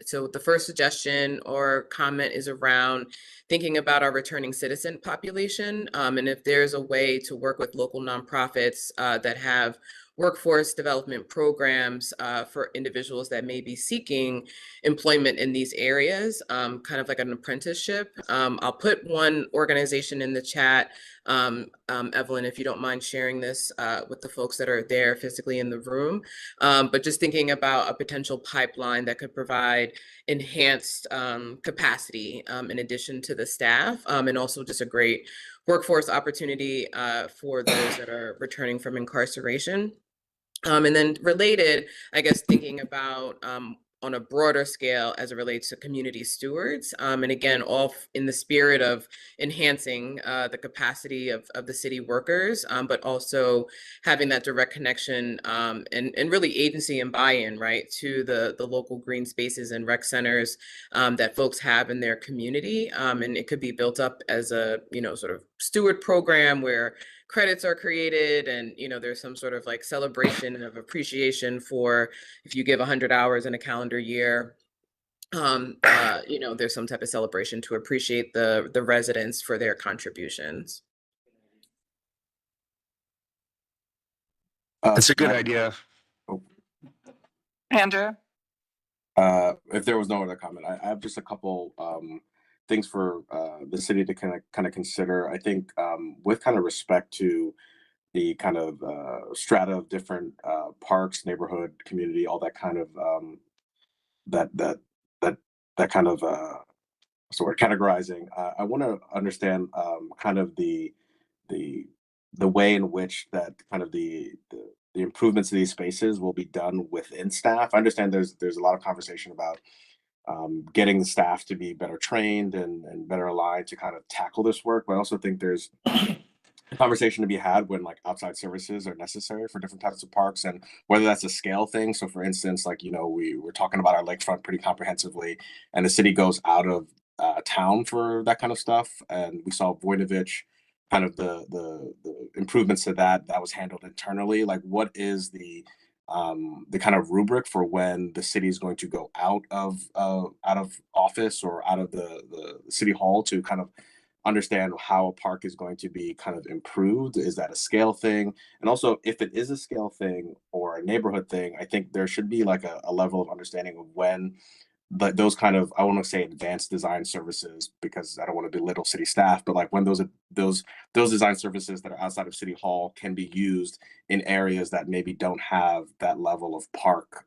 So the first suggestion or comment is around thinking about our returning citizen population, and if there's a way to work with local nonprofits that have workforce development programs for individuals that may be seeking employment in these areas, kind of like an apprenticeship. I'll put one organization in the chat, Evelyn, if you don't mind sharing this with the folks that are there physically in the room, but just thinking about a potential pipeline that could provide enhanced capacity in addition to the staff, and also just a great workforce opportunity for those that are returning from incarceration. And then related, I guess, thinking about on a broader scale as it relates to community stewards. And again, all in the spirit of enhancing the capacity of the city workers, but also having that direct connection and really agency and buy-in, right, to the local green spaces and rec centers that folks have in their community. And it could be built up as a, sort of steward program where credits are created and there's some sort of like celebration of appreciation for if you give 100 hours in a calendar year, there's some type of celebration to appreciate the residents for their contributions. It's a good idea. Andrew? If there was no other comment, I have just a couple things for the city to kind of consider. I think with kind of respect to the kind of strata of different parks, neighborhood, community, all that kind of that that that that kind of sort of categorizing. I want to understand kind of the the way in which that kind of the improvements to these spaces will be done within staff. I understand there's a lot of conversation about getting the staff to be better trained and better aligned to kind of tackle this work, but I also think there's a conversation to be had when like outside services are necessary for different types of parks and whether that's a scale thing. So for instance, like, you know, we're talking about our lakefront pretty comprehensively and the city goes out of town for that kind of stuff. And we saw Voinovich kind of the improvements to that was handled internally. Like what is the kind of rubric for when the city is going to go out of office or out of the city hall to kind of understand how a park is going to be kind of improved? Is that a scale thing? And also, if it is a scale thing or a neighborhood thing, I think there should be like a level of understanding of when those kind of, I want to say advanced design services, because I don't want to belittle city staff, but like when those design services that are outside of city hall can be used in areas that maybe don't have that level of park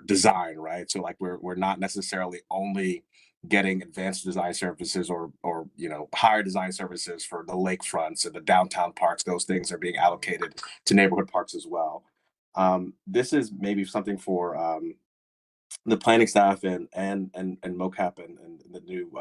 design, right? So like we're not necessarily only getting advanced design services or you know higher design services for the lakefronts and the downtown parks. Those things are being allocated to neighborhood parks as well. This is maybe something for the planning staff and MoCap and the new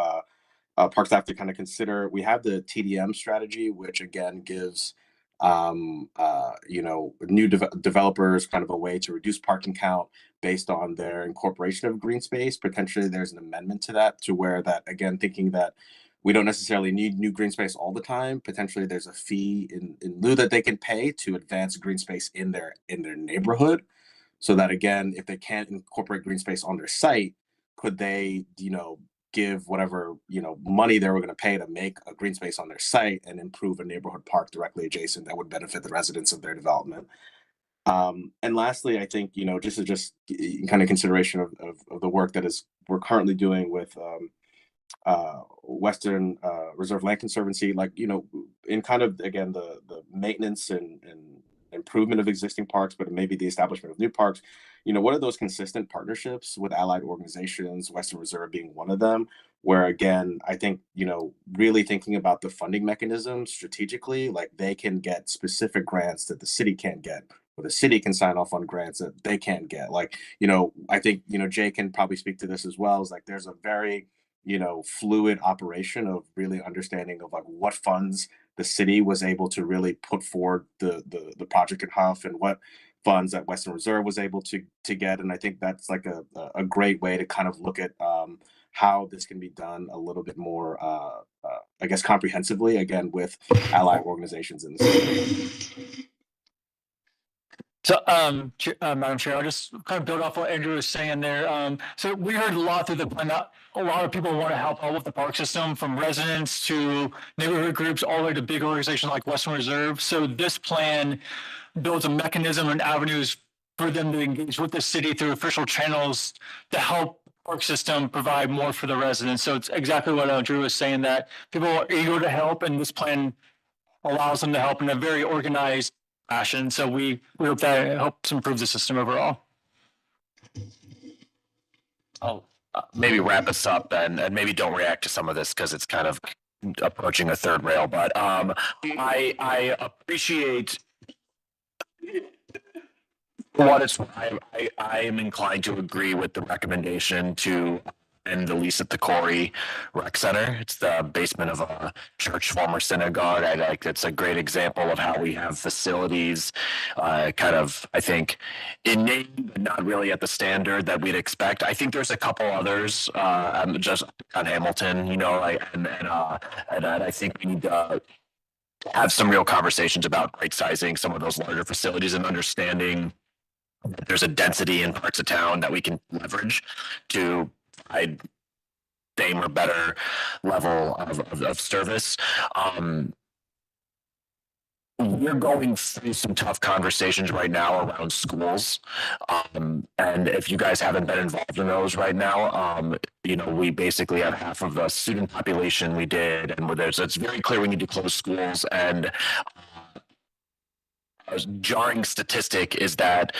park staff to kind of consider. We have the TDM strategy, which again gives you know, new developers kind of a way to reduce parking count based on their incorporation of green space. Potentially there's an amendment to that to where that, again, thinking that we don't necessarily need new green space all the time. Potentially there's a fee in lieu that they can pay to advance green space in their neighborhood. So that again, if they can't incorporate green space on their site, could they, you know, give whatever, you know, money they were going to pay to make a green space on their site and improve a neighborhood park directly adjacent that would benefit the residents of their development. And lastly, I think, you know, just kind of consideration of the work that we're currently doing with Western Reserve Land Conservancy, like, you know, in kind of, again, the maintenance and improvement of existing parks, but maybe the establishment of new parks. You know, what are those consistent partnerships with allied organizations, Western Reserve being one of them, where again, I think, you know, really thinking about the funding mechanisms strategically, like they can get specific grants that the city can't get, or the city can sign off on grants that they can't get. Like, you know, I think, you know, Jay can probably speak to this as well, is like there's a very, you know, fluid operation of really understanding of like what funds the city was able to really put forward the project in Huff and what funds that Western Reserve was able to get. And I think that's like a great way to kind of look at how this can be done a little bit more, I guess, comprehensively, again, with allied organizations in the city. So, Madam Chair, I'll just kind of build off what Andrew was saying there. So we heard a lot through the plan that a lot of people want to help out with the park system, from residents to neighborhood groups, all the way to big organizations like Western Reserve. So this plan builds a mechanism and avenues for them to engage with the city through official channels to help park system provide more for the residents. So it's exactly what Drew was saying, that people are eager to help, and this plan allows them to help in a very organized fashion. So we hope that it helps improve the system overall. I'll maybe wrap us up and maybe don't react to some of this because it's kind of approaching a third rail. But I appreciate what it's. I am inclined to agree with the recommendation to end the lease at the Corey Rec Center. It's the basement of a church, former synagogue. I like it's a great example of how we have facilities kind of, I think, in name, but not really at the standard that we'd expect. I think there's a couple others just on Hamilton, you know, and I think we need to have some real conversations about right sizing some of those larger facilities and understanding that there's a density in parts of town that we can leverage to provide same or better level of service. we're going through some tough conversations right now around schools. And if you guys haven't been involved in those right now, we basically have half of the student population we did, and it's very clear we need to close schools. And a jarring statistic is that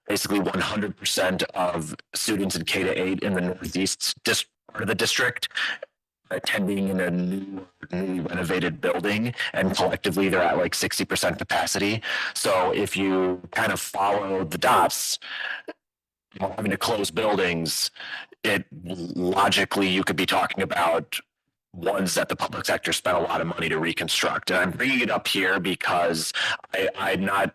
basically 100% of students in K-8 in the Northeast part of the district attending in a newly renovated building, and collectively they're at like 60% capacity. So if you kind of follow the dots, having to close buildings, logically you could be talking about ones that the public sector spent a lot of money to reconstruct. And I'm bringing it up here because I'm not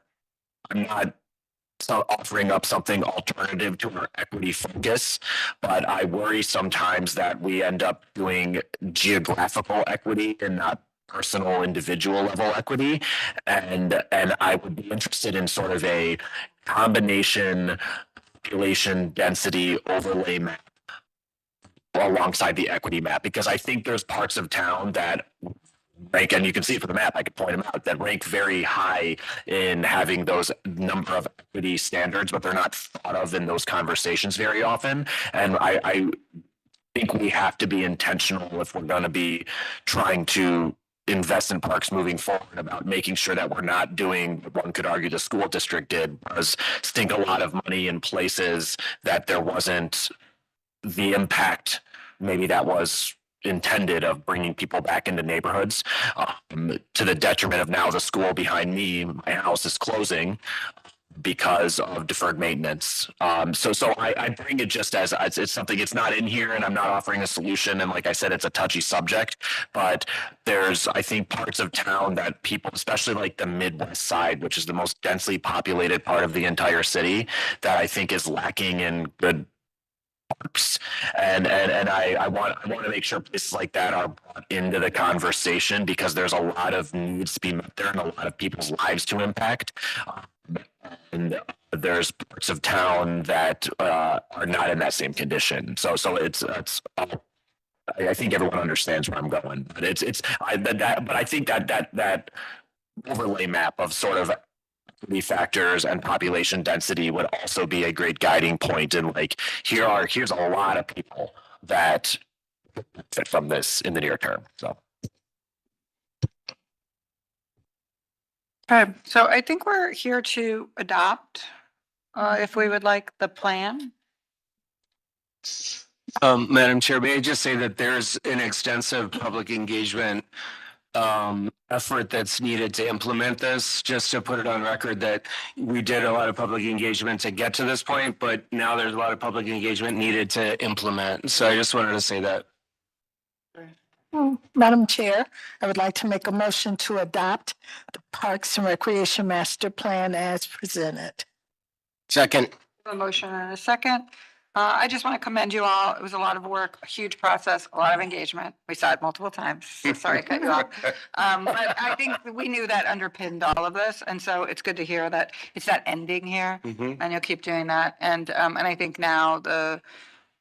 offering up something alternative to our equity focus, but I worry sometimes that we end up doing geographical equity and not personal individual level equity. And I would be interested in sort of a combination population density overlay map alongside the equity map, because I think there's parts of town that rank, and you can see it for the map, I could point them out, that rank very high in having those number of equity standards, but they're not thought of in those conversations very often. And I think we have to be intentional if we're going to be trying to invest in parks moving forward about making sure that we're not doing what one could argue the school district did, was stink a lot of money in places that there wasn't the impact maybe that was intended of bringing people back into neighborhoods, to the detriment of now the school behind me, my house, is closing because of deferred maintenance. So I bring it just as it's something, it's not in here and I'm not offering a solution. And like I said, it's a touchy subject, but there's, I think, parts of town that people, especially like the Midwest side, which is the most densely populated part of the entire city, that I think is lacking in good parks. And I want to make sure places like that are brought into the conversation, because there's a lot of needs to be met there and a lot of people's lives to impact. And there's parts of town that are not in that same condition. So it's I think everyone understands where I'm going, but I think that overlay map of sort of equity factors and population density would also be a great guiding point. And like, here's a lot of people that benefit from this in the near term. So. Okay, so I think we're here to adopt, if we would like the plan. Madam Chair, may I just say that there's an extensive public engagement effort that's needed to implement this, just to put it on record that we did a lot of public engagement to get to this point, but now there's a lot of public engagement needed to implement. So I just wanted to say that. Madam Chair, I would like to make a motion to adopt the Parks and Recreation Master Plan as presented. Second. A motion and a second. I just want to commend you all. It was a lot of work, a huge process, a lot of engagement. We saw it multiple times. So sorry to cut you off. But I think we knew that underpinned all of this. And so it's good to hear that it's that ending here, and you'll keep doing that. And I think now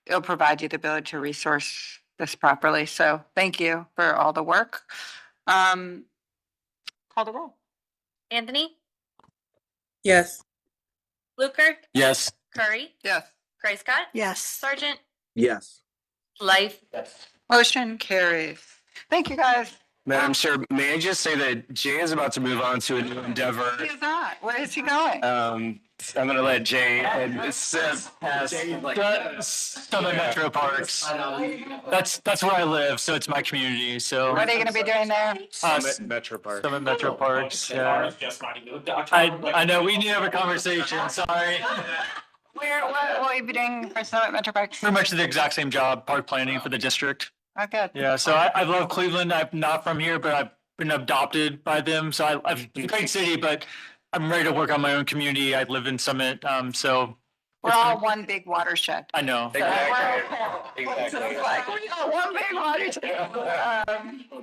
it'll provide you the ability to resource this properly. So thank you for all the work. Call the roll. Anthony, Yes. Luker, Yes. Curry, Yes. Gray Scott, Yes. Sergeant, Yes. Life. Motion carries. Thank you, guys. Madam Chair, may I just say that Jay is about to move on to a new endeavor. Who is that? Where is he going? I'm gonna let Jay and pass Summit Metro Parks. That's where I live, so it's my community. So What are you going to be doing there? Summit Metro Park. Summit Metro Parks. Yeah. I know we need to have a conversation. Sorry. What will you be doing for Summit Metro Park? Pretty much the exact same job, park planning for the district. Oh, good. Yeah. So I love Cleveland. I'm not from here, but I've been adopted by them. So it's a great city, but I'm ready to work on my own community. I live in Summit. So We're all one big watershed. I know. Exactly. Like, we got one big watershed.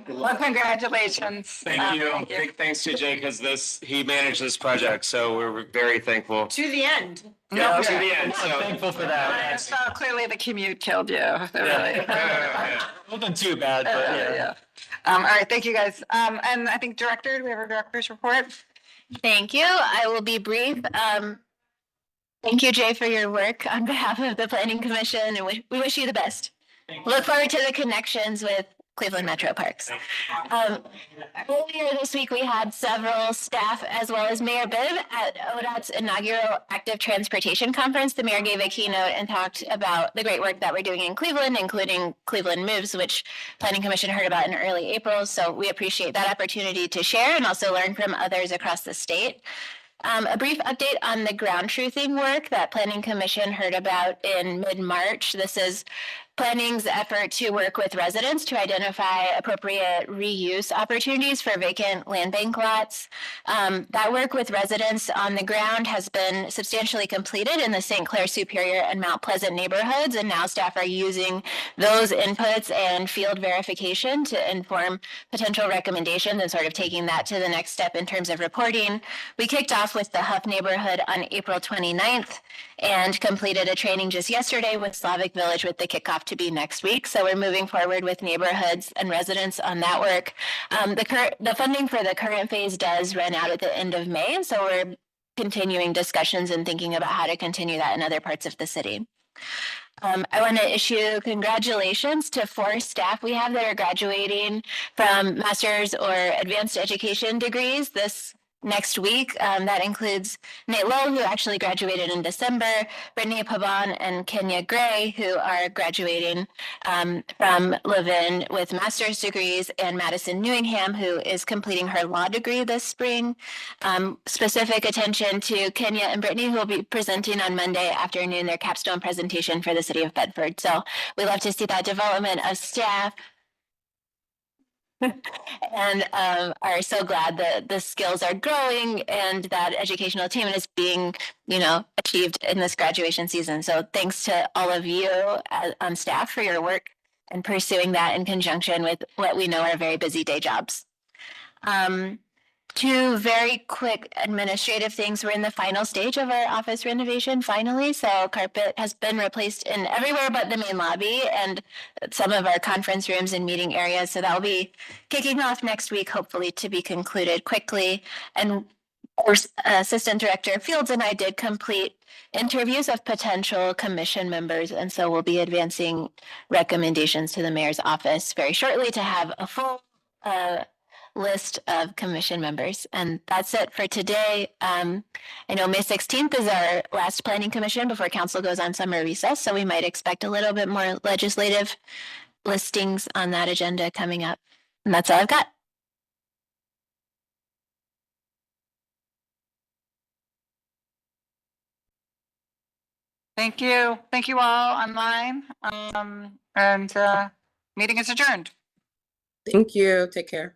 Well, congratulations. Thank you. Big thanks to Jay, because he managed this project, so we're very thankful. To the end. Yeah, to the end. I'm So thankful for that. So clearly the commute killed you. Really. Wasn't too bad, but yeah. All right, thank you guys. And I think director, do we have a director's report? Thank you. I will be brief. Thank you, Jay, for your work on behalf of the Planning Commission, and we wish you the best. Look forward to the connections with Cleveland Metro Parks. Earlier this week, we had several staff as well as Mayor Bibb at ODOT's inaugural Active Transportation Conference. The mayor gave a keynote and talked about the great work that we're doing in Cleveland, including Cleveland Moves, which Planning Commission heard about in early April. So we appreciate that opportunity to share and also learn from others across the state. A brief update on the ground truthing work that Planning Commission heard about in mid-March. This is planning's effort to work with residents to identify appropriate reuse opportunities for vacant land bank lots. That work with residents on the ground has been substantially completed in the St. Clair Superior and Mount Pleasant neighborhoods, and now staff are using those inputs and field verification to inform potential recommendations and sort of taking that to the next step in terms of reporting. We kicked off with the Huff neighborhood on April 29th and completed a training just yesterday with Slavic Village with the kickoff to be next week. So we're moving forward with neighborhoods and residents on that work. The funding for the current phase does run out at the end of May. And so we're continuing discussions and thinking about how to continue that in other parts of the city. I want to issue congratulations to 4 staff we have that are graduating from master's or advanced education degrees this next week. That includes Nate Lowe, who actually graduated in December, Brittany Pabon and Kenya Gray, who are graduating from Levin with master's degrees, and Madison Newingham, who is completing her law degree this spring. Specific attention to Kenya and Brittany, who will be presenting on Monday afternoon their capstone presentation for the city of Bedford. So we love to see that development of staff. And are so glad that the skills are growing and that educational attainment is being, achieved in this graduation season. So thanks to all of you on staff for your work and pursuing that in conjunction with what we know are very busy day jobs. 2 very quick administrative things. We're in the final stage of our office renovation finally. So carpet has been replaced in everywhere but the main lobby and some of our conference rooms and meeting areas. So that'll be kicking off next week, hopefully to be concluded quickly. And our Assistant Director Fields and I did complete interviews of potential commission members. And so we'll be advancing recommendations to the mayor's office very shortly to have a full list of commission members. And that's it for today. I know May 16th is our last planning commission before council goes on summer recess. So we might expect a little bit more legislative listings on that agenda coming up. And that's all I've got. Thank you. Thank you all online. And meeting is adjourned. Thank you. Take care.